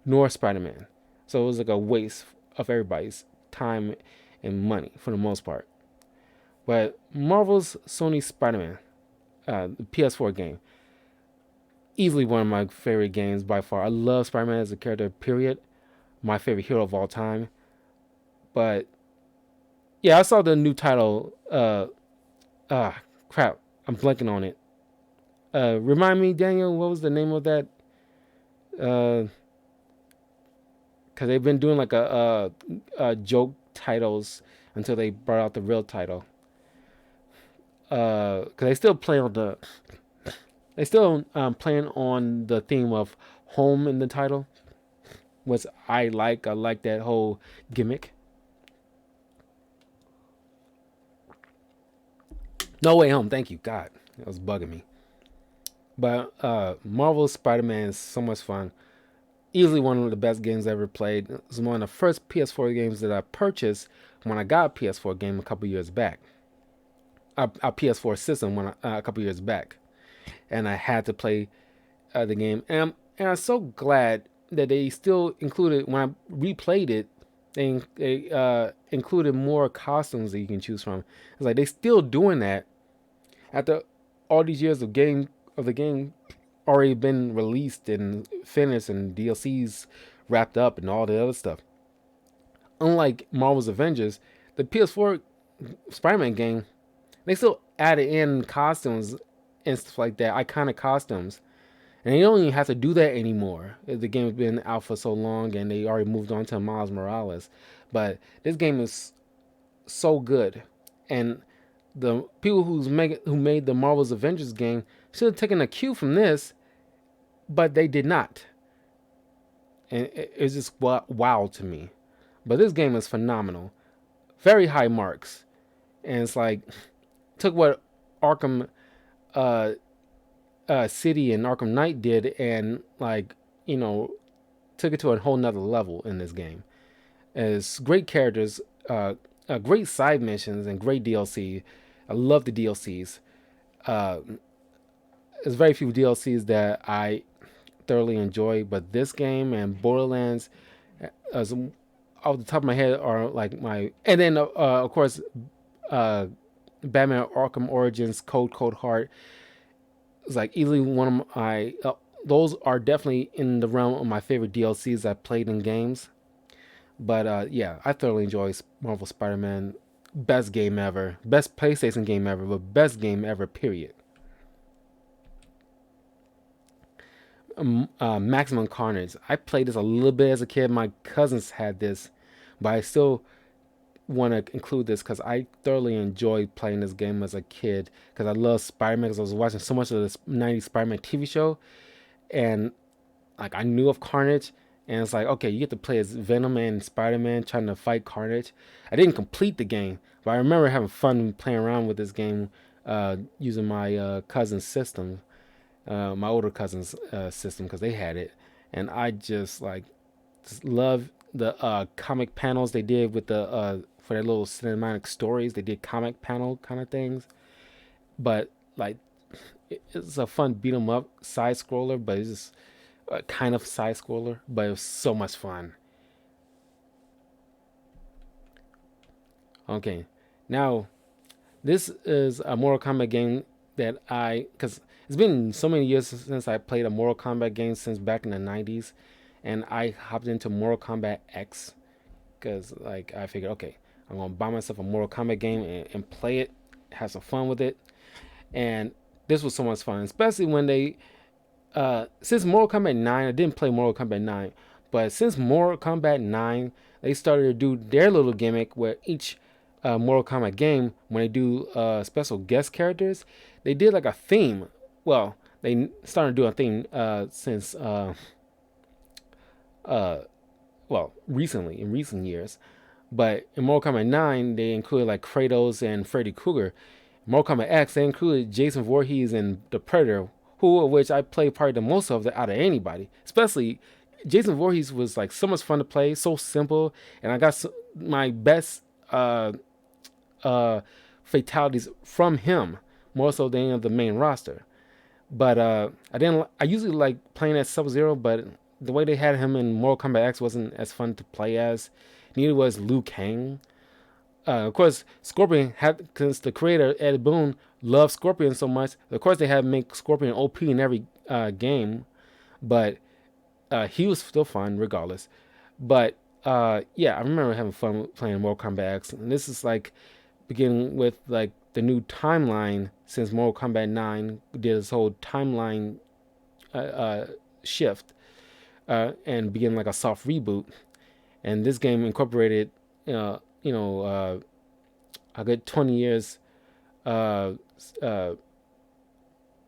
nor Spider-Man. So it was like a waste of everybody's time and money for the most part. But Marvel's Sony Spider-Man, the PS4 game, easily one of my favorite games by far. I love Spider-Man as a character. Period. My favorite hero of all time. But yeah, I saw the new title. Crap, I'm blanking on it. Remind me, Daniel, what was the name of that? Because they've been doing like a joke titles until they brought out the real title. Because they still playing on the theme of home in the title, which I like. I like that whole gimmick. No Way Home. Thank you, God. That was bugging me. But Marvel's Spider-Man is so much fun. Easily one of the best games I ever played. It's one of the first PS4 games that I purchased when I got a PS4 game a couple years back. A PS4 system a couple years back, and I had to play the game. And I'm so glad that they still included when I replayed it. They included more costumes that you can choose from. It's like they still doing that after all these years of the game already been released and finished and DLCs wrapped up and all the other stuff. Unlike Marvel's Avengers, the PS4 Spider-Man game, they still added in costumes and stuff like that, iconic costumes. And they don't even have to do that anymore. The game's been out for so long and they already moved on to Miles Morales. But this game is so good. And the people who made the Marvel's Avengers game should have taken a cue from this, but they did not. And it's just wow to me. But this game is phenomenal. Very high marks. And it's like, took what Arkham uh, City and Arkham Knight did and, like, took it to a whole nother level in this game. It's great characters, great side missions, and great DLC. I love the DLCs. Uh, there's very few DLCs that I thoroughly enjoy, but this game and Borderlands, as off the top of my head, are like my. And then of course, uh, Batman Arkham Origins, Cold Heart is like easily one of my. Those are definitely in the realm of my favorite DLCs I played in games. But yeah, I thoroughly enjoy Marvel Spider-Man. Best game ever, best PlayStation game ever, but best game ever. Period. Maximum Carnage. I played this a little bit as a kid. My cousins had this, but I still want to include this because I thoroughly enjoyed playing this game as a kid because I love Spider-Man because I was watching so much of this '90s Spider-Man TV show, and like I knew of Carnage, and it's like okay, you get to play as Venom and Spider-Man trying to fight Carnage. I didn't complete the game, but I remember having fun playing around with this game using my cousin's system, my older cousin's system because they had it, and I just love the comic panels they did with the for their little cinematic stories. They did comic panel kind of things, but like it's a fun beat 'em up side scroller, but it's just a kind of side scroller, but it was so much fun. Okay, now this is a Mortal Kombat game that because it's been so many years since I played a Mortal Kombat game since back in the '90s, and I hopped into Mortal Kombat X because like I figured, okay, I'm gonna buy myself a Mortal Kombat game and play it, have some fun with it, and this was so much fun, especially when they since Mortal Kombat 9, I didn't play Mortal Kombat 9, but since Mortal Kombat 9, they started to do their little gimmick where each Mortal Kombat game, when they do special guest characters, they did like a theme. Well, they started doing a theme since uh, well, recently in recent years. But in Mortal Kombat 9, they included like Kratos and Freddy Krueger. Mortal Kombat X, they included Jason Voorhees and the Predator, who of which I played probably the most of the out of anybody. Especially Jason Voorhees was like so much fun to play, so simple, and I got my best uh, fatalities from him more so than any of the main roster. But I didn't. I usually like playing as Sub Zero, but the way they had him in Mortal Kombat X wasn't as fun to play as. Neither was Liu Kang. Of course, Scorpion had because the creator Ed Boon loved Scorpion so much. Of course, they had to make Scorpion OP in every game, but he was still fun regardless. But yeah, I remember having fun playing Mortal Kombat X, and this is like beginning with like the new timeline since Mortal Kombat 9 did this whole timeline uh, uh, shift and begin like a soft reboot. And this game incorporated, you know, a good 20 years, uh, uh,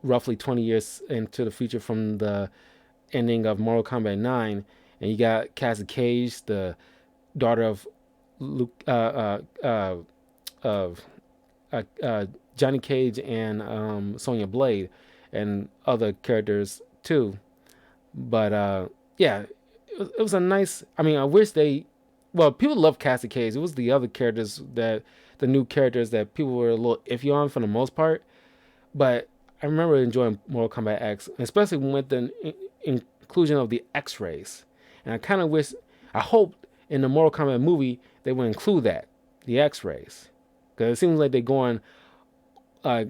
roughly 20 years into the future from the ending of Mortal Kombat 9. And you got Cassie Cage, the daughter of Luke, of Johnny Cage and Sonya Blade, and other characters too. But yeah, it was a nice. I mean, I wish they. Well, people love Cassie Cage. It was the other characters that the new characters that people were a little iffy on for the most part. But I remember enjoying Mortal Kombat X, especially with the inclusion of the X-rays. And I kind of wish, I hope in the Mortal Kombat movie they would include that, the X-rays, because it seems like they're going. Uh,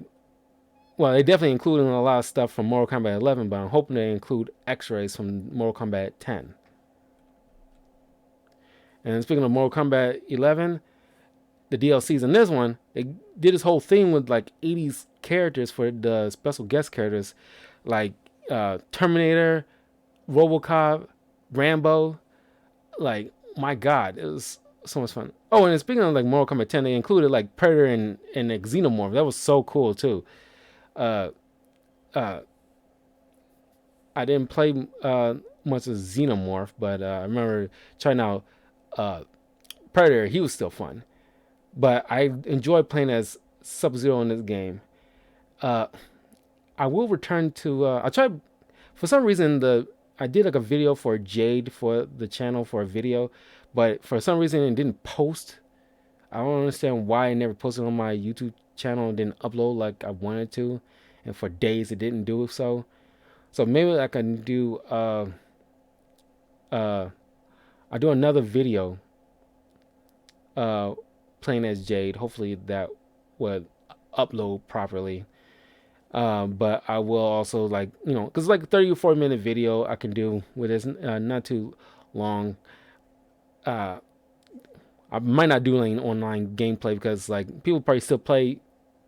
well, they definitely including a lot of stuff from Mortal Kombat 11, but I'm hoping they include X-rays from Mortal Kombat 10. And speaking of Mortal Kombat 11, the DLCs in this one, they did this whole thing with like 80s characters for the special guest characters, like Terminator, RoboCop, Rambo. Like my God, it was so much fun. Oh, and speaking of like Mortal Kombat 10, they included like Predator and like Xenomorph. That was so cool too. Uh, uh, I didn't play much as Xenomorph, but I remember trying out uh, Predator. He was still fun, but I enjoyed playing as Sub Zero in this game. Uh, I will return to. I tried for some reason the I did like a video for Jade for the channel for a video, but for some reason it didn't post. I don't understand why I never posted on my YouTube channel and didn't upload like I wanted to, and for days it didn't do so. So maybe I can do uh I do another video uh playing as Jade. Hopefully that would upload properly. But I will also like because like 30 or 40 minute video I can do with this not too long. I might not do like online gameplay because like people probably still play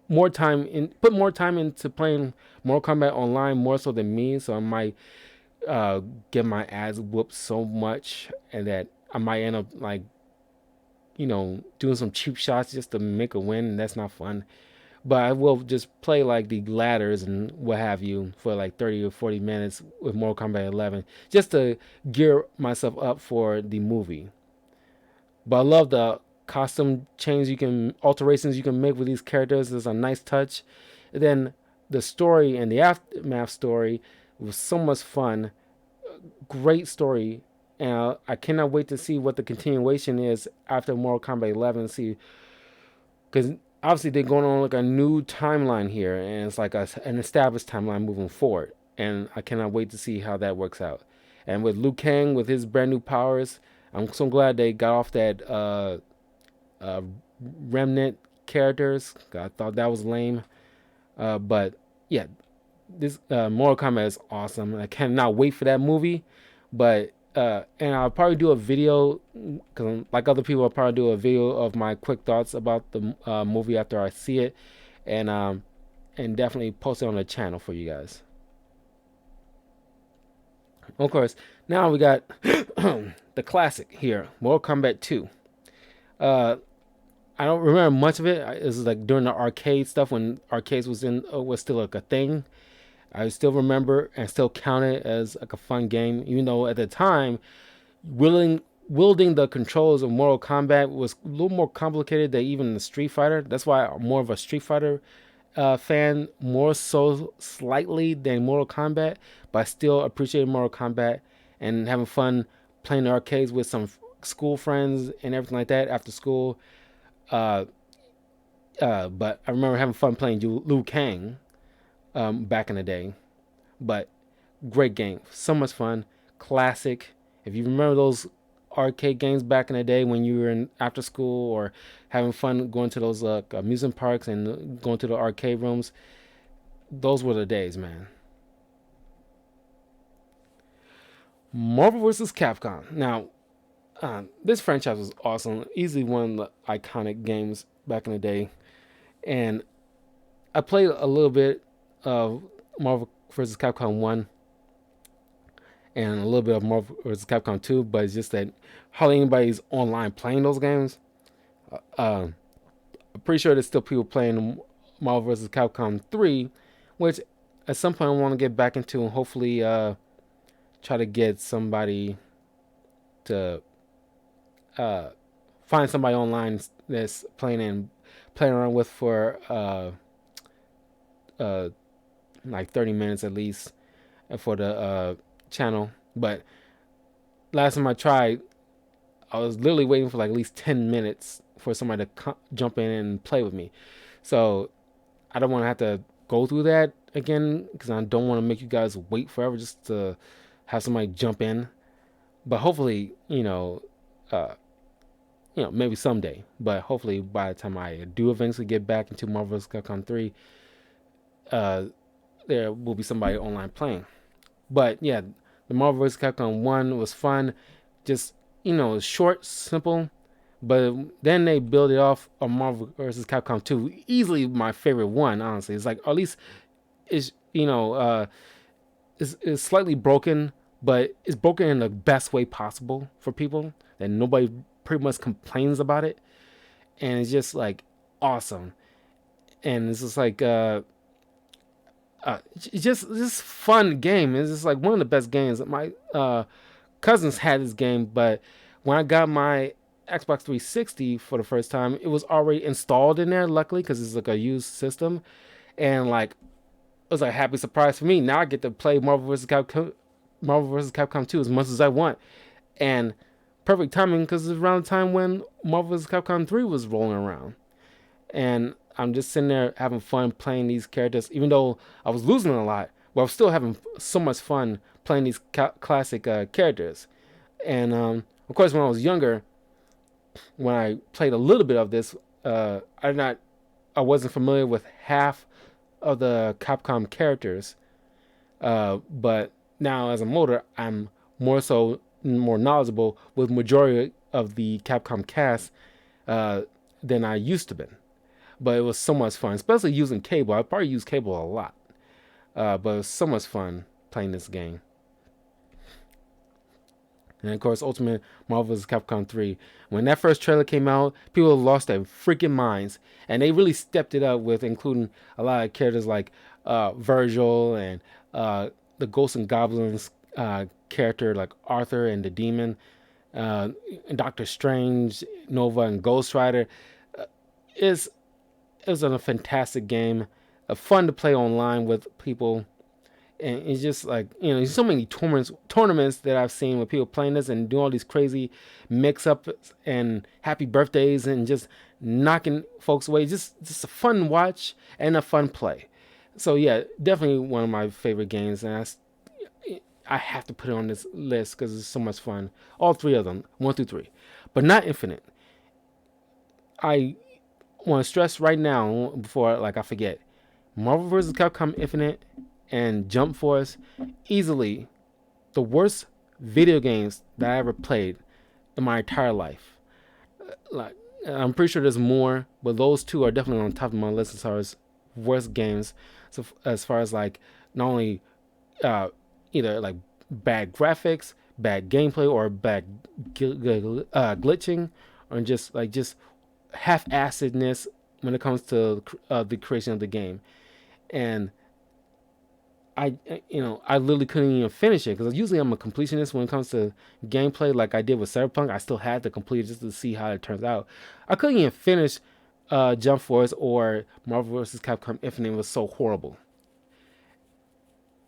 more time in put more time into playing Mortal Kombat online more so than me. So I might get my ass whooped so much, and that I might end up like doing some cheap shots just to make a win, and that's not fun. But I will just play like the ladders and what have you for like 30 or 40 minutes with Mortal Kombat 11 just to gear myself up for the movie. But I love the costume change alterations you can make with these characters. It's a nice touch. And then the story and the aftermath story was so much fun. Great story. And I cannot wait to see what the continuation is after Mortal Kombat 11. See, because obviously they're going on like a new timeline here, and it's like an established timeline moving forward. And I cannot wait to see how that works out. And with Liu Kang with his brand new powers, I'm so glad they got off that uh, remnant characters. I thought that was lame. But yeah, this Mortal Kombat is awesome. I cannot wait for that movie. But and I'll probably do a video because like other people, I'll probably do a video of my quick thoughts about the movie after I see it, and definitely post it on the channel for you guys. Of course, now we got the classic here, Mortal Kombat 2. Uh, I don't remember much of it. It was like during the arcade stuff when arcades was still like a thing. I still remember and still count it as like a fun game, even though at the time, wielding the controls of Mortal Kombat was a little more complicated than even the Street Fighter. That's why I'm more of a Street Fighter fan, more so slightly than Mortal Kombat, but I still appreciate Mortal Kombat and having fun playing the arcades with some school friends and everything like that after school. Uh, but I remember having fun playing Liu Kang back in the day. But great game, so much fun, classic. If you remember those arcade games back in the day when you were in after school or having fun going to those amusement parks and going to the arcade rooms, those were the days, man. Marvel vs. Capcom. Now, this franchise was awesome. Easily one of the iconic games back in the day, and I played a little bit of Marvel vs. Capcom 1 and a little bit of Marvel vs. Capcom 2, but it's just that hardly anybody's online playing those games. I'm pretty sure there's still people playing Marvel vs. Capcom 3, which at some point I want to get back into and hopefully try to get somebody to uh, find somebody online that's playing around with for uh, like 30 minutes at least for the channel. But last time I tried, I was literally waiting for like at least 10 minutes for somebody to jump in and play with me. So I don't want to have to go through that again because I don't want to make you guys wait forever just to have somebody jump in. But hopefully, maybe someday. But hopefully, by the time I do eventually get back into Marvel vs. Capcom 3, uh, there will be somebody online playing. But yeah, the Marvel vs. Capcom 1 was fun. Just, short, simple. But then they build it off of Marvel vs. Capcom 2. Easily my favorite one, honestly. It's like, or at least it's, is slightly broken, but it's broken in the best way possible for people. That nobody pretty much complains about it. And it's just like awesome. And it's just like, it's just fun game. It's just like one of the best games. My cousins had this game, but when I got my Xbox 360 for the first time, it was already installed in there. Luckily, because it's like a used system, and like it was like a happy surprise for me. Now I get to play Marvel vs. Capcom 2 as much as I want, and perfect timing because it's around the time when Marvel vs. Capcom 3 was rolling around, and I'm just sitting there having fun playing these characters, even though I was losing a lot. But I was still having so much fun playing these classic characters. And of course, when I was younger, when I played a little bit of this, I wasn't familiar with half of the Capcom characters. But now, as I'm older, I'm more knowledgeable with of the Capcom cast uh, than I used to been. But it was so much fun, especially using cable. I probably use cable a lot, but it was so much fun playing this game. And of course, Ultimate Marvel vs. Capcom 3. When that first trailer came out, people lost their freaking minds. And they really stepped it up with including a lot of characters like Virgil and the Ghosts and Goblins character like Arthur and the Demon, uh, Doctor Strange, Nova, and Ghost Rider. It's, it was a fantastic game. Fun to play online with people, and it's just like, there's so many tournaments that I've seen with people playing this and doing all these crazy mix ups and happy birthdays and just knocking folks away. Just a fun watch and a fun play. So yeah, definitely one of my favorite games, and I have to put it on this list because it's so much fun. All three of them, 1 through 3, but not Infinite. I want to stress right now before like I forget. Marvel vs. Capcom Infinite and Jump Force, easily the worst video games that I ever played in my entire life. Like, I'm pretty sure there's more, but those two are definitely on top of my list as far as worst games. So as far as like not only uh, either like bad graphics, bad gameplay, or bad glitching, or just half-assedness when it comes to the creation of the game. And I literally couldn't even finish it because usually I'm a completionist when it comes to gameplay. Like I did with Cyberpunk, I still had to complete it just to see how it turns out. I couldn't even finish Jump Force or Marvel vs. Capcom Infinite. It was so horrible,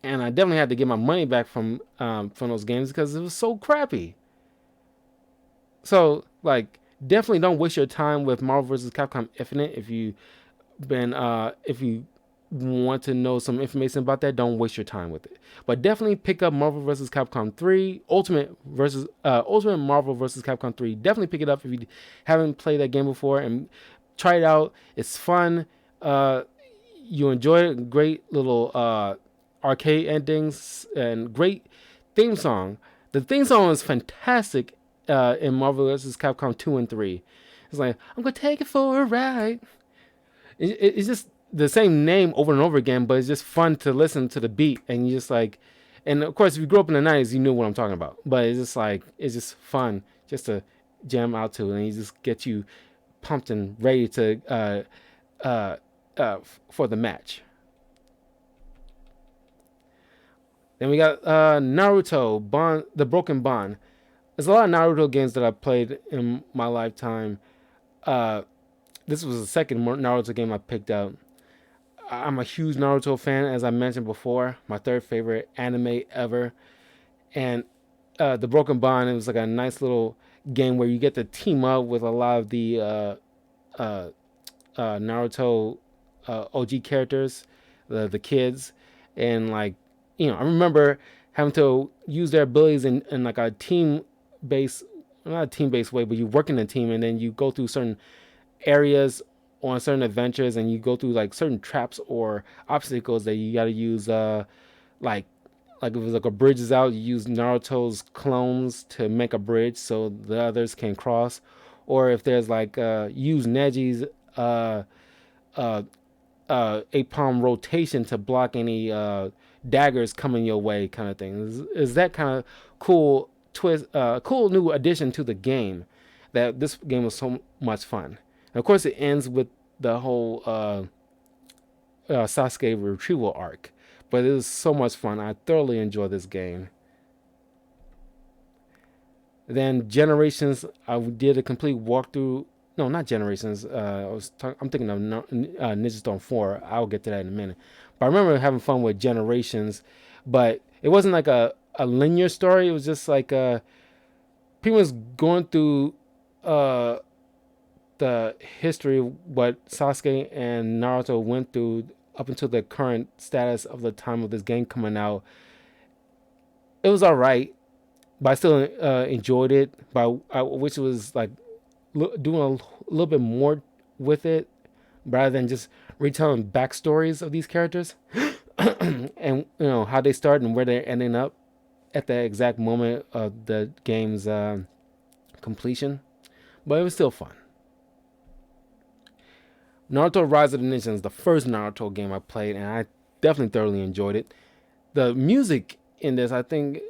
and I definitely had to get my money back from those games because it was so crappy. So like, definitely don't waste your time with Marvel vs. Capcom Infinite if you want to know some information about that, don't waste your time with it. But definitely pick up Marvel vs. Capcom 3, Ultimate Marvel vs. Capcom 3. Definitely pick it up if you haven't played that game before and try it out. It's fun. You enjoy it. Great little arcade endings and great theme song. The theme song is fantastic in Marvel vs. Capcom 2 and 3. It's like, I'm gonna take it for a ride. It's just the same name over and over again, but it's just fun to listen to the beat, and you just like, and of course, if you grew up in the '90s, you knew what I'm talking about. But it's just like, it's just fun just to jam out to, and it just gets you pumped and ready to for the match. Then we got Naruto Bond, the Broken Bond. There's a lot of Naruto games that I played in my lifetime. Uh, this was the second Naruto game I picked up. I'm a huge Naruto fan, as I mentioned before. My third favorite anime ever. And the Broken Bond, it was like a nice little game where you get to team up with a lot of the uh, Naruto OG characters, the kids, and like, I remember having to use their abilities in like a team based, not a team based way, but you work in a team and then you go through certain areas on certain adventures, and you go through like certain traps or obstacles that you got to use like if it was like a bridge is out, you use Naruto's clones to make a bridge so the others can cross, or if there's like use Neji's uh uh eight palm rotation to block any daggers coming your way, kind of thing. Is that kind of cool twist, cool new addition to the game, that this game was so much fun. And of course, it ends with the whole Sasuke retrieval arc. But it was so much fun. I thoroughly enjoyed this game. Then Generations, I did a complete walkthrough. No, not Generations. I'm thinking of Ninja Storm 4. I'll get to that in a minute. But I remember having fun with Generations. But it wasn't like a linear story. It was just like pretty much going through the history, what Sasuke and Naruto went through up until the current status of the time of this game coming out. It was all right, but I still enjoyed it. But I wish it was like doing a little bit more with it, rather than just retelling backstories of these characters and how they start and where they're ending up at the exact moment of the game's completion, but it was still fun. Naruto Rise of the Ninja is the first Naruto game I played, and I definitely thoroughly enjoyed it. The music in this, I think,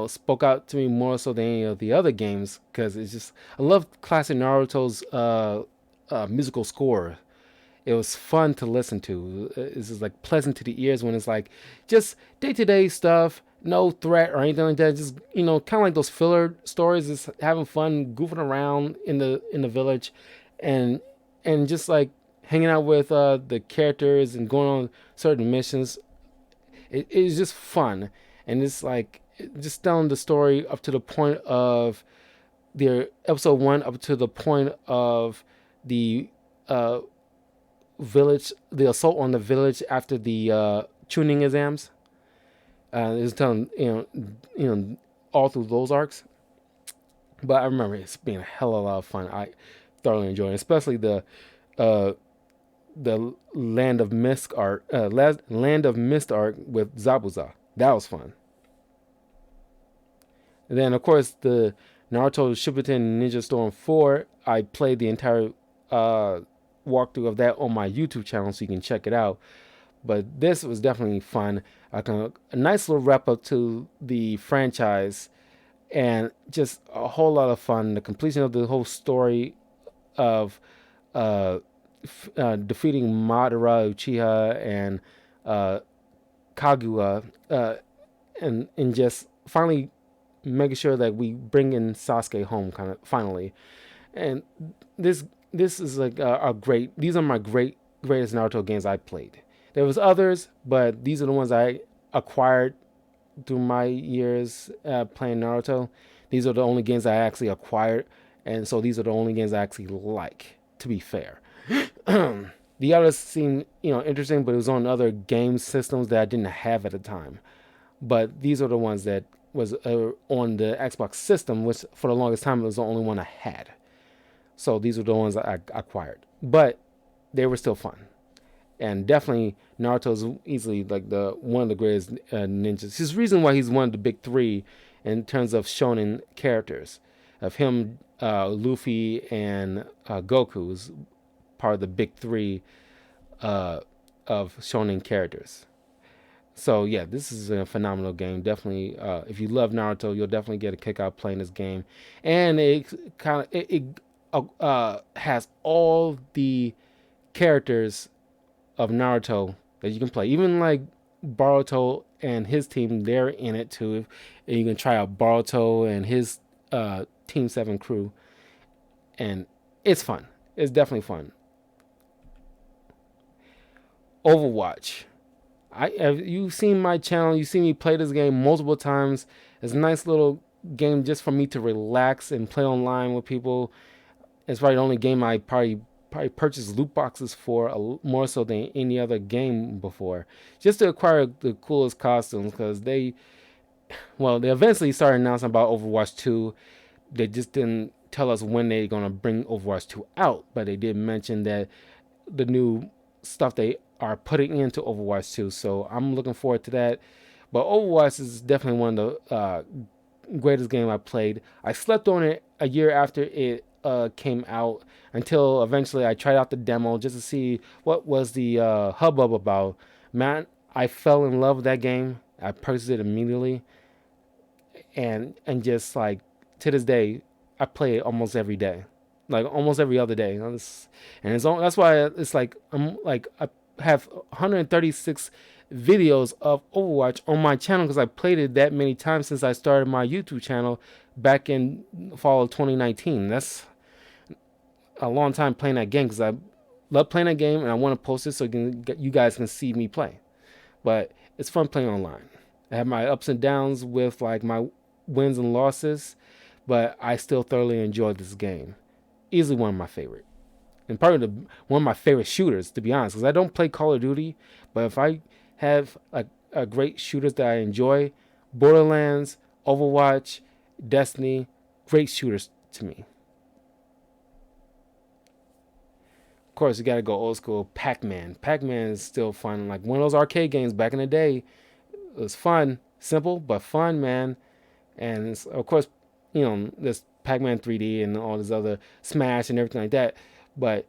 spoke out to me more so than any of the other games because it's just I love classic Naruto's musical score. It was fun to listen to. It's just like pleasant to the ears when it's like just day to day stuff, no threat or anything like that. Just kind of like those filler stories, just having fun, goofing around in the village, and just like hanging out with the characters and going on certain missions. It's just fun, and it's like just telling the story up to the point of the episode one, up to the point of the uh, village, the assault on the village after the tuning exams. It's telling all through those arcs. But I remember it's being a hell of a lot of fun. I thoroughly enjoyed it, especially uh, the Land of Mist arc, Land of Mist arc with Zabuza. That was fun. And then of course the Naruto Shippuden Ninja Storm 4. I played the entire uh, walkthrough of that on my YouTube channel, so you can check it out. But this was definitely fun. A nice little wrap up to the franchise, and just a whole lot of fun. The completion of the whole story of uh, defeating Madara, Uchiha, and uh, Kaguya, and just finally making sure that we bring in Sasuke home, kind of finally. And this this is like a great. These are my greatest Naruto games I played. There was others, but these are the ones I acquired through my years playing Naruto. These are the only games I actually acquired, and so these are the only games I actually like. To be fair, the others seemed interesting, but it was on other game systems that I didn't have at the time. But these are the ones that was on the Xbox system, which for the longest time it was the only one I had. So these were the ones I acquired, but they were still fun. And definitely Naruto is easily like the one of the greatest ninjas. His reason why he's one of the big three in terms of shonen characters, of him, Luffy, and Goku is part of the big three of shonen characters. So yeah, this is a phenomenal game. Definitely, if you love Naruto, you'll definitely get a kick out playing this game, and it has all the characters of Naruto that you can play. Even like Boruto and his team, they're in it too. And you can try out Boruto and his Team 7 crew. And it's fun. It's definitely fun. Overwatch. Have you seen my channel? You see me play this game multiple times. It's a nice little game just for me to relax and play online with people. It's probably the only game I probably purchased loot boxes for more so than any other game before, just to acquire the coolest costumes. Because they eventually started announcing about Overwatch 2. They just didn't tell us when they're gonna bring Overwatch 2 out, but they did mention that the new stuff they are putting into Overwatch 2. So I'm looking forward to that. But Overwatch is definitely one of the greatest game I played. I slept on it a year after it came out until eventually I tried out the demo just to see what was the hubbub about. Man, I fell in love with that game. I purchased it immediately, and just like to this day, I play it almost every day, like almost every other day. That's why it's like I have 136 videos of Overwatch on my channel because I played it that many times since I started my YouTube channel back in fall of 2019. That's a long time playing that game because I love playing that game and I want to post it so you guys can see me play. But it's fun playing online. I have my ups and downs with like my wins and losses, but I still thoroughly enjoy this game. Easily one of my favorite, and probably one of my favorite shooters, to be honest. Because I don't play Call of Duty, but if I have like a great shooters that I enjoy, Borderlands, Overwatch, Destiny, great shooters to me. Of course, you gotta go old school. Pac-Man. Pac-Man is still fun. Like one of those arcade games back in the day. It was fun, simple but fun, man. And of course, there's Pac-Man 3D and all this other Smash and everything like that. But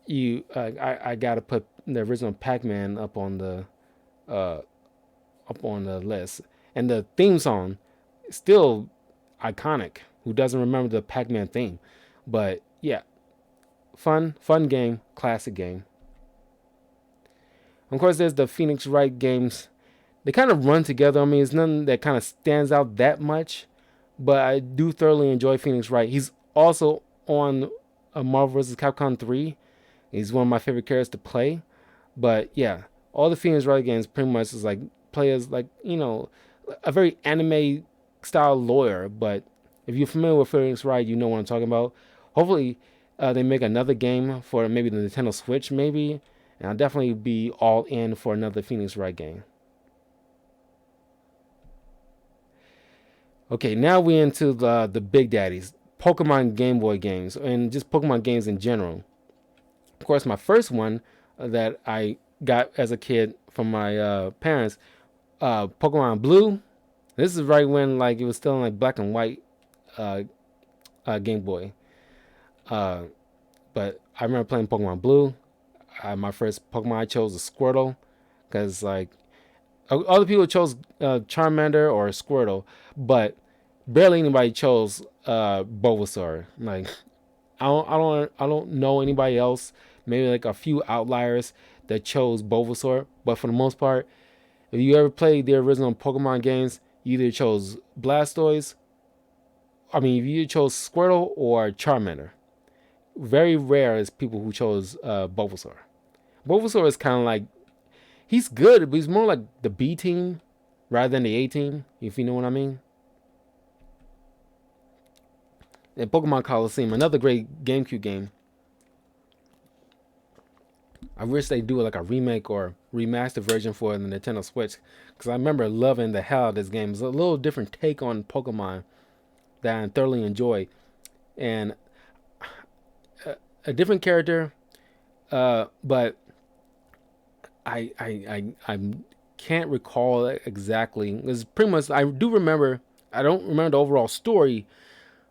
I gotta put the original Pac-Man uh, up on the list. And the theme song is still iconic. Who doesn't remember the Pac-Man theme? But yeah, fun game, classic game. Of course, there's the Phoenix Wright games. They kind of run together. I mean, it's nothing that kind of stands out that much, but I do thoroughly enjoy Phoenix Wright. He's also on Marvel vs. Capcom 3. He's one of my favorite characters to play. But yeah, all the Phoenix Wright games pretty much is like players like, a very anime style lawyer. But if you're familiar with Phoenix Wright, you know what I'm talking about. Hopefully, they make another game for maybe the Nintendo Switch, maybe. And I'll definitely be all in for another Phoenix Wright game. Okay, now we're into the big daddies, Pokemon Game Boy games, and just Pokemon games in general. Of course, my first one that I got as a kid from my parents, Pokemon Blue. This is right when like it was still in like black and white uh, Game Boy. Uh, but I remember playing Pokemon Blue. My first Pokemon I chose was Squirtle, because like other people chose Charmander or Squirtle, but barely anybody chose Bulbasaur. Like I don't know anybody else. Maybe like a few outliers that chose Bulbasaur, but for the most part, if you ever played the original Pokemon games, you either chose Blastoise. I mean, you either chose Squirtle or Charmander. Very rare is people who chose Bulbasaur. Bulbasaur is kind of like, he's good, but he's more like the B team rather than the A team, if you know what I mean. And Pokemon Coliseum, another great GameCube game. I wish they do like a remake or remastered version for the Nintendo Switch, because I remember loving the hell out of this game. It's a little different take on Pokemon that I thoroughly enjoy, and a different character, but I can't recall exactly. It's pretty much, I do remember. I don't remember the overall story,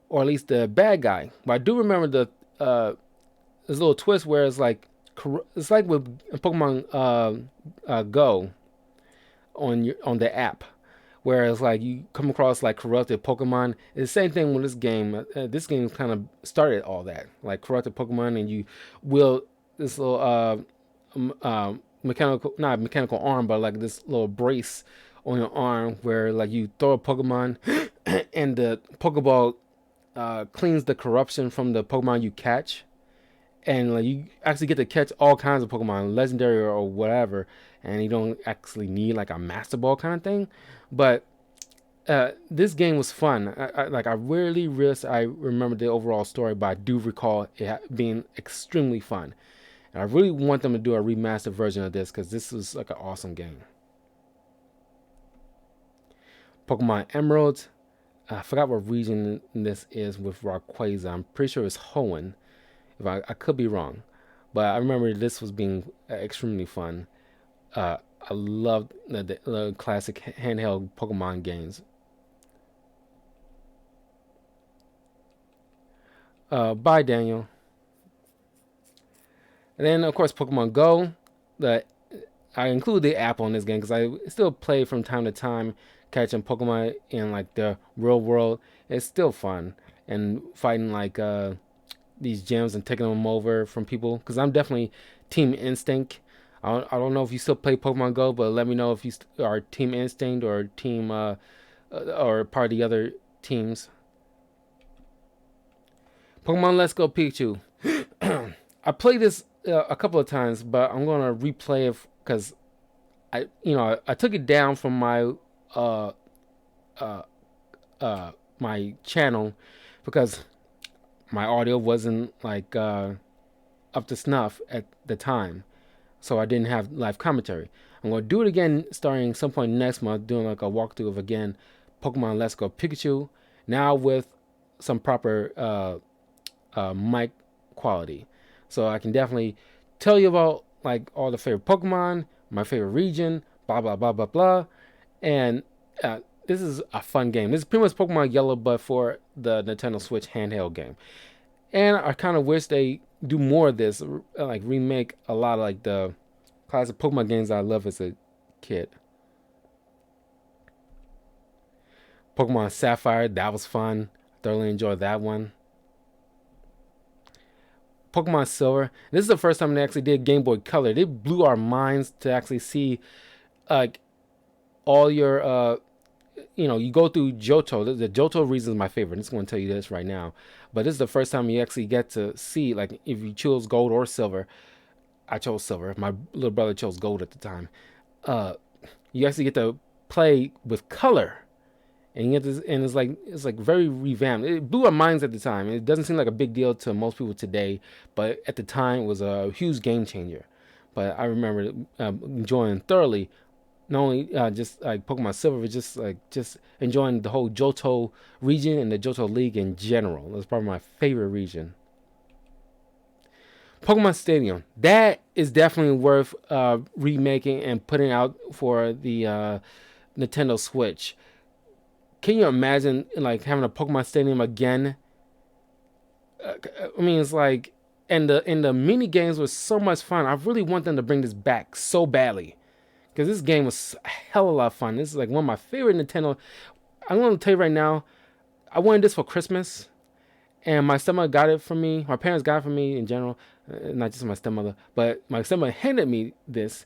or at least the bad guy, but I do remember this little twist where it's like with Pokemon Go on the app, where it's like you come across like corrupted Pokemon. It's the same thing with this game. This game kind of started all that, like corrupted Pokemon, and you will this little mechanical, not mechanical arm, but like this little brace on your arm where like you throw a Pokemon and the Pokeball cleans the corruption from the Pokemon you catch, and like you actually get to catch all kinds of Pokemon, legendary or whatever, and you don't actually need like a Master Ball kind of thing. But this game was fun. I remember the overall story, but I do recall it being extremely fun. And I really want them to do a remastered version of this, because this was like an awesome game. Pokemon Emerald. I forgot what region this is with Rayquaza. I'm pretty sure it's Hoenn. If I could be wrong, but I remember this was being extremely fun. I loved the classic handheld Pokemon games. Bye, Daniel. And then, of course, Pokemon Go. I include the app on this game because I still play from time to time, catching Pokemon in like the real world. It's still fun, and fighting like these gyms and taking them over from people. Because I'm definitely Team Instinct. I don't know if you still play Pokemon Go, but let me know if you are Team Instinct or Team or part of the other teams. Pokemon Let's Go Pikachu. I played this a couple of times, but I'm gonna replay it because I took it down from my my channel because my audio wasn't like up to snuff at the time, so I didn't have live commentary. I'm gonna do it again starting some point next month, doing like a walkthrough of again Pokemon Let's Go Pikachu, now with some proper mic quality, so I can definitely tell you about like all the favorite Pokemon, my favorite region, blah blah blah blah blah, and this is a fun game. This is pretty much Pokemon Yellow, but for the Nintendo Switch handheld game. And I kind of wish they do more of this, like remake a lot of like the classic Pokemon games I love as a kid. Pokemon Sapphire, that was fun. Thoroughly enjoyed that one. Pokemon Silver. This is the first time they actually did Game Boy Color. They blew our minds to actually see like all your you go through Johto. The Johto region is my favorite. I'm just going to tell you this right now. But this is the first time you actually get to see, like, if you choose gold or silver. I chose silver. My little brother chose gold at the time. Uh, you actually get to play with color, and you get this, and it's like very revamped. It blew our minds at the time. It doesn't seem like a big deal to most people today, but at the time it was a huge game changer. But I remember enjoying thoroughly not only just like Pokemon Silver, but just enjoying the whole Johto region and the Johto League in general. That's probably my favorite region. Pokemon Stadium, that is definitely worth remaking and putting out for the Nintendo Switch. Can you imagine like having a Pokemon Stadium again? I mean, it's like, and the mini games was so much fun. I really want them to bring this back so badly because this game was a hell of a lot of fun. This is like one of my favorite Nintendo. I'm gonna tell you right now, I wanted this for Christmas, and my stepmother got it for me. My parents got it for me in general, not just my stepmother, but my stepmother handed me this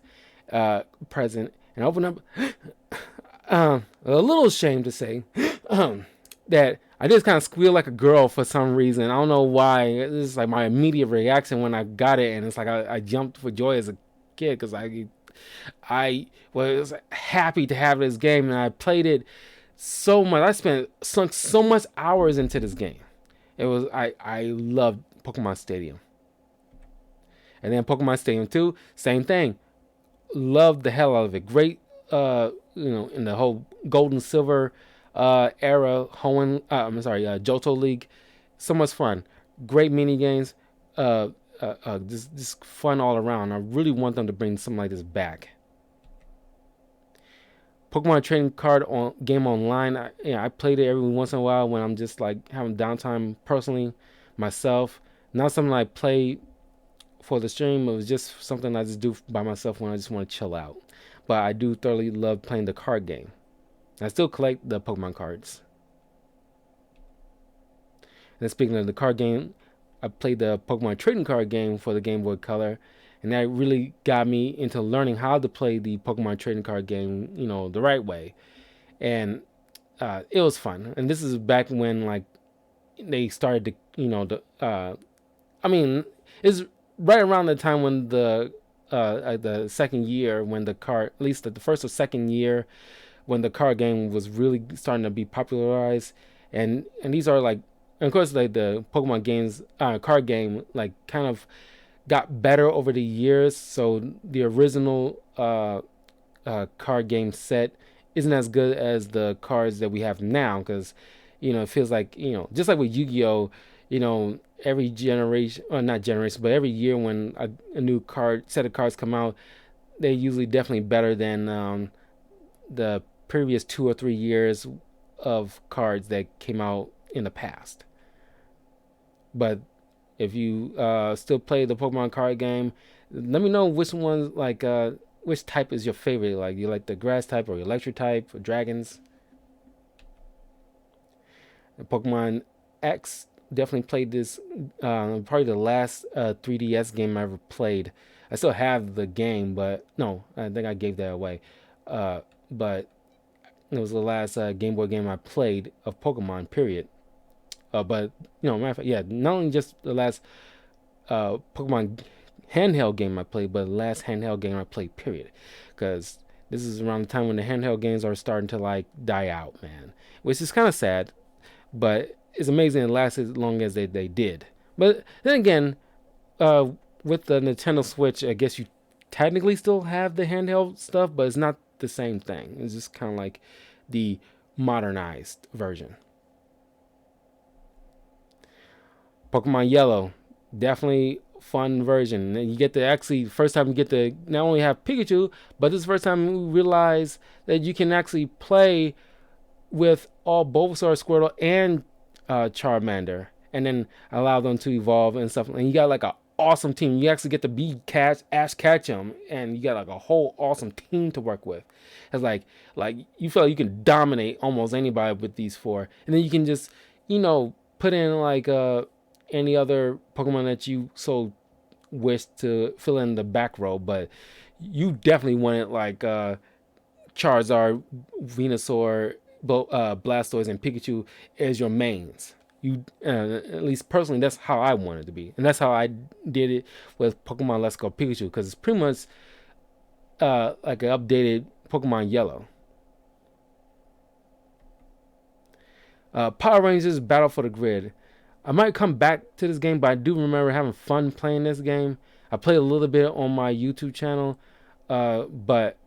present, and I opened up. A little ashamed to say that I just kind of squealed like a girl for some reason. I don't know why. This is like my immediate reaction when I got it, and it's like I jumped for joy as a kid because I was happy to have this game, and I played it so much. Sunk so much hours into this game. It was I loved Pokemon Stadium, and then Pokemon Stadium 2, same thing. Loved the hell out of it. Great, in the whole Gold and Silver era, Johto League, so much fun. Great mini games, just fun all around. I really want them to bring something like this back. Pokemon trading card on game online. I played it every once in a while when I'm just like having downtime personally myself. Not something I play for the stream. It was just something I just do by myself when I just want to chill out. But I do thoroughly love playing the card game. I still collect the Pokemon cards. And speaking of the card game, I played the Pokemon trading card game for the Game Boy Color, and that really got me into learning how to play the Pokemon trading card game, the right way. And it was fun. And this is back when like they started to, I mean, it's right around the time when the second year when the card, at least the first or second year when the card game was really starting to be popularized, and these are like, and of course, like the Pokemon games, card game, like kind of got better over the years. So the original card game set isn't as good as the cards that we have now, because it feels like, just like with Yu-Gi-Oh, every generation, or not generation, but every year when a new card set of cards come out, they're usually definitely better than the previous 2 or 3 years of cards that came out in the past. But if you still play the Pokemon card game, let me know which one, like which type is your favorite. Like, you like the grass type or electric type or dragons? Pokemon X, definitely played this. Probably the last 3DS game I ever played. I still have the game, but no, I think I gave that away. But it was the last Game Boy game I played of Pokemon. Period. But matter of fact, yeah, not only just the last Pokemon handheld game I played, but the last handheld game I played. Period. Because this is around the time when the handheld games are starting to like die out, man. Which is kind of sad, but it's amazing it lasted as long as they did. But then again, with the Nintendo Switch, I guess you technically still have the handheld stuff, but it's not the same thing. It's just kind of like the modernized version. Pokemon Yellow, definitely fun version. And you get to actually, first time you get to not only have Pikachu, but this is the first time we realize that you can actually play with all Bulbasaur, Squirtle, and Charmander, and then allow them to evolve and stuff. And you got like a awesome team. You actually get to be Ash Ketchum, and you got like a whole awesome team to work with. It's like you feel like you can dominate almost anybody with these four, and then you can just put in like any other Pokemon that you so wish to fill in the back row. But you definitely wanted like Charizard, Venusaur, Blastoise, and Pikachu as your mains. You, at least personally, that's how I wanted to be, and that's how I did it with Pokemon Let's Go Pikachu, because it's pretty much like an updated Pokemon Yellow. Power Rangers Battle for the Grid. I might come back to this game, but I do remember having fun playing this game. I played a little bit on my YouTube channel, but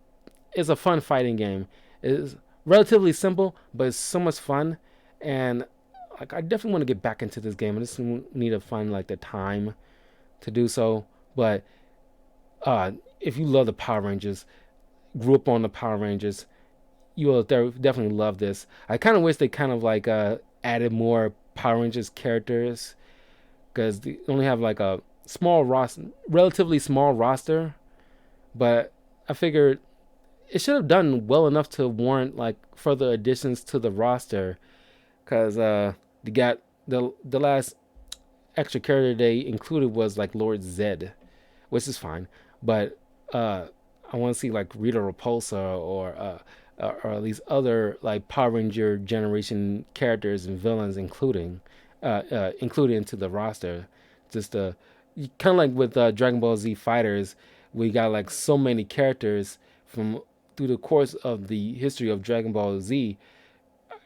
it's a fun fighting game. It's relatively simple, but it's so much fun, and like I definitely want to get back into this game. I just need to find like the time to do so. But if you love the Power Rangers, grew up on the Power Rangers, you will definitely love this. I kind of wish they kind of like added more Power Rangers characters, because they only have like a small roster, relatively small roster. But I figured it should have done well enough to warrant like further additions to the roster, because they got the last extra character they included was like Lord Zed, which is fine, but I want to see like Rita Repulsa or at least other like Power Ranger generation characters and villains included into the roster. Just kind of like with Dragon Ball Z Fighters, we got like so many characters from through the course of the history of Dragon Ball Z.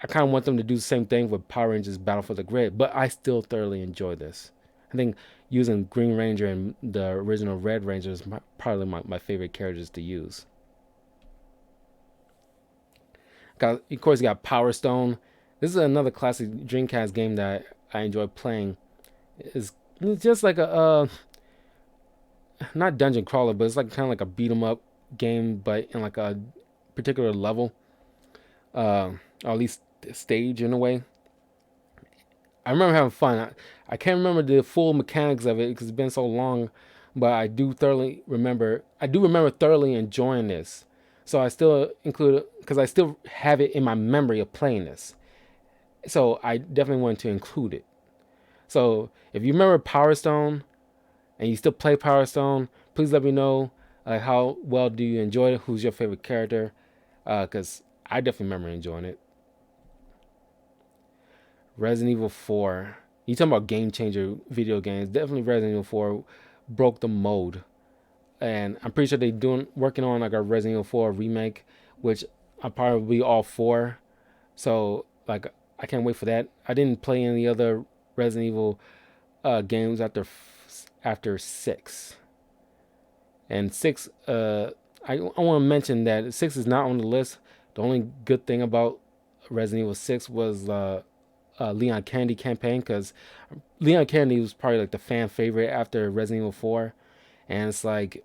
I kind of want them to do the same thing with Power Rangers Battle for the Grid, but I still thoroughly enjoy this. I think using Green Ranger and the original Red Ranger is probably my favorite characters to use. Of course, you got Power Stone. This is another classic Dreamcast game that I enjoy playing. It's just like a not dungeon crawler, but it's like kind of like a beat 'em up game, but in like a particular level, or at least stage in a way. I remember having fun. I can't remember the full mechanics of it because it's been so long, but I do thoroughly remember. I do remember thoroughly enjoying this. So I still include it because I still have it in my memory of playing this. So I definitely wanted to include it. So if you remember Power Stone and you still play Power Stone, please let me know how well do you enjoy it. Who's your favorite character? Because I definitely remember enjoying it. Resident Evil 4. You talking about game changer video games? Definitely Resident Evil 4 broke the mold, and I'm pretty sure they working on like a Resident Evil 4 remake, which I'm probably all for. So like I can't wait for that. I didn't play any other Resident Evil games after 6, and 6. I want to mention that 6 is not on the list. The only good thing about Resident Evil 6 was Leon Kennedy campaign, because Leon Kennedy was probably like the fan favorite after Resident Evil 4, and it's like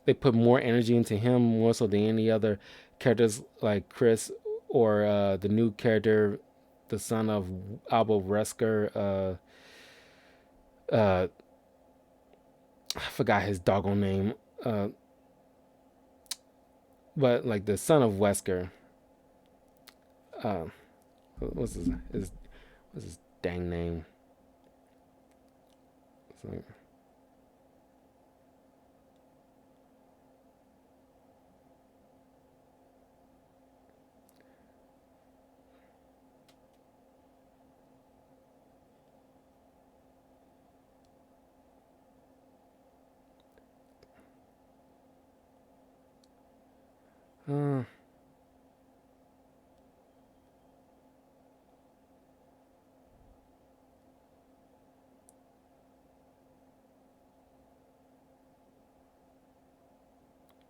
they put more energy into him more so than any other characters like Chris or the new character, the son of Albo Wesker. I forgot his doggone name, but like the son of Wesker. Uh, what's what's his dang name? Like, uh,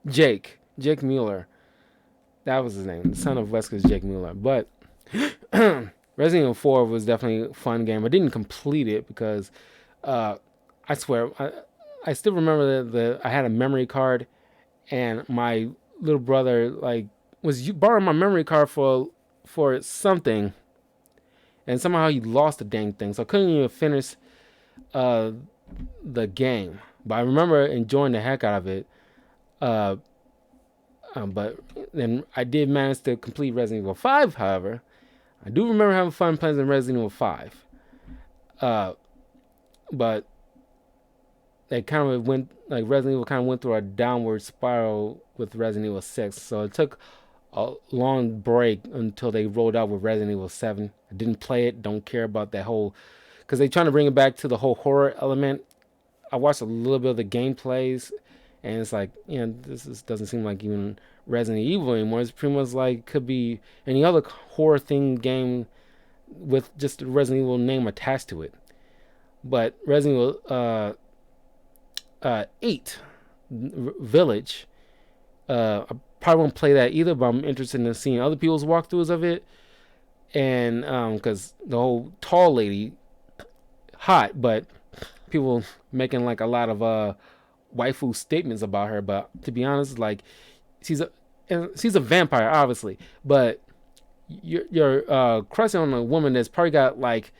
Jake Mueller. That was his name. The son of Wesker's Jake Mueller. But Resident Evil 4 was definitely a fun game. I didn't complete it because uh, I swear I still remember that I had a memory card, and my little brother like was borrowing my memory card for something, and somehow he lost the dang thing, so I couldn't even finish uh, the game. But I remember enjoying the heck out of it. Uh, but then I did manage to complete Resident Evil 5, however. I do remember having fun playing in Resident Evil 5. Uh, but they kind of went, like Resident Evil kind of went through a downward spiral with Resident Evil 6. So it took a long break until they rolled out with Resident Evil 7. I didn't play it, don't care about that whole, because they trying to bring it back to the whole horror element. I watched a little bit of the gameplays, and it's like, doesn't seem like even Resident Evil anymore. It's pretty much like could be any other horror themed game with just the Resident Evil name attached to it. But Resident Evil 8 Village, I probably won't play that either, but I'm interested in seeing other people's walkthroughs of it. And because the whole tall lady, hot, but people making like a lot of waifu statements about her. But to be honest, like she's a vampire, obviously, but you're crushing on a woman that's probably got like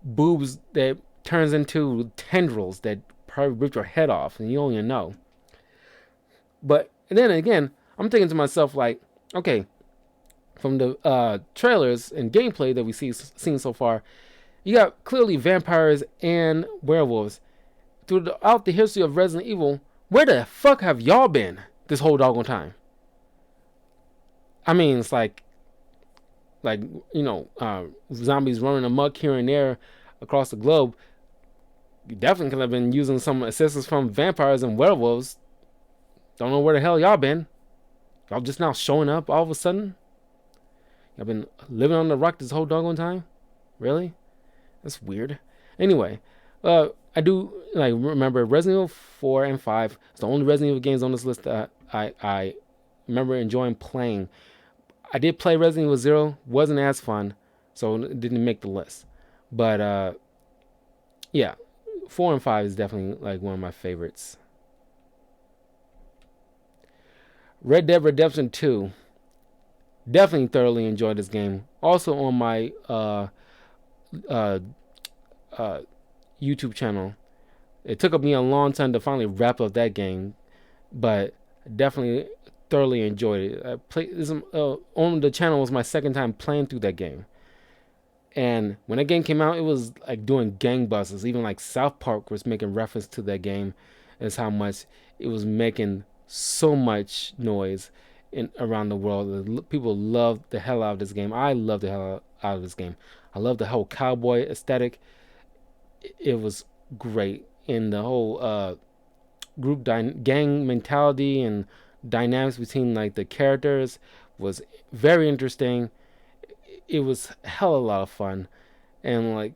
boobs that turns into tendrils that probably rip your head off, and you don't even know. But and then again, I'm thinking to myself like, okay, from the trailers and gameplay that we seen so far, you got clearly vampires and werewolves. Throughout the history of Resident Evil, where the fuck have y'all been this whole doggone time? I mean, it's like zombies running amok here and there across the globe. You definitely could have been using some assistance from vampires and werewolves. Don't know where the hell y'all been. Y'all just now showing up all of a sudden? Y'all been living on the rock this whole doggone time? Really? That's weird. Anyway, I do like remember Resident Evil 4 and 5. It's the only Resident Evil games on this list that I remember enjoying playing. I did play Resident Evil 0, wasn't as fun, so it didn't make the list. But yeah, 4 and 5 is definitely like one of my favorites. Red Dead Redemption 2. Definitely thoroughly enjoyed this game. Also on my YouTube channel. It took me a long time to finally wrap up that game, but definitely thoroughly enjoyed it. I played this on the channel was my second time playing through that game. And when that game came out, it was like doing gangbusters. Even like South Park was making reference to that game as how much it was making so much noise around the world. People loved the hell out of this game. I loved the hell out of this game. I love the whole cowboy aesthetic. It was great. And the whole group gang mentality and dynamics between like the characters was very interesting. It was hell a lot of fun. And like,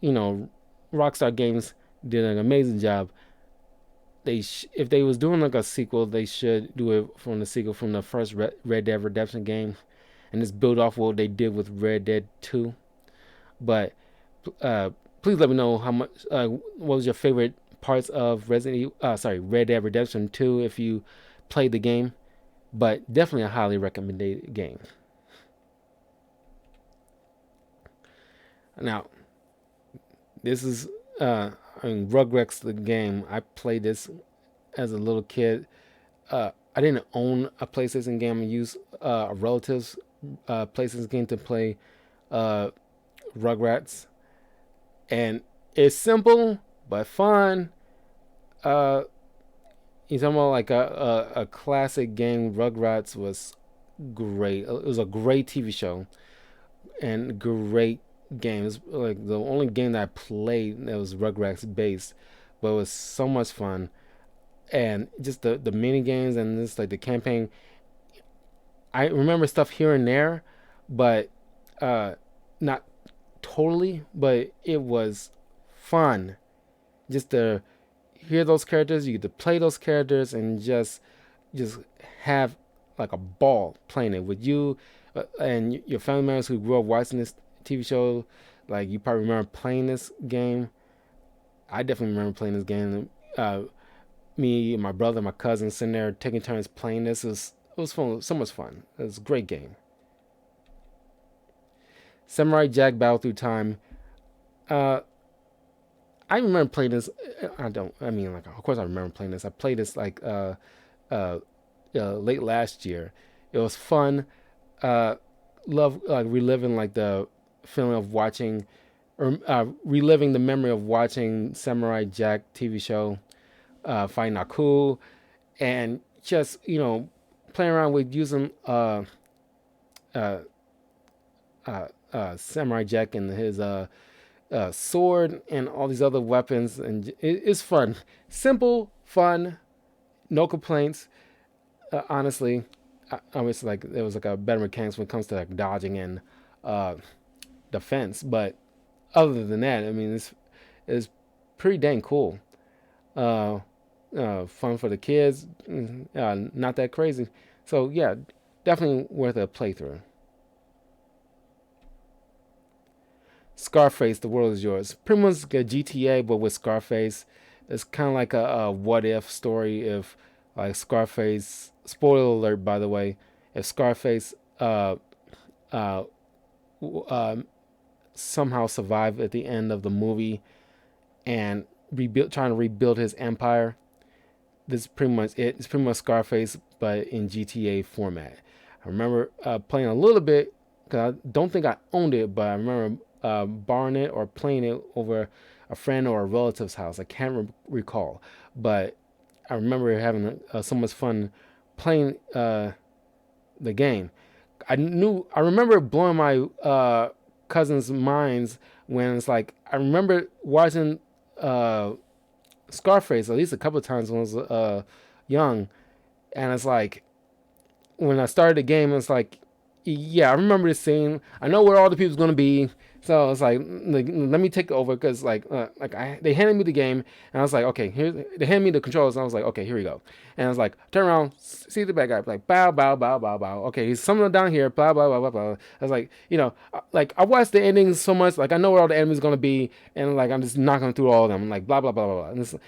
Rockstar Games did an amazing job. If they was doing like a sequel, they should do it from the sequel from the first Red Dead Redemption game, and just build off what they did with Red Dead 2. But please let me know how much. What was your favorite parts of Red Dead Redemption 2 if you played the game? But definitely a highly recommended game. Now, this is Rugrats the game. I played this as a little kid. I didn't own a PlayStation game. I used a relative's PlayStation game to play Rugrats, and it's simple but fun. You're talking about like a classic game. Rugrats was great. It was a great TV show and great game. It's like the only game that I played that was Rugrats based, but it was so much fun. And just the mini games and this like the campaign. I remember stuff here and there, but not totally. But it was fun just to hear those characters. You get to play those characters and just have like a ball playing it with you and your family members who grew up watching this TV show. Like you probably remember playing this game. I definitely remember playing this game. Me and my brother, my cousin, sitting there taking turns playing this. It was fun. So much fun. It was a great game. Samurai Jack Battle Through Time. Uh, I remember playing this. I don't. I mean, like, of course, I remember playing this. I played this like uh, late last year. It was fun. Uh, love reliving like the feeling of watching or reliving the memory of watching Samurai Jack TV show, fighting Aku, and just playing around with using uh, Samurai Jack and his sword and all these other weapons, and it's fun, simple, fun, no complaints. Honestly, I was like there was like a better mechanics when it comes to like dodging and uh, defense, but other than that, I mean, it's pretty dang cool. Uh, Fun for the kids, not that crazy. So yeah, definitely worth a playthrough. Scarface, the world is yours. Pretty much like a GTA, but with Scarface. It's kind of like a what if story if like Scarface. Spoiler alert, by the way. If Scarface uh, uh, somehow survived at the end of the movie and trying to rebuild his empire, this is pretty much it. It's pretty much Scarface, but in GTA format. I remember playing a little bit because I don't think I owned it, but I remember borrowing it or playing it over a friend or a relative's house. I can't recall, but I remember having so much fun playing the game. I remember blowing my cousins' minds when it's like I remember watching uh, Scarface at least a couple of times when I was young, and it's like when I started the game, it's like, yeah, I remember this scene. I know where all the people's gonna be, so it's like let me take over because they handed me the game, and I was like, okay, here they handed me the controls, and I was like, okay, here we go, and I was like, turn around, see the bad guy, like bow, bow, bow, bow, bow. Okay, he's somewhere down here, blah, blah, blah, blah, blah. I was like, like I watched the endings so much, like I know where all the enemies gonna be, and like I'm just knocking through all of them, like blah, blah, blah, blah, blah.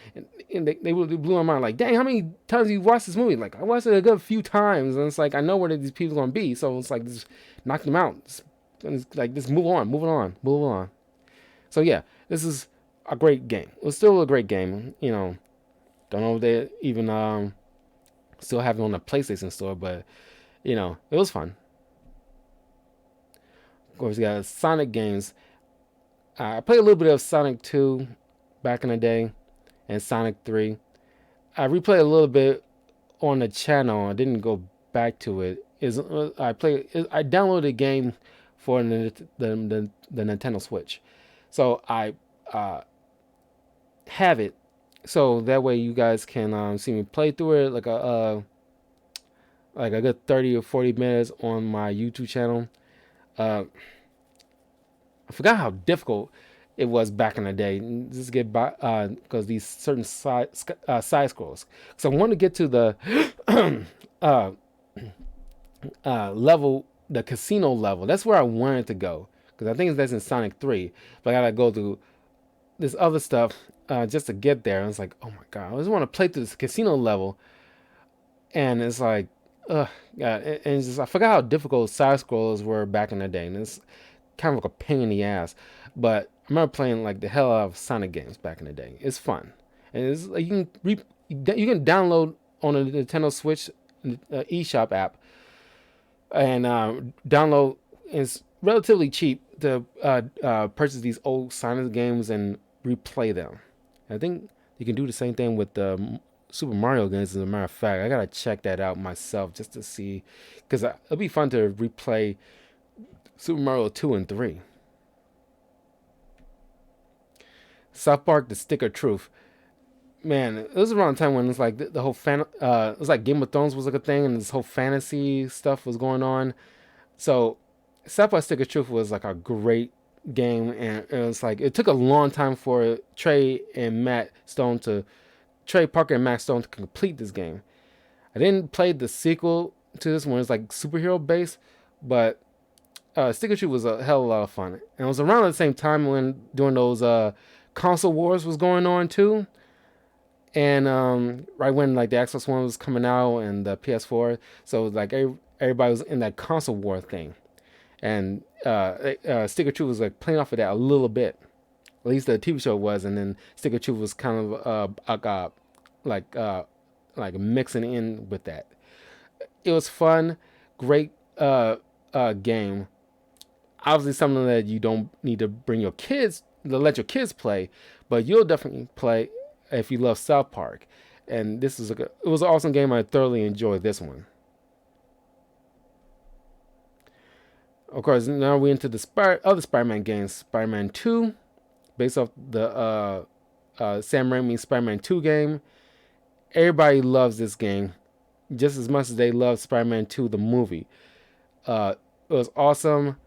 And they really blew my mind. Like, dang, how many times have you watched this movie? Like, I watched it a good few times, and it's like I know where these people gonna be, so it's like just knock them out. Like just move on, moving on, move on. So yeah, this is a great game. It was still a great game. Don't know if they even still have it on the PlayStation Store, but it was fun. Of course, you got Sonic games. I played a little bit of Sonic 2 back in the day, and Sonic 3. I replayed a little bit on the channel. I didn't go back to it. I downloaded a game for the Nintendo Switch, so I uh, have it. So that way you guys can see me play through it like a good 30 or 40 minutes on my YouTube channel. Uh, I forgot how difficult it was back in the day. Just get by because these certain side scrolls. So I want to get to the uh, level, the casino level. That's where I wanted to go because I think that's in Sonic 3. But I gotta go through this other stuff just to get there. And it's like, oh my god, I just want to play through this casino level, and it's like, God, and it's just I forgot how difficult side scrollers were back in the day, and it's kind of like a pain in the ass. But I remember playing like the hell out of Sonic games back in the day. It's fun, and it's like you can download on a Nintendo Switch eShop app and download. It's relatively cheap to purchase these old Sonic games and replay them. I think you can do the same thing with the Super Mario games. As a matter of fact, I gotta check that out myself just to see, because it'll be fun to replay Super Mario 2 and 3. South Park: The Stick of Truth. Man, it was around the time when it's like the whole it was like Game of Thrones was like a thing, and this whole fantasy stuff was going on. So, South Park: Stick of Truth was like a great game, and it was like it took a long time for Trey Parker and Matt Stone to complete this game. I didn't play the sequel to this one. It's like superhero based, but Stick of Truth was a hell of a lot of fun. And it was around the same time when during those console wars was going on too. And right when like the Xbox One was coming out and the PS4, so like everybody was in that console war thing. and Stick of Truth was like playing off of that a little bit. At least the TV show was, and then Stick of Truth was kind of like uh, like mixing in with that. It was fun, great game. Obviously, something that you don't need to bring your kids to let your kids play, but you'll definitely play if you love South Park. And this is it was an awesome game. I thoroughly enjoyed this one. Of course, now we're into the other Spider-Man games. Spider-Man 2, based off the Sam Raimi Spider-Man 2 game. Everybody loves this game just as much as they love Spider-Man 2, the movie. It was awesome.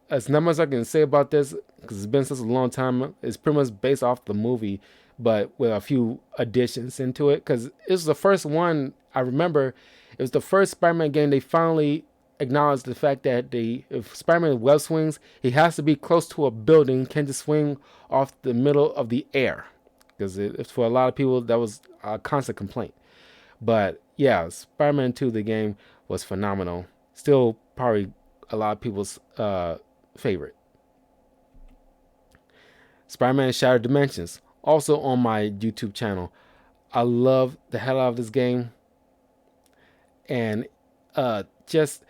There's not much I can say about this because it's been such a long time. It's pretty much based off the movie, but with a few additions into it. Because it was the first one I remember. It was the first Spider-Man game they finally acknowledged the fact that if Spider-Man web swings, he has to be close to a building, can't just swing off the middle of the air. Because for a lot of people that was a constant complaint. But yeah, Spider-Man 2, the game was phenomenal. Still probably a lot of people's favorite. Spider-Man Shattered Dimensions, also on my YouTube channel. I love the hell out of this game, and just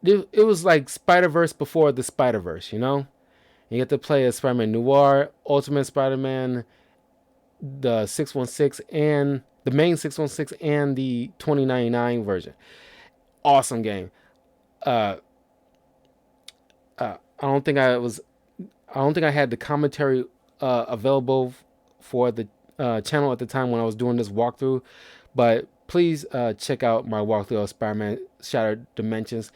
it was like Spider Verse before the Spider Verse. You know, you get to play as Spider-Man Noir, Ultimate Spider-Man, the 616, and the main 616, and the 2099 version. Awesome game. Uh, I don't think I was. I don't think I had the commentary available for the channel at the time when I was doing this walkthrough, but please check out my walkthrough of Spider-Man Shattered Dimensions.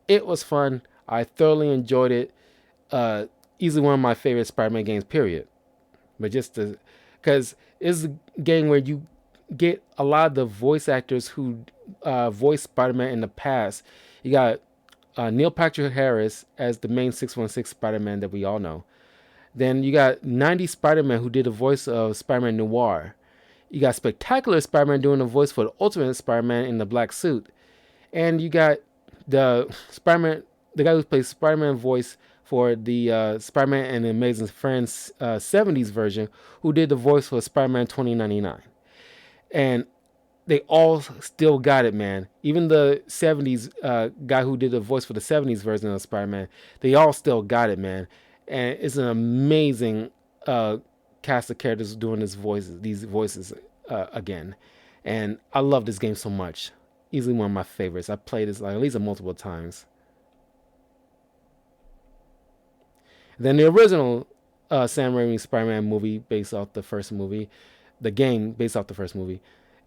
It was fun. I thoroughly enjoyed it. Easily one of my favorite Spider-Man games. Period. But just because it's a game where you get a lot of the voice actors who voiced Spider-Man in the past. You got Neil Patrick Harris as the main 616 Spider-Man that we all know. Then you got 90 Spider-Man who did the voice of Spider-Man Noir. You got Spectacular Spider-Man doing the voice for the Ultimate Spider-Man in the black suit. And you got the Spider-Man, the guy who plays Spider-Man voice for the Spider-Man and the Amazing Friends 70s version, who did the voice for Spider-Man 2099. And they all still got it, man. Even the 70s guy who did the voice for the 70s version of Spider-Man, they all still got it, man. And it's an amazing cast of characters doing these voices again. And I love this game so much. Easily one of my favorites. I played this like at least multiple times. Then the original Sam Raimi Spider-Man movie based off the first movie, the game based off the first movie,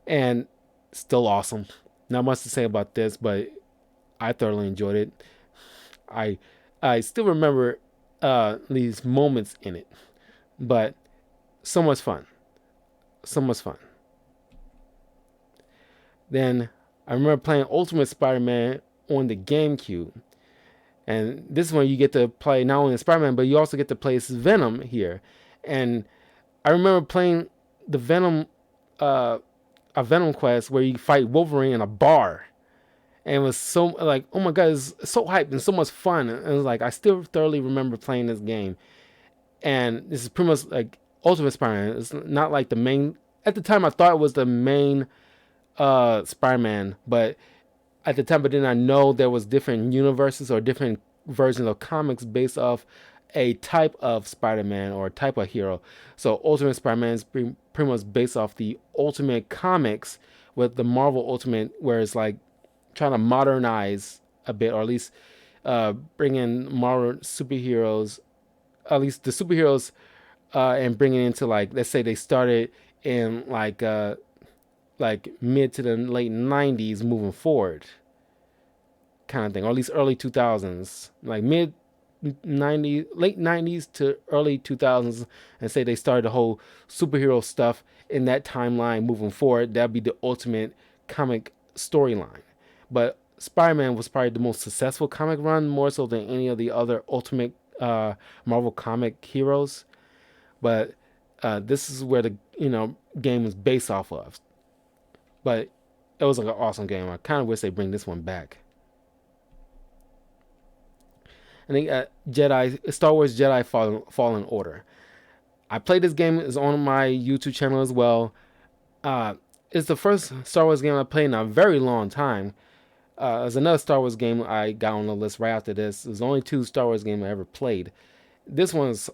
and still awesome. Not much to say about this, but I thoroughly enjoyed it. I I still remember these moments in it, but so much fun, so much fun. Then I remember playing Ultimate Spider-Man on the GameCube, and this is when you get to play not only Spider-Man, but you also get to play as Venom here. And I remember playing the Venom, a Venom quest where you fight Wolverine in a bar, and it was so like, oh my god, it's so hyped and so much fun. And it was like I still thoroughly remember playing this game, and this is pretty much like Ultimate Spider-Man. It's not like the main. At the time, I thought it was the main Spider-Man, but at the time, but then I know there was different universes or different versions of comics based off a type of Spider-Man or a type of hero. So Ultimate Spider-Man is pretty much based off the Ultimate comics with the Marvel Ultimate, where it's like trying to modernize a bit, or at least bring in modern superheroes, at least the superheroes, and bring it into like, let's say they started in like mid to the late 90s moving forward kind of thing, or at least early 2000s, like mid 90s, late 90s to early 2000s, and say they started the whole superhero stuff in that timeline moving forward. That'd be the Ultimate comic storyline. But Spider-Man was probably the most successful comic run, more so than any of the other Ultimate Marvel comic heroes. But this is where the game was based off of. But it was like an awesome game. I kind of wish they bring this one back. and they got Star Wars Jedi Fallen Order. I played this game. It's on my YouTube channel as well. Uh, it's the first Star Wars game I played in a very long time. There's another Star Wars game I got on the list right after this. There's only two Star Wars games I ever played. This one's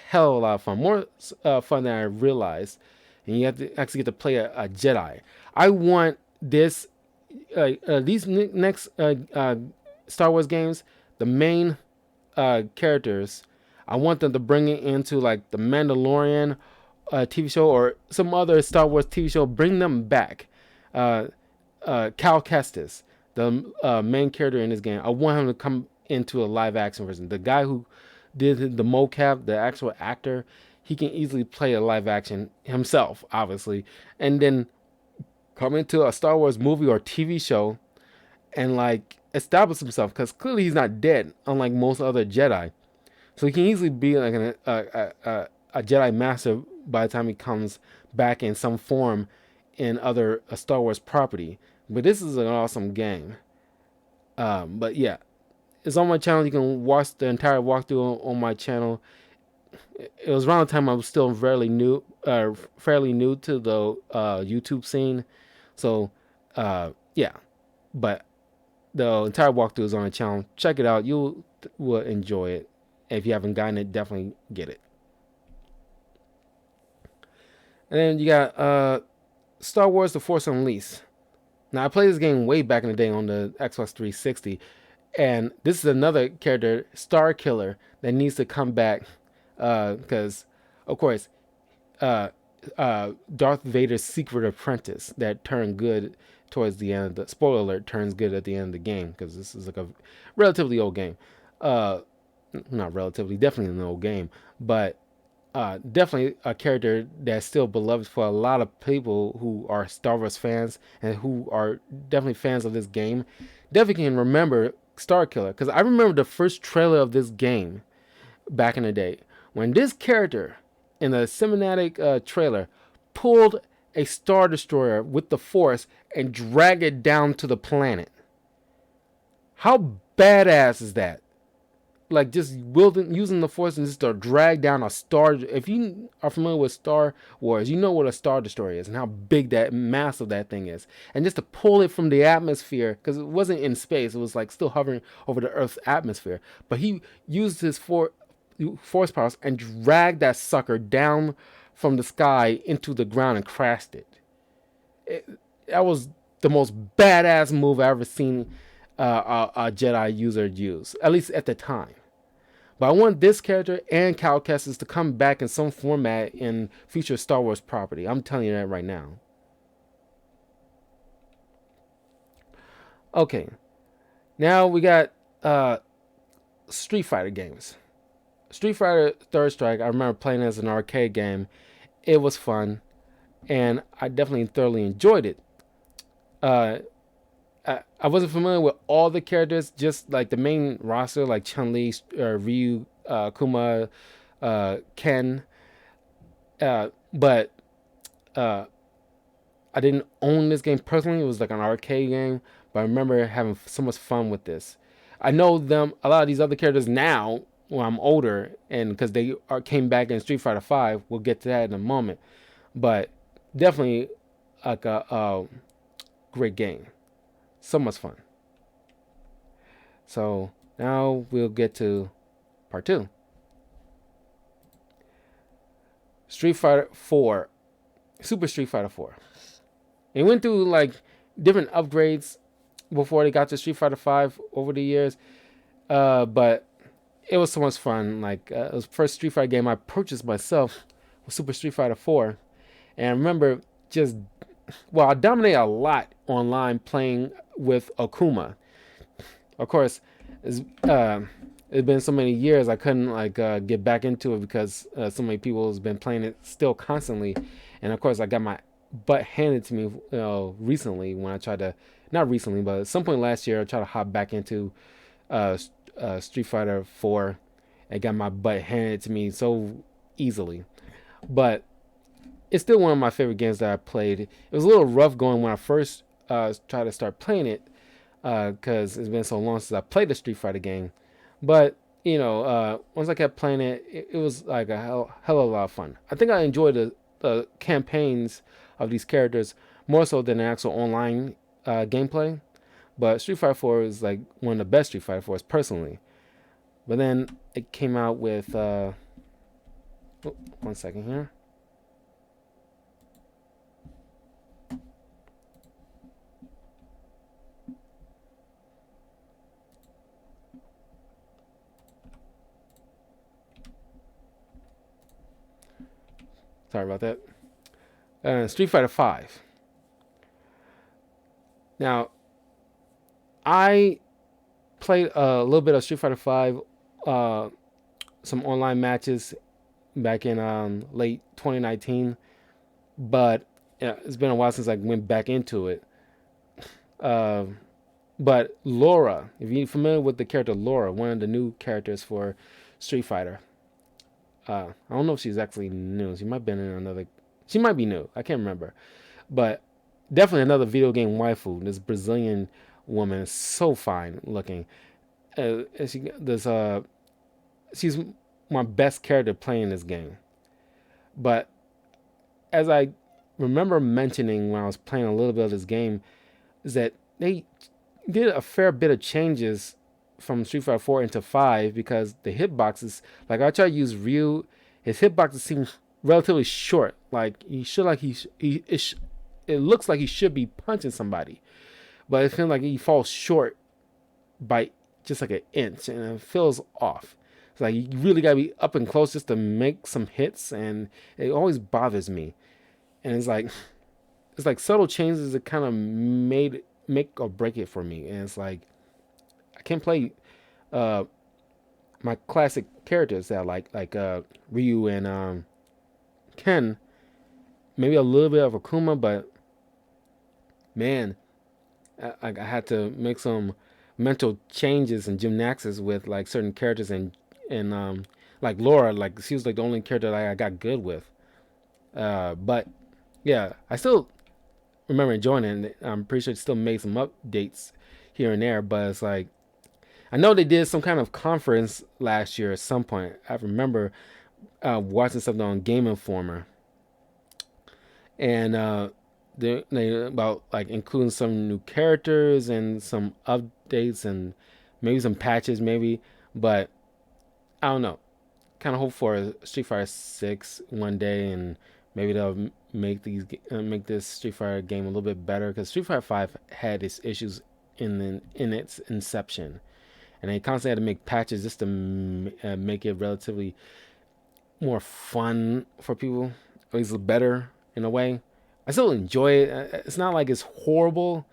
hell of a lot of fun, more fun than I realized. And you have to actually get to play a Jedi. I want these next Star Wars games, the main characters, I want them to bring it into like the Mandalorian TV show or some other Star Wars TV show. Bring them back. Uh, Cal Kestis, the main character in this game, I want him to come into a live action version. The guy who did the mocap, the actual actor, he can easily play a live action himself, obviously, and then come into a Star Wars movie or TV show and like establish himself because clearly he's not dead, unlike most other Jedi. So he can easily be like a Jedi Master by the time he comes back in some form in other Star Wars property. But this is an awesome game. But yeah, it's on my channel. You can watch the entire walkthrough on my channel. It was around the time I was still fairly new to the YouTube scene. So yeah, but the entire walkthrough is on the channel. Check it out. You will enjoy it. If you haven't gotten it, definitely get it. And then you got Star Wars: The Force Unleashed. Now I played this game way back in the day on the Xbox 360, and this is another character, Star Killer, that needs to come back because, of course, uh, Darth Vader's secret apprentice that turned good towards the end. The spoiler alert, turns good at the end of the game because this is like a relatively old game. Not relatively, definitely an old game, but definitely a character that's still beloved for a lot of people who are Star Wars fans and who are definitely fans of this game. Definitely can remember Star Killer because I remember the first trailer of this game back in the day when this character in the cinematic trailer pulled a Star Destroyer with the Force and dragged it down to the planet. How badass is that? Like just using the Force and just to drag down a star. If you are familiar with Star Wars, you know what a Star Destroyer is and how big that massive that thing is. And just to pull it from the atmosphere, because it wasn't in space, it was like still hovering over the Earth's atmosphere. But he used his force powers and dragged that sucker down from the sky into the ground and crashed it. That was the most badass move I ever seen a Jedi user use, at least at the time. But I want this character and Cal Kestis to come back in some format in future Star Wars property. I'm telling you that right now. Okay, now we got Street Fighter games. Street Fighter Third Strike, I remember playing it as an arcade game. It was fun, and I definitely thoroughly enjoyed it. I wasn't familiar with all the characters, just like the main roster, like Chun-Li, Ryu, Kuma, Ken. But I didn't own this game personally. It was like an arcade game, but I remember having so much fun with this. I know a lot of these other characters now when I'm older, and because they came back in Street Fighter V. We'll get to that in a moment. But definitely like a great game. So much fun. So now we'll get to part 2. Street Fighter 4. Super Street Fighter 4. It went through like different upgrades before they got to Street Fighter 5 over the years. But it was so much fun. Like it was the first Street Fighter game I purchased myself was Super Street Fighter 4. And I remember I dominated a lot online playing with Akuma. Of course, it's been so many years I couldn't get back into it because so many people has been playing it still constantly, and of course I got my butt handed to me recently when I tried to, not recently but at some point last year I tried to hop back into Street Fighter 4 and got my butt handed to me so easily. But it's still one of my favorite games that I played. It was a little rough going when I first tried to start playing it because it's been so long since I played a Street Fighter game. But once I kept playing it was like a hell of a lot of fun. I think I enjoyed the campaigns of these characters more so than the actual online gameplay. But Street Fighter 4 is like one of the best Street Fighter 4s personally. But then it came out with one second here. Sorry about that. Street Fighter 5. Now, I played a little bit of Street Fighter 5, uh, some online matches back in late 2019, but yeah, it's been a while since I went back into it. Uh, but Laura, if you're familiar with the character Laura, one of the new characters for Street Fighter, I don't know if she's actually new. She might have been in another. She might be new. I can't remember, but definitely another video game waifu. This Brazilian woman is so fine looking. She's my best character playing this game. But as I remember mentioning when I was playing a little bit of this game, is that they did a fair bit of changes from Street Fighter 4 into 5 because the hitboxes, like I try to use Ryu, his hitboxes seem relatively short. Like he should, like it looks like he should be punching somebody, but it feels like he falls short by just like an inch, and it feels off. It's like you really gotta be up and close just to make some hits, and it always bothers me. And it's like subtle changes that kind of made make or break it for me. And it's like I can't play uh, my classic characters that I like Ryu and Ken. Maybe a little bit of Akuma, but man, I had to make some mental changes and gymnastics with like certain characters and like Laura, like she was like the only character that I got good with. But yeah, I still remember enjoying it. And I'm pretty sure it still made some updates here and there, but it's like I know they did some kind of conference last year at some point. I remember watching something on Game Informer, and they about like including some new characters and some updates and maybe some patches, maybe. But I don't know. Kind of hope for Street Fighter 6 one day, and maybe they'll make this Street Fighter game a little bit better because Street Fighter 5 had its issues in its inception, and they constantly had to make patches just to make it relatively more fun for people, at least better in a way. I still enjoy it. It's not like it's horrible.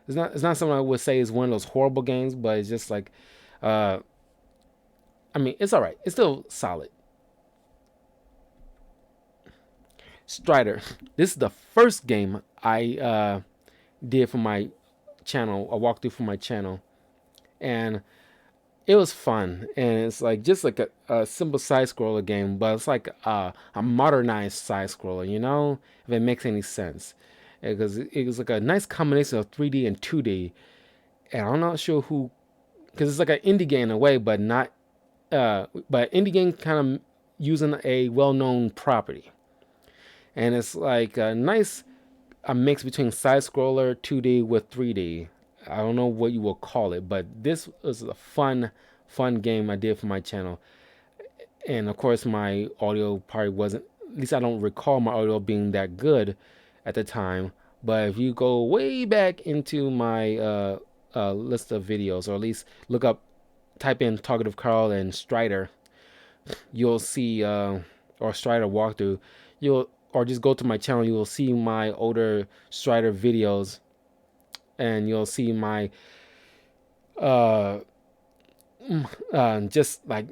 It's not something I would say is one of those horrible games, but it's just like, uh, I mean, it's all right. It's still solid. Strider. This is the first game I did for my channel, a walkthrough for my channel, and it was fun. And it's like just like a simple side scroller game, but it's like a modernized side scroller. If it makes any sense, because it was like a nice combination of 3D and 2D. And I'm not sure who, because it's like an indie game in a way, but not. But indie game kind of using a well-known property, and it's like a nice a mix between side scroller 2D with 3D. I don't know what you will call it, but this was a fun game I did for my channel. And of course, my audio probably wasn't, at least I don't recall my audio being that good at the time. But if you go way back into my list of videos, or at least type in Talkative Karl and Strider, you'll see, or Strider walkthrough, or just go to my channel, you will see my older Strider videos, and you'll see my uh, just like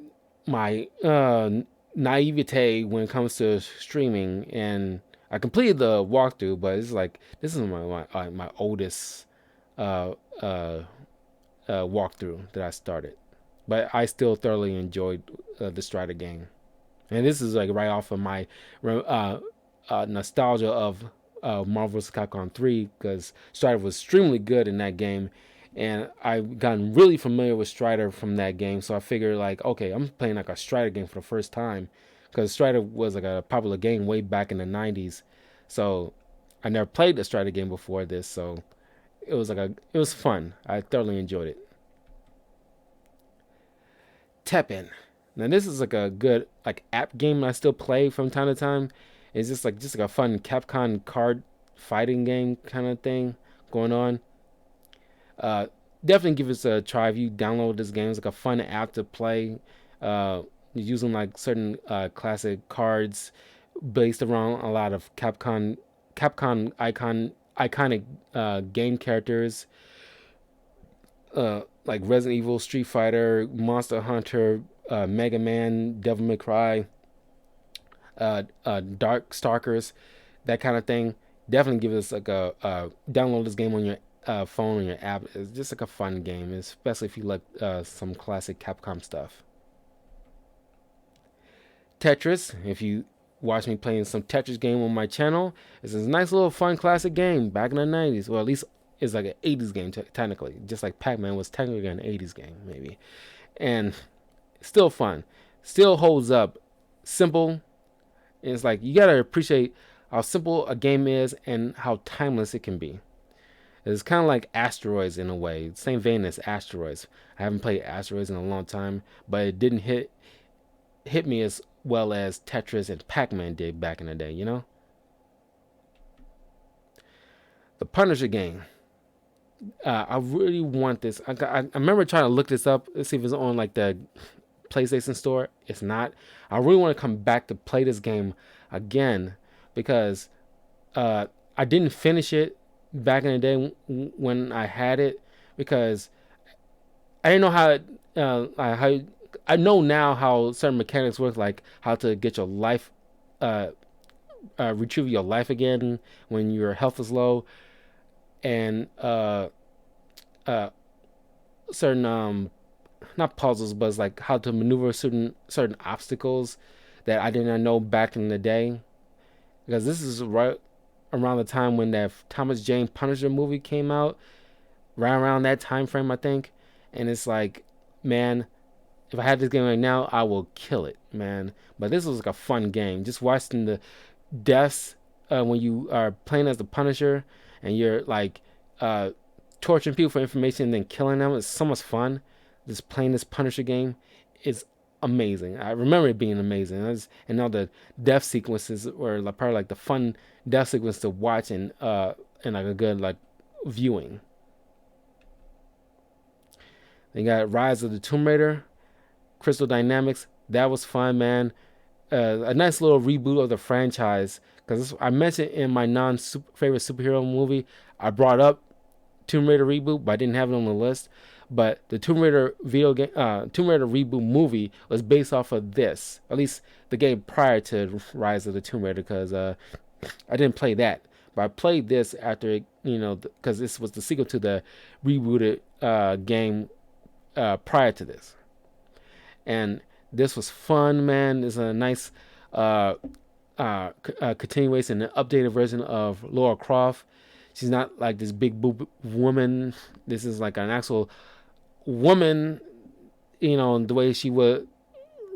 my naivete when it comes to streaming. And I completed the walkthrough, but it's like this is my oldest uh, uh, walkthrough that I started, but I still thoroughly enjoyed the Strider game. And this is like right off of my nostalgia of Marvel vs. Capcom 3, because Strider was extremely good in that game, and I've gotten really familiar with Strider from that game. So I figured like, okay, I'm playing like a Strider game for the first time, because Strider was like a popular game way back in the '90s. So I never played a Strider game before this, so it was fun. I thoroughly enjoyed it. Teppen. Now this is like a good like app game I still play from time to time. It's just like a fun Capcom card fighting game kind of thing going on. Uh, Definitely give this a try if you download this game. It's like a fun app to play. Using like certain classic cards based around a lot of Capcom iconic game characters, like Resident Evil, Street Fighter, Monster Hunter, Mega Man, Devil May Cry, Dark Stalkers, that kind of thing. Definitely give us like a download this game on your phone or your app. It's just like a fun game, especially if you like some classic Capcom stuff. Tetris, if you watch me playing some Tetris game on my channel, it's a nice little fun classic game back in the '90s. Well, at least it's like an '80s game technically, just like Pac-Man was technically an '80s game maybe, and still fun, still holds up, simple. And it's like you gotta appreciate how simple a game is and how timeless it can be. It's kind of like Asteroids in a way, same vein as Asteroids. I haven't played Asteroids in a long time, but it didn't hit me as well as Tetris and Pac-Man did back in the day. You know, the Punisher game. I really want this. I remember trying to look this up, see if it's on like the PlayStation Store. It's not. I really want to come back to play this game again because I didn't finish it back in the day when I had it because I didn't know how I know now how certain mechanics work, like how to get your life, uh, retrieve your life again when your health is low, and uh, certain not puzzles, but it's like how to maneuver certain obstacles that I did not know back in the day. Because this is right around the time when that Thomas Jane Punisher movie came out, right around that time frame, I think. And it's like, man, if I had this game right now, I will kill it, man. But this was like a fun game. Just watching the deaths when you are playing as the Punisher and you're like uh, torturing people for information and then killing them. It's so much fun. Just playing this Punisher game is amazing. I remember it being amazing. And all the death sequences were like probably like the fun death sequence to watch and like a good like viewing. They got Rise of the Tomb Raider, Crystal Dynamics. That was fun, man. A nice little reboot of the franchise. Because I mentioned in my favorite superhero movie, I brought up Tomb Raider reboot, but I didn't have it on the list. But the Tomb Raider Tomb Raider reboot movie was based off of this. At least the game prior to Rise of the Tomb Raider, because I didn't play that, but I played this after it, because this was the sequel to the rebooted game prior to this, and this was fun, man. It's a nice continuation, an updated version of Laura Croft. She's not like this big boob woman. This is like an actual woman, the way she would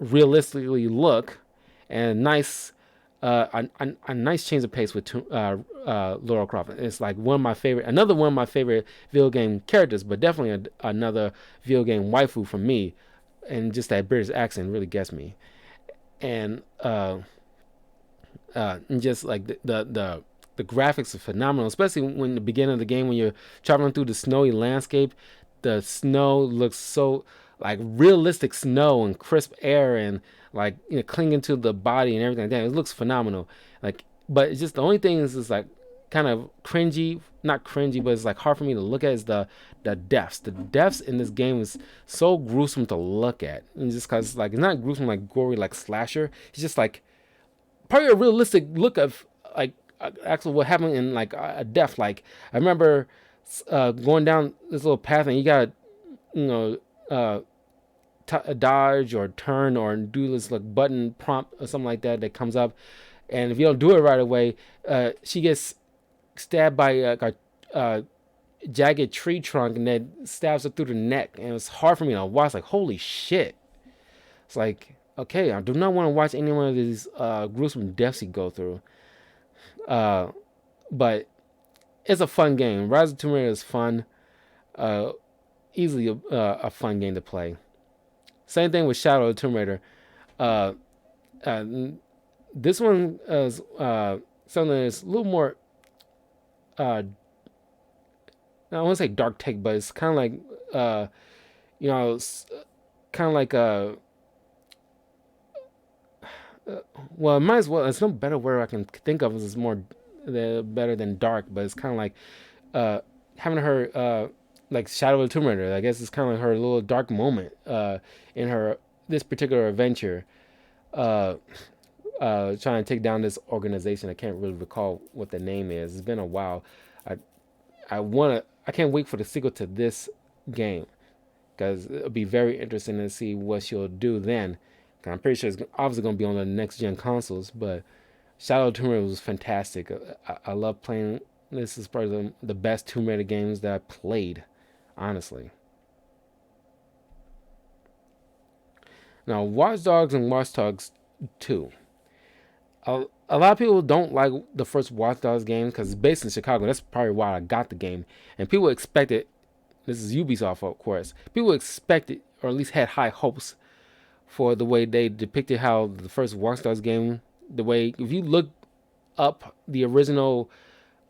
realistically look, and nice, a nice change of pace with Laura Croft. It's like another one of my favorite video game characters, but definitely another video game waifu for me, and just that British accent really gets me, and just like the graphics are phenomenal, especially when the beginning of the game when you're traveling through the snowy landscape. The snow looks so like realistic snow and crisp air and like clinging to the body and everything like that. It looks phenomenal. Like, but it's just the only thing is like kind of cringy, not cringy, but it's like hard for me to look at is the deaths. The deaths in this game is so gruesome to look at, and just because like it's not gruesome like gory like slasher. It's just like probably a realistic look of like actually what happened in like a death. Like I remember going down this little path and you gotta you know uh, dodge or turn or do this like button prompt or something like that comes up, and if you don't do it right away, she gets stabbed by jagged tree trunk and that stabs her through the neck, and it's hard for me to watch. Like, holy shit! It's like, okay, I do not want to watch any one of these gruesome deaths you go through. Uh, but it's a fun game. Rise of Tomb Raider is fun. Uh, Easily a fun game to play. Same thing with Shadow of the Tomb Raider. Uh, uh, this one is something that's a little more. I don't want to say dark take, but it's kind of like you know, kind of like well, it might as well. It's no better word I can think of. It's more better than dark, but it's kind of like uh, having her like Shadow of the Tomb Raider. I guess it's kind of like her little dark moment in her this particular adventure, uh, trying to take down this organization. I can't really recall what the name is. It's been a while. I I want to. I can't wait for the sequel to this game because it'll be very interesting to see what she'll do then. I'm pretty sure it's obviously going to be on the next gen consoles, but Shadow of Tomb Raider was fantastic. I love playing. This is probably the best Tomb Raider games that I played, honestly. Now, Watch Dogs and Watch Dogs 2. A lot of people don't like the first Watch Dogs game because it's based in Chicago. That's probably why I got the game. And people expected, this is Ubisoft, of course, people expected, or at least had high hopes for the way they depicted how the first Watch Dogs game, the way, if you look up the original,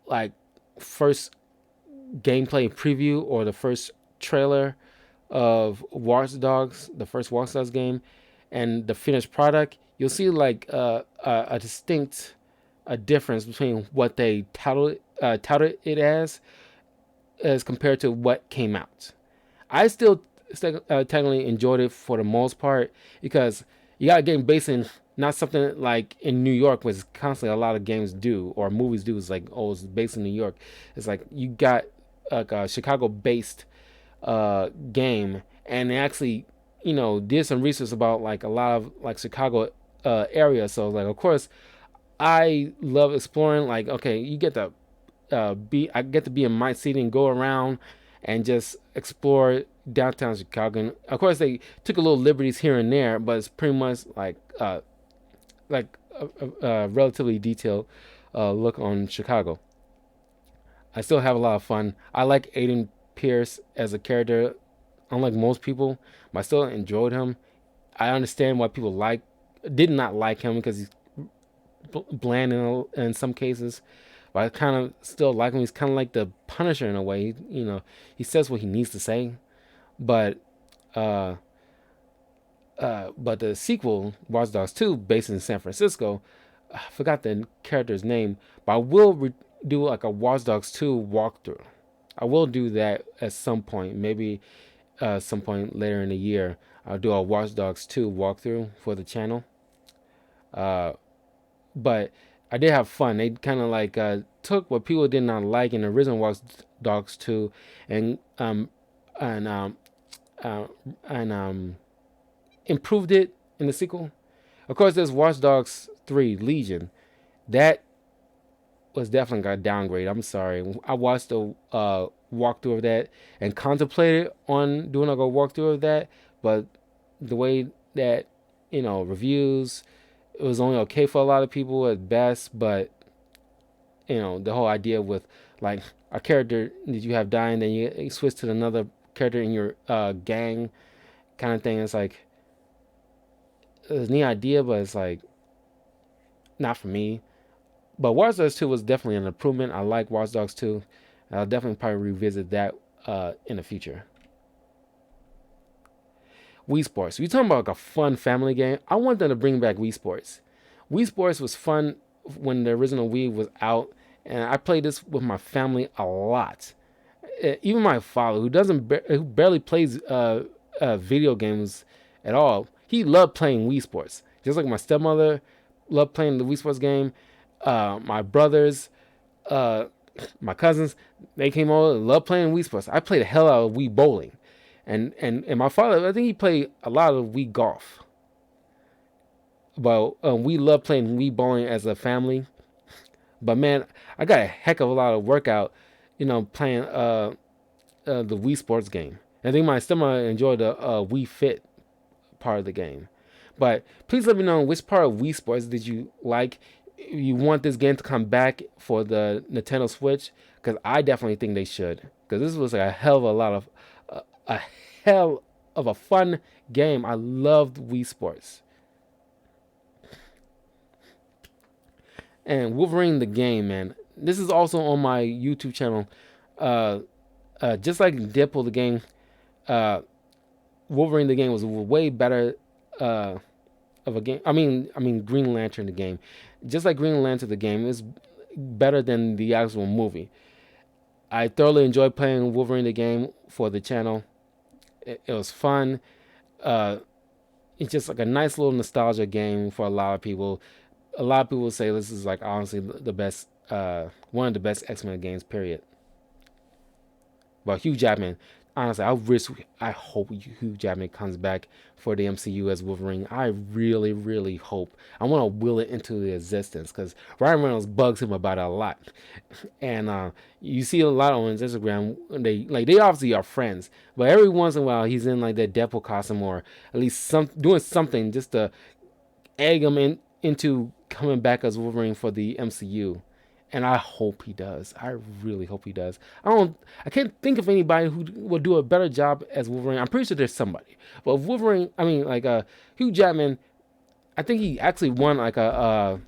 like, first gameplay preview or the first trailer of Watch Dogs, the first Watch Dogs game, and the finished product, you'll see like a distinct a difference between what they touted it as compared to what came out. I still technically enjoyed it for the most part because you got a game based in not something like in New York, which constantly a lot of games do or movies do. Is like, oh, it's based in New York. It's like you got like a Chicago-based game, and they actually, did some research about like a lot of like Chicago area. So like, of course, I love exploring. Like, okay, you get to I get to be in my city and go around and just explore downtown Chicago. And of course, they took a little liberties here and there, but it's pretty much like a relatively detailed look on Chicago. I still have a lot of fun. I like Aiden Pierce as a character, unlike most people, but I still enjoyed him. I understand why people did not like him because he's bland in some cases, but I kind of still like him. He's kind of like the Punisher in a way. He says what he needs to say, but uh, but the sequel, Watch Dogs 2, based in San Francisco, I forgot the character's name, but I will do like a Watch Dogs 2 walkthrough. I will do that at some point, maybe some point later in the year. I'll do a Watch Dogs 2 walkthrough for the channel. Uh, but I did have fun. They kind of like took what people did not like in the original Watch Dogs 2 and and um, uh, and improved it in the sequel. Of course, there's Watch Dogs 3 Legion. That was definitely got downgrade. I'm sorry. I watched a walkthrough of that and contemplated on doing a walkthrough of that, but the way that reviews, it was only okay for a lot of people at best. But the whole idea with like a character that you have dying, then you switch to another character in your gang kind of thing. It's like it's a neat idea, but it's like not for me. But Watch Dogs 2 was definitely an improvement. I like Watch Dogs 2. I'll definitely probably revisit that in the future. Wii Sports. We talking about like a fun family game. I want them to bring back Wii Sports. Wii Sports was fun when the original Wii was out, and I played this with my family a lot. Even my father, who barely plays video games at all, he loved playing Wii Sports. Just like my stepmother loved playing the Wii Sports game. My brothers, uh, my cousins, they came over and loved playing Wii Sports. I played the hell out of Wii Bowling. And my father, I think he played a lot of Wii Golf. But we love playing Wii Bowling as a family. But man, I got a heck of a lot of workout playing the Wii Sports game. I think my still might enjoy the Wii Fit part of the game. But please let me know which part of Wii Sports did you like. You want this game to come back for the Nintendo Switch? Because I definitely think they should. Because this was like a hell of a lot of a hell of a fun game. I loved Wii Sports and Wolverine the game, man. This is also on my YouTube channel. Uh, just like Deadpool the game, uh, Wolverine the game was way better uh, of a game. I mean Green Lantern the game, just like Green Lantern the game is better than the actual movie. I thoroughly enjoyed playing Wolverine the game for the channel. It was fun. Uh, it's just like a nice little nostalgia game for a lot of people. A lot of people say this is like honestly the best, one of the best X-Men games. Period. But Hugh Jackman, honestly, I hope Hugh Jackman comes back for the MCU as Wolverine. I really, really hope. I want to will it into the existence because Ryan Reynolds bugs him about it a lot, and you see a lot on his Instagram. They obviously are friends, but every once in a while he's in like that Deadpool costume or at least doing something just to egg him into coming back as Wolverine for the MCU. And I hope he does. I really hope he does. I can't think of anybody who will do a better job as Wolverine. I'm pretty sure there's somebody. But Wolverine, I mean, like Hugh Jackman, I think he actually won like a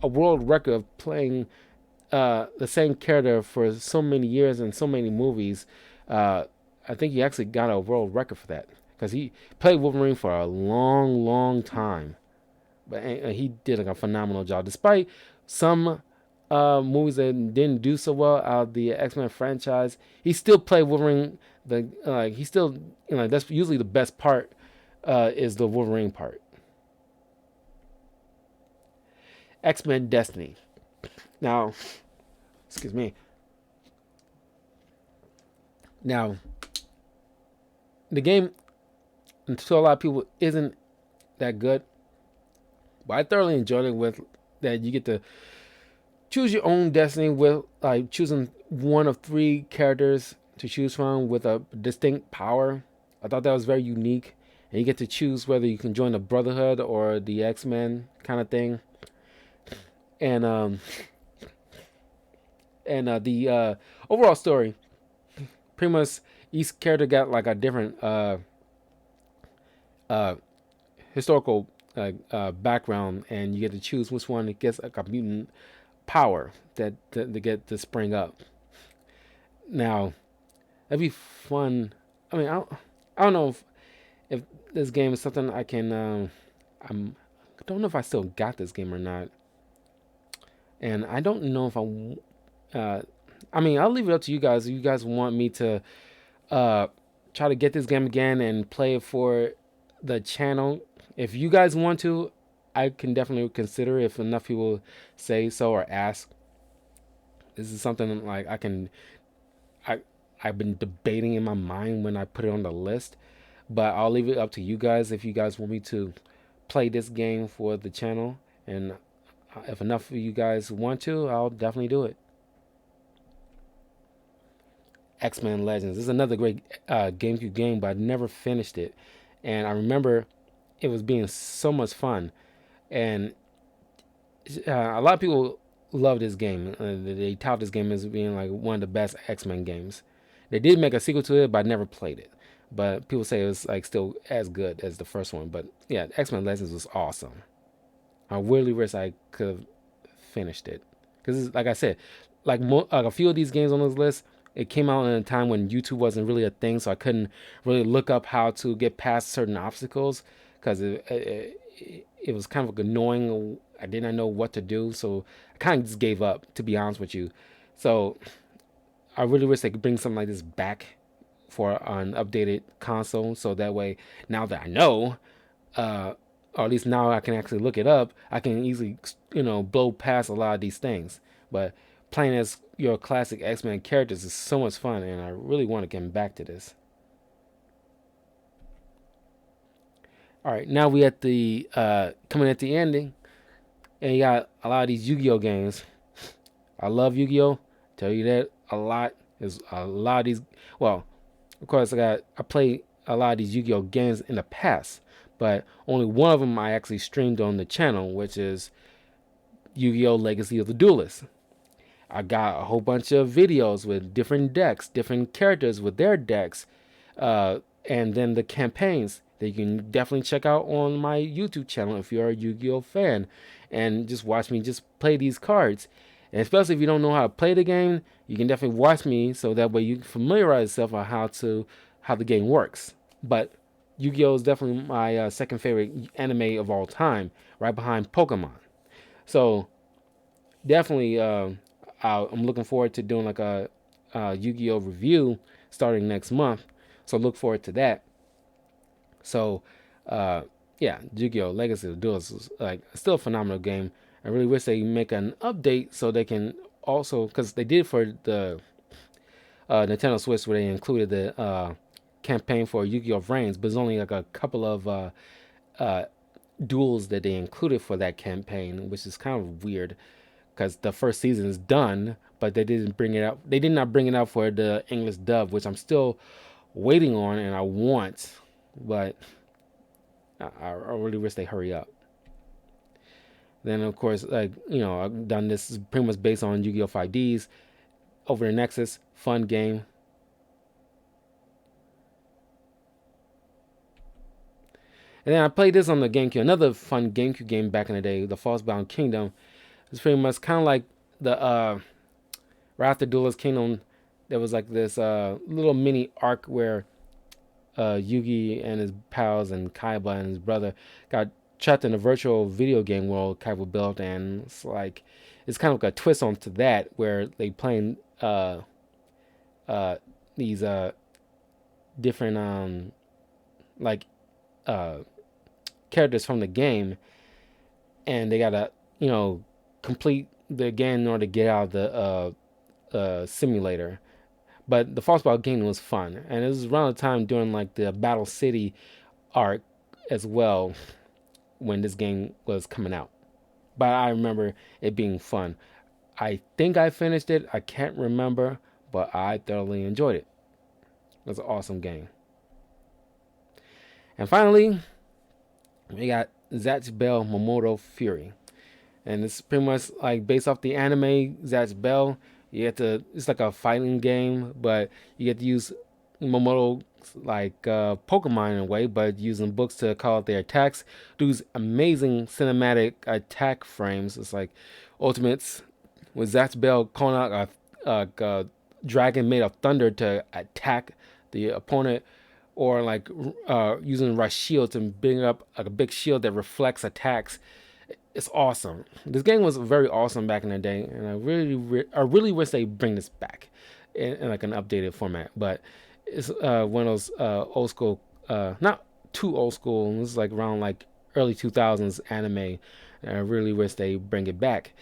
world record of playing the same character for so many years and so many movies. Uh, I think he actually got a world record for that because he played Wolverine for a long, long time. But he did like a phenomenal job, despite some movies that didn't do so well out of the X-Men franchise. He still played Wolverine. He still that's usually the best part is the Wolverine part. X-Men Destiny. Now, excuse me. Now, the game to a lot of people isn't that good, but I thoroughly enjoyed it with that you get to choose your own destiny with like choosing one of three characters to choose from with a distinct power. I thought that was very unique, and you get to choose whether you can join the Brotherhood or the X-Men kind of thing. And the overall story, pretty much each character got like a different uh, historical background, and you get to choose which one gets like a mutant power that to get to spring up. Now, that'd be fun. I don't know if this game is something I can. I don't know if I still got this game or not, and I don't know if I'll leave it up to you guys. If you guys want me to uh, try to get this game again and play it for the channel, if you guys want to, I can definitely consider if enough people say so or ask. This is something like I I've been debating in my mind when I put it on the list, but I'll leave it up to you guys if you guys want me to play this game for the channel. And if enough of you guys want to, I'll definitely do it. X-Men Legends. This is another great GameCube game, but I never finished it. And I remember it was being so much fun. And a lot of people love this game. They tout this game as being like one of the best X-Men games. They did make a sequel to it, but I never played it. But people say it was like still as good as the first one. But yeah, X-Men Legends was awesome. I really wish I could have finished it because, like I said, like a few of these games on this list, it came out in a time when YouTube wasn't really a thing, so I couldn't really look up how to get past certain obstacles because it was kind of annoying. I didn't know what to do, so I kind of just gave up, to be honest with you. So I really wish they could bring something like this back for an updated console, so that way, now that I know, uh, or at least now I can actually look it up, I can easily, blow past a lot of these things. But playing as your classic X-Men characters is so much fun, and I really want to get back to this. All right, now we at the coming at the ending, and you got a lot of these Yu-Gi-Oh games. I love Yu-Gi-Oh. Tell you that a lot. Is a lot of these. Well, of course, I play a lot of these Yu-Gi-Oh games in the past, but only one of them I actually streamed on the channel, which is Yu-Gi-Oh Legacy of the Duelist. I got a whole bunch of videos with different decks, different characters with their decks, and then the campaigns that you can definitely check out on my YouTube channel if you're a Yu-Gi-Oh fan, and just watch me just play these cards. And especially if you don't know how to play the game, you can definitely watch me so that way you can familiarize yourself on how the game works. But Yu-Gi-Oh is definitely my second favorite anime of all time, right behind Pokemon. So definitely, I'm looking forward to doing like a Yu-Gi-Oh review starting next month. So look forward to that. So, uh, yeah, Yu-Gi-Oh Legacy of the Duelist is like still a phenomenal game. I really wish they make an update so they can also, because they did for the Nintendo Switch where they included the campaign for Yu-Gi-Oh Reigns, but there's only like a couple of uh, duels that they included for that campaign, which is kind of weird because the first season is done, but they didn't bring it up. They did not bring it out for the English dub, which I'm still waiting on and I want, but I really wish they hurry up. Then of course, like I've done this pretty much based on Yu-Gi-Oh 5Ds over the Nexus, fun game. And then I played this on the GameCube, another fun GameCube game back in the day, the False-Bound Kingdom. It's pretty much kind of like the right after Duelist Kingdom. There was like this little mini arc where Yugi and his pals and Kaiba and his brother got trapped in a virtual video game world Kaiba built, and it's kind of like a twist onto that where they playing uh, these different like uh, characters from the game, and they gotta complete the game in order to get out of the simulator. But the False Ball game was fun, and it was around the time during like the Battle City arc as well when this game was coming out. But I remember it being fun. I think I finished it. I can't remember, but I thoroughly enjoyed it. It was an awesome game. And finally, we got Zatch Bell Momoto Fury. And it's pretty much like based off the anime Zatch Bell. You get to It's like a fighting game, but you get to use Momoto like Pokemon in a way, but using books to call out their attacks. Dude's amazing cinematic attack frames. It's like Ultimates with Zatch Bell calling out a dragon made of thunder to attack the opponent, or like using Rush Shield to bring up a big shield that reflects attacks. It's awesome. This game was very awesome back in the day, and I really wish they bring this back in like an updated format. But it's one of those old school, not too old school. This is like around like early 2000s anime, and I really wish they bring it back.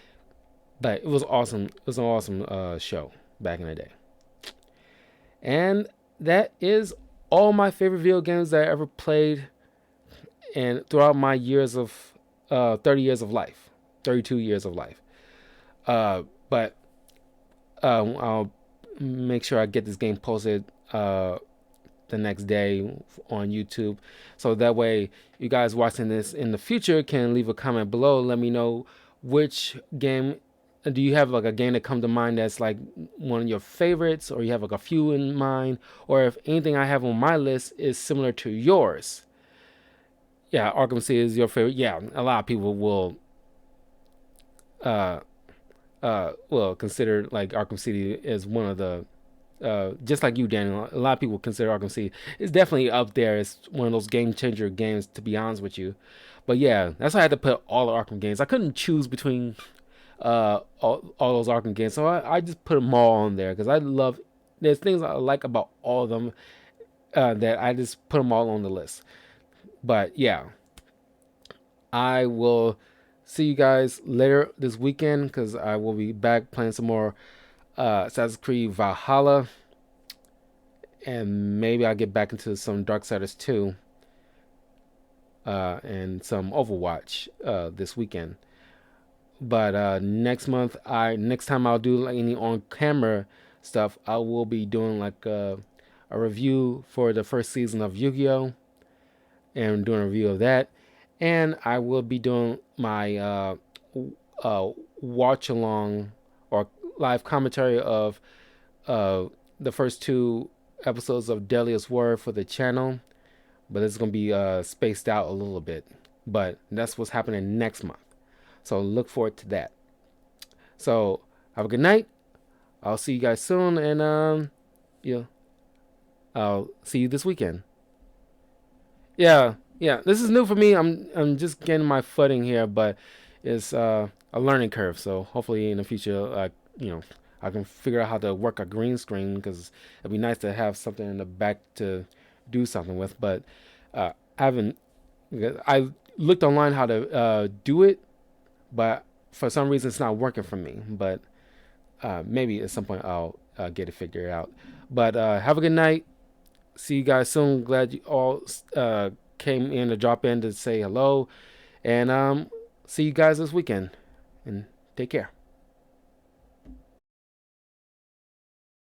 But it was awesome. It was an awesome show back in the day. And that is all my favorite video games that I ever played, and throughout my years of 30 years of life, 32 years of life. But I'll make sure I get this game posted the next day on YouTube. So that way, you guys watching this in the future can leave a comment below. Let me know which game. Do you have like a game that come to mind that's like one of your favorites, or you have like a few in mind, or if anything I have on my list is similar to yours? Yeah, Arkham City is your favorite. Yeah, a lot of people uh will consider like Arkham City as one of the just like you, Daniel. A lot of people consider Arkham City. It's definitely up there. It's one of those game changer games, to be honest with you. But yeah, that's why I had to put all the Arkham games. I couldn't choose between all those Arkham games, so I just put them all on there because I love. There's things I like about all of them that I just put them all on the list. But yeah, I will see you guys later this weekend because I will be back playing some more Assassin's Creed Valhalla, and maybe I'll get back into some Darksiders 2 and some Overwatch this weekend. But next time I'll do like any on camera stuff, I will be doing like a review for the first season of Yu-Gi-Oh and doing a review of that, and I will be doing my uh, watch along or live commentary of uh, the first two episodes of Deadliest Word for the channel, but it's gonna be spaced out a little bit. But that's what's happening next month, so look forward to that. So have a good night. I'll see you guys soon, and yeah, I'll see you this weekend. Yeah, yeah. This is new for me. I'm just getting my footing here, but it's a learning curve. So hopefully in the future, I can figure out how to work a green screen because it'd be nice to have something in the back to do something with. But I haven't. I looked online how to do it, but for some reason it's not working for me. But maybe at some point I'll get it figured out. But have a good night. See you guys soon. Glad you all came in to drop in to say hello. And see you guys this weekend. And take care.